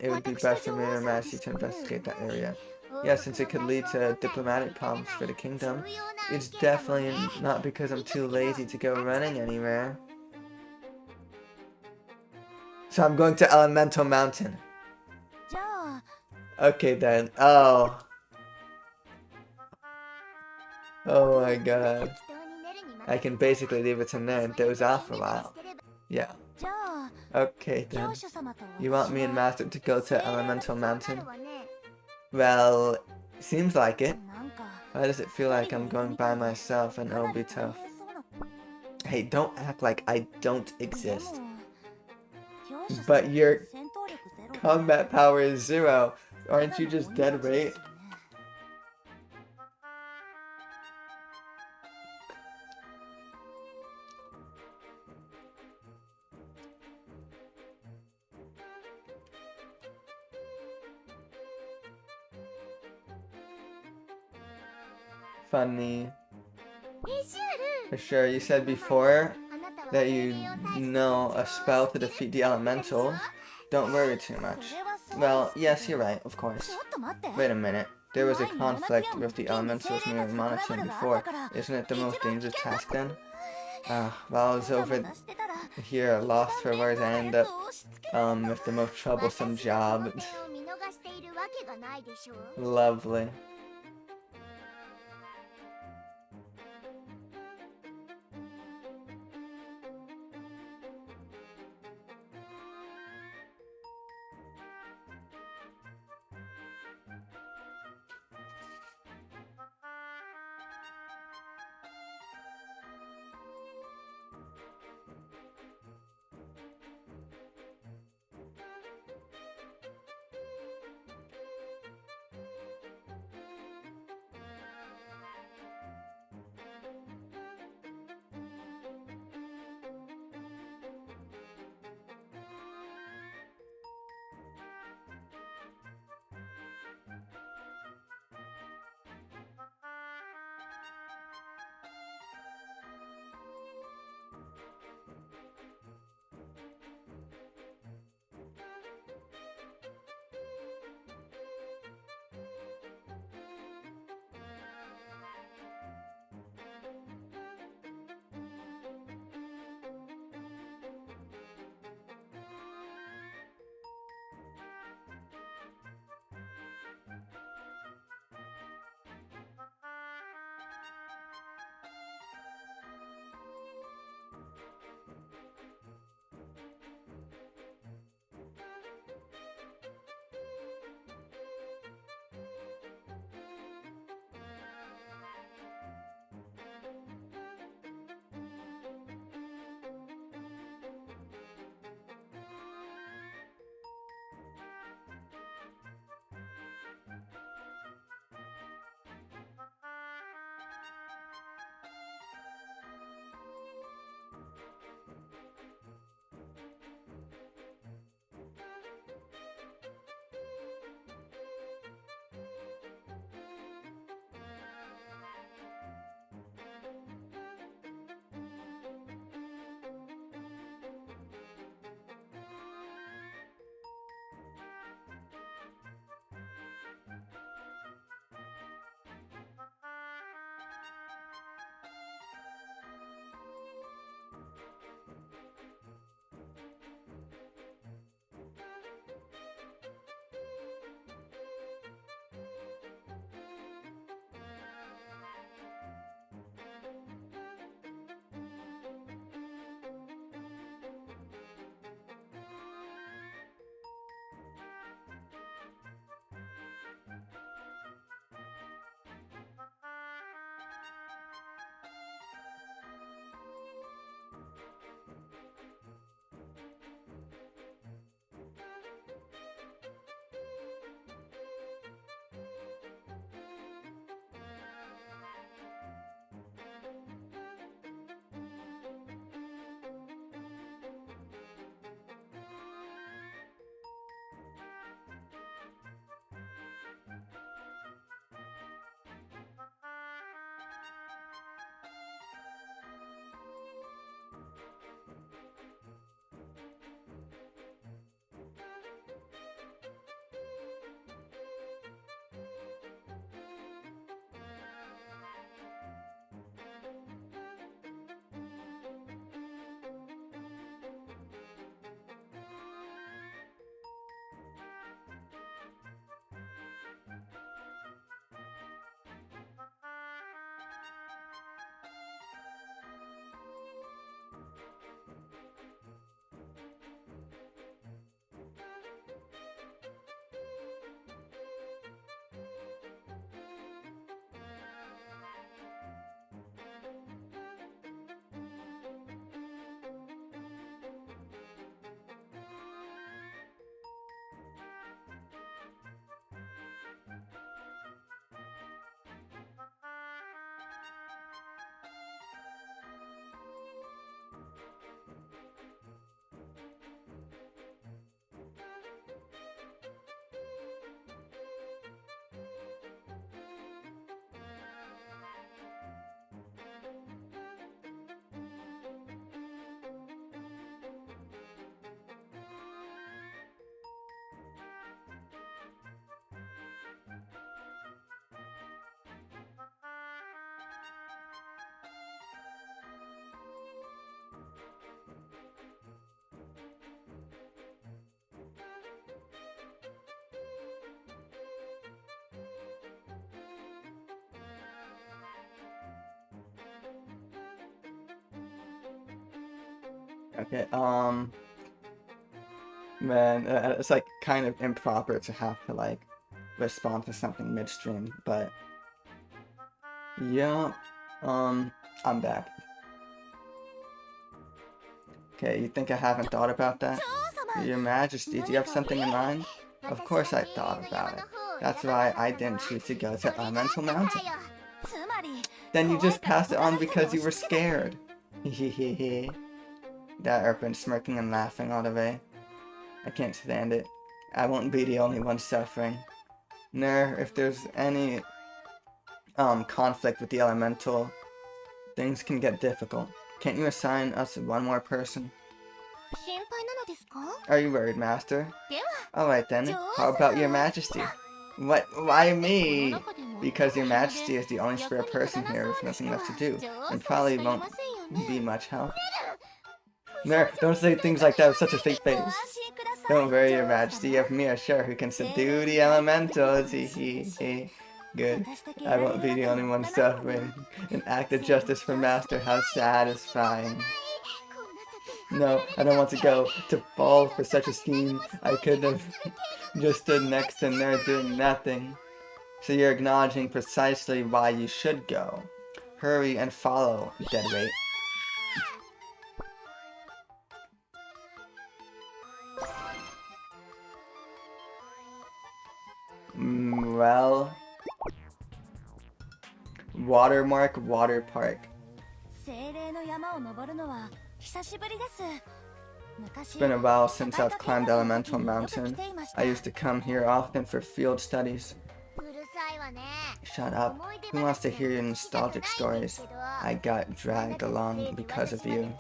it would be best for me and Her Majesty to investigate that area. Yeah, since it could lead to diplomatic problems for the kingdom. It's definitely not because I'm too lazy to go running anywhere. So I'm going to Elemental Mountain. Okay then. Oh. Oh my god. I can basically leave it to Ned and doze off for a while. Yeah. Okay then. You want me and Master to go to Elemental Mountain? Well, seems like it. Why does it feel like I'm going by myself and it'll be tough? Hey, don't act like I don't exist. But your combat power is 0. Aren't you just dead weight? Funny. For sure, you said before that you know a spell to defeat the elementals. Don't worry too much. Well, yes, you're right, of course. Wait a minute. There was a conflict with the elementals near Monotone before. Isn't it the most dangerous task then? While I was over here lost for words, I end up with the most troublesome job. Lovely. Okay, man, it's like kind of improper to have to like respond to something midstream, but yeah, I'm back. Okay, you think I haven't thought about that? Your Majesty, do you have something in mind? Of course I thought about it. That's why I didn't choose to go to Elemental Mountain. Then you just passed it on because you were scared. Hehehe. That Erpin smirking and laughing all the way. I can't stand it. I won't be the only one suffering. Ner, if there's any conflict with the elemental, things can get difficult. Can't you assign us one more person? Are you worried, Master? Alright then, how about your Majesty? What? Why me? Because your Majesty is the only spare person here with nothing left to do, and probably won't be much help. Ner, don't say things like that with such a fake face. Don't worry, your Majesty, you have me ashore who can subdue the elementals. Hee. Good. I won't be the only one suffering. An act of justice for Master, how satisfying. No, I don't want to go to fall for such a scheme. I could have just stood next to Ner doing nothing. So you're acknowledging precisely why you should go. Hurry and follow, deadweight. Well... Watermark Water Park. It's been a while since I've climbed Elemental Mountain. I used to come here often for field studies. Shut up. Who wants to hear your nostalgic stories? I got dragged along because of you.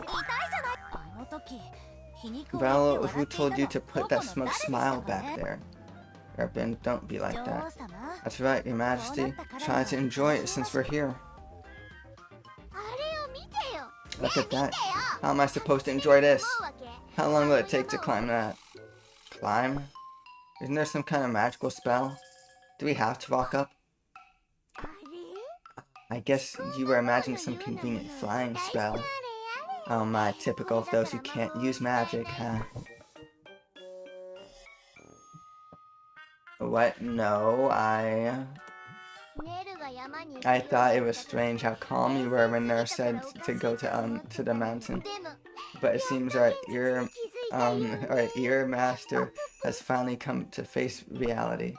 Well, who told you to put that smug smile back there? Erpin, don't be like that. That's right, your Majesty. Try to enjoy it since we're here. Look at that. How am I supposed to enjoy this? How long will it take to climb that? Climb? Isn't there some kind of magical spell? Do we have to walk up? I guess you were imagining some convenient flying spell. Oh my, typical of those who can't use magic, huh? What? No, I thought it was strange how calm you were when Ner said to go to the mountain. But it seems our ear master has finally come to face reality.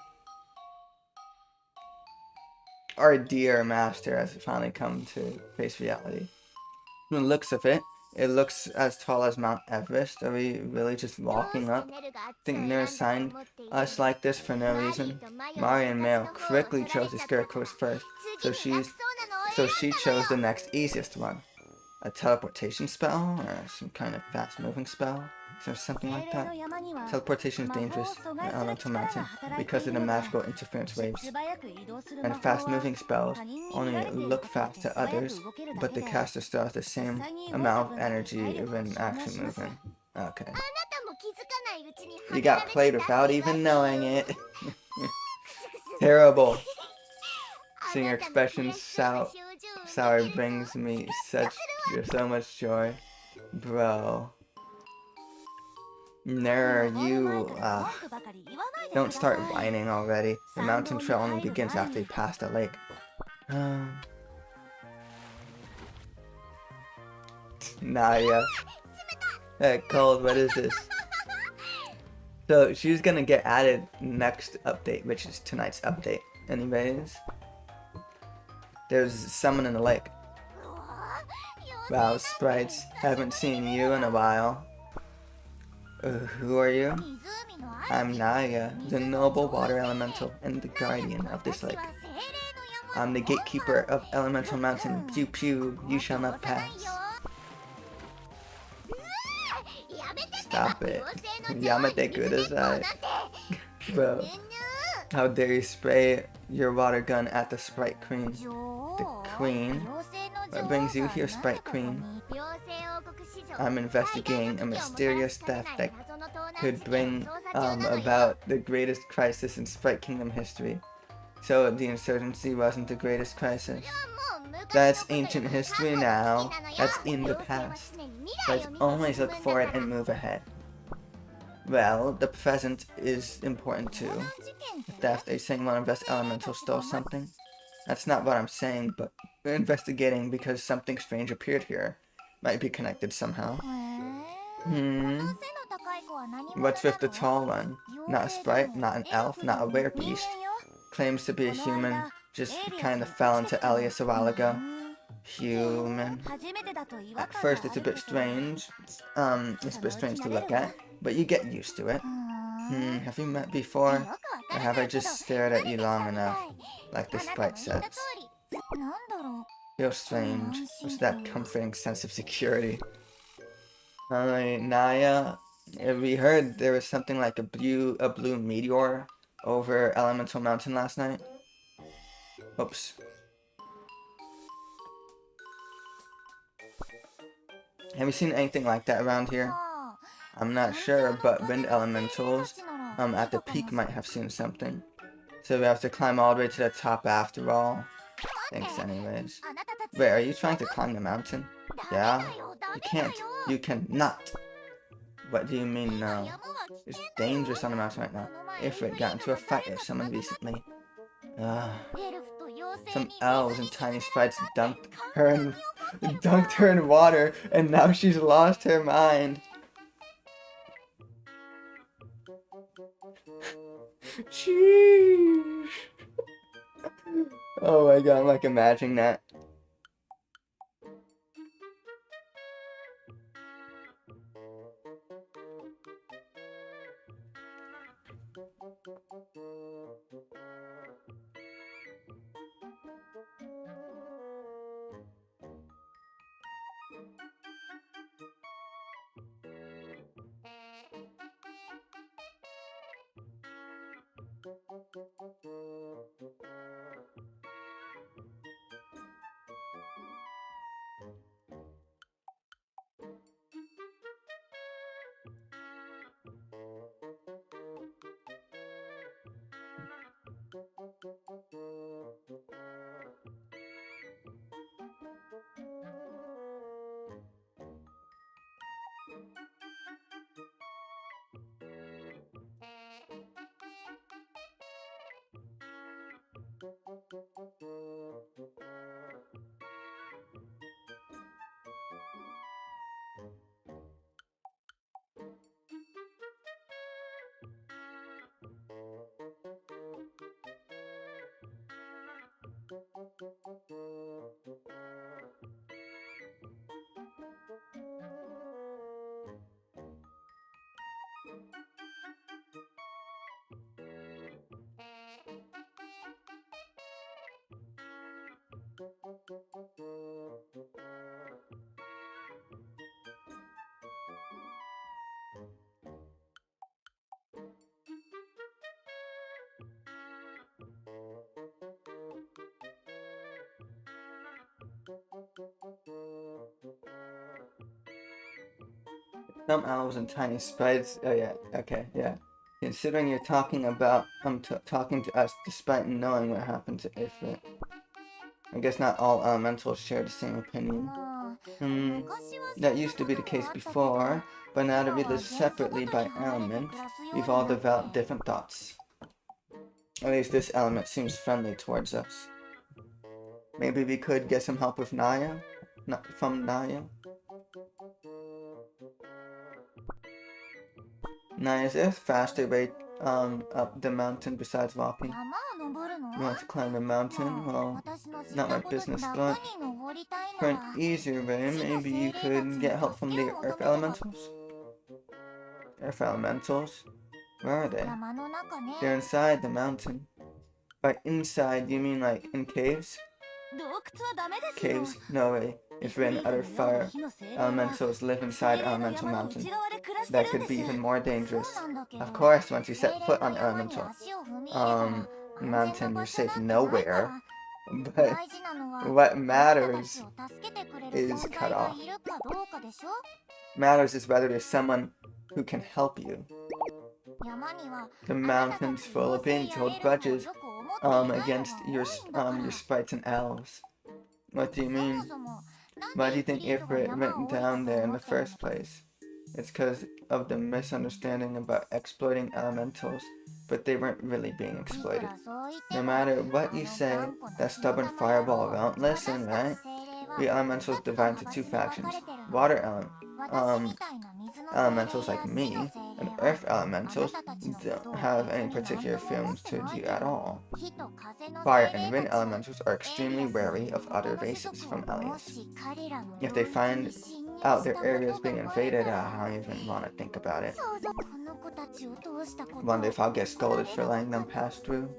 Our dear master has finally come to face reality. From the looks of it, it looks as tall as Mount Everest. Are we really just walking up? Think Ner assigned us like this for no reason? Mari and Mail quickly chose the scarecrows first, so she chose the next easiest one. A teleportation spell? Or some kind of fast-moving spell? Is there something like that? Teleportation is dangerous in Elemental Mountain because of the magical interference waves. And fast-moving spells only look fast to others, but the caster still has the same amount of energy when actually moving. Okay. You got played without even knowing it. Terrible. Seeing your expressions sour brings me so much joy. Bro. Ner, you, don't start whining already. The mountain trail only begins after you pass the lake. Naya. Hey, cold, what is this? So, she's gonna get added next update, which is tonight's update. Anyways. There's someone in the lake. Wow, sprites. Haven't seen you in a while. Who are you? I'm Naya, the noble water elemental and the guardian of this lake. I'm the gatekeeper of Elemental Mountain. Pew pew, you shall not pass. Stop it. Yamete Kudasai. Bro. How dare you spray your water gun at the Sprite Queen? The Queen? What brings you here, Sprite Queen? I'm investigating a mysterious theft that could bring about the greatest crisis in Sprite Kingdom history. So the insurgency wasn't the greatest crisis. That's ancient history now. That's in the past. Let's always look forward and move ahead. Well, the present is important too. The theft, are you saying one of us elementals stole something? That's not what I'm saying, but we're investigating because something strange appeared here. Might be connected somehow. What's with the tall one? Not a sprite, not an elf, not a rare beast. Claims to be a human, just kind of fell into Elias a while ago. Human. At first it's a bit strange. It's a bit strange to look at, but you get used to it. Have you met before? Or have I just stared at you long enough, like the sprite says? Feels strange. It's that comforting sense of security. Alright, Naya. We heard there was something like a blue meteor over Elemental Mountain last night. Oops. Have you seen anything like that around here? I'm not sure, but wind elementals at the peak might have seen something. So we have to climb all the way to the top after all. Thanks anyways. Wait, are you trying to climb the mountain? Yeah? You can't. You cannot. What do you mean no? It's dangerous on the mountain right now. Ifrit got into a fight with someone recently. Some elves and tiny sprites dunked her in water, and now she's lost her mind. Sheesh. Oh my god, I'm like imagining that. Some elves and tiny sprites. Oh yeah, okay, yeah. Considering you're talking about talking to us despite knowing what happened to Ifrit. I guess not all elementals share the same opinion. That used to be the case before, but now that we live separately by element, we've all developed different thoughts. At least this element seems friendly towards us. Maybe we could get some help with Naya? From Naya? Naya, is there a faster way up the mountain besides walking? You want to climb the mountain? Well, not my business, but for an easier way, maybe you could get help from the Earth Elementals? Earth Elementals? Where are they? They're inside the mountain. By inside, you mean like in caves? Caves? No way. If we're in utter fire, elementals live inside Elemental Mountain. That could be even more dangerous. Of course, once you set foot on Elemental Mountain, you're safe nowhere. But what matters is cut off. Matters is whether there's someone who can help you. The mountain's full of being told grudges. against your sprites and elves. What do you mean? Why do you think Ifrit went down there in the first place? It's because of the misunderstanding about exploiting elementals, but they weren't really being exploited. No matter what you say, that stubborn fireball won't listen, right? The elementals divide into two factions. Water elementals like me, and earth elementals don't have any particular feelings towards you at all. Fire and wind elementals are extremely wary of other races from Elias. If they find out their area is being invaded, I don't even want to think about it. Wonder if I'll get scolded for letting them pass through.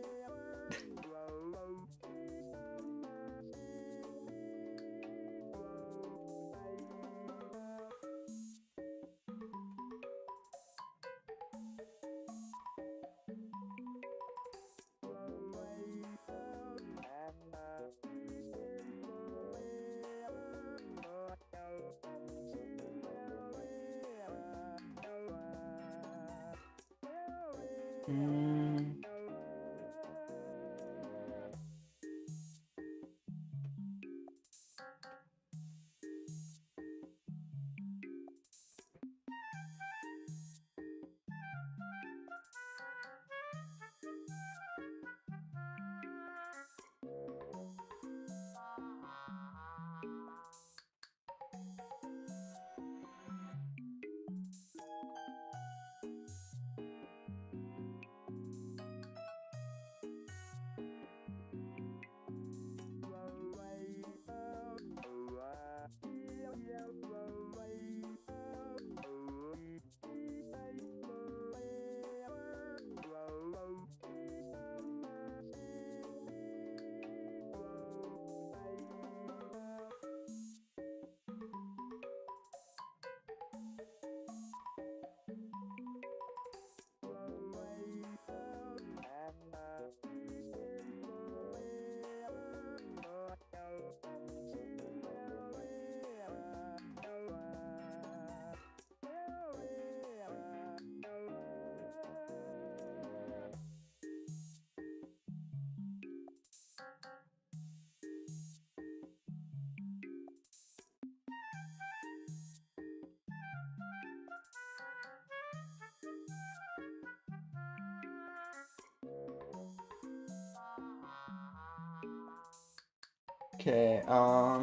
Okay, are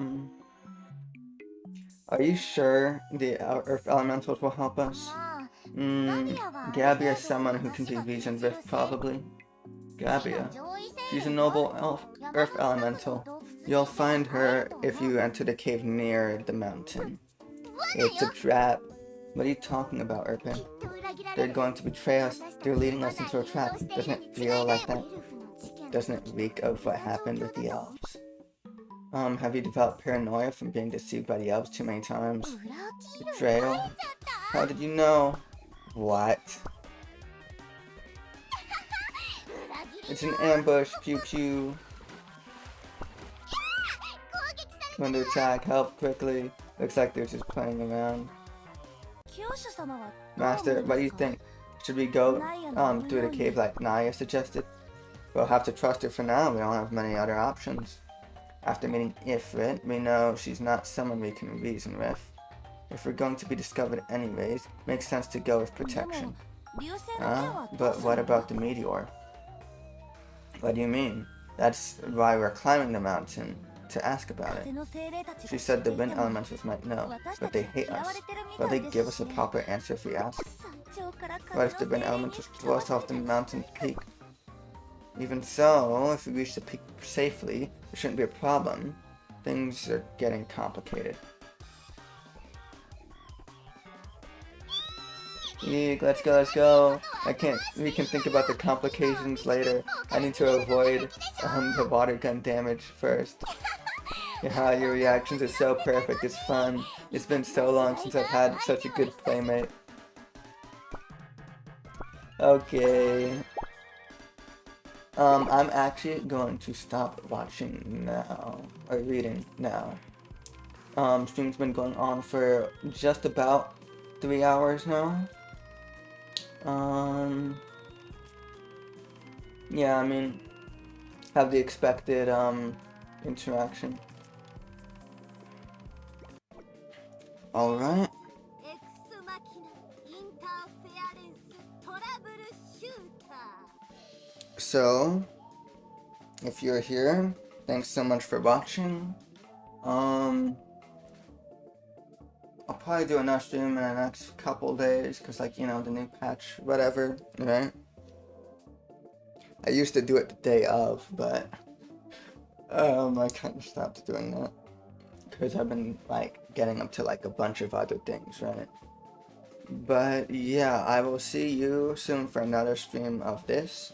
you sure the Earth Elementals will help us? Gabby is someone who can be reasoned with, probably. Gabia? She's a noble Earth Elemental. You'll find her if you enter the cave near the mountain. It's a trap. What are you talking about, Urpin? They're going to betray us. They're leading us into a trap. Doesn't it feel like that? Doesn't it reek of what happened with the elves? Have you developed paranoia from being deceived by the elves too many times? Betrayal? How did you know? What? It's an ambush, pew pew. When they attack, help quickly. Looks like they're just playing around. Master, what do you think? Should we go through the cave like Naya suggested? We'll have to trust her for now, we don't have many other options. After meeting Ifrit, we know she's not someone we can reason with. If we're going to be discovered anyways, makes sense to go with protection. But what about the meteor? What do you mean? That's why we're climbing the mountain, to ask about it. She said the wind elementals might know, but they hate us. Will they give us a proper answer if we ask? What if the wind elementals throw us off the mountain peak? Even so, if we reach the peak safely, there shouldn't be a problem. Things are getting complicated. Eek, let's go. We can think about the complications later. I need to avoid the water gun damage first. Yeah, your reactions are so perfect, it's fun. It's been so long since I've had such a good playmate. Okay. I'm actually going to stop watching now, or reading now. Stream's been going on for just about 3 hours now. Yeah, I mean, have the expected interaction. All right. So, if you're here, thanks so much for watching. I'll probably do another stream in the next couple days, cause like, you know, the new patch, whatever, right? I used to do it the day of, but I kind of stopped doing that, cause I've been like getting up to like a bunch of other things, right? But yeah, I will see you soon for another stream of this,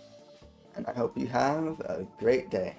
and I hope you have a great day.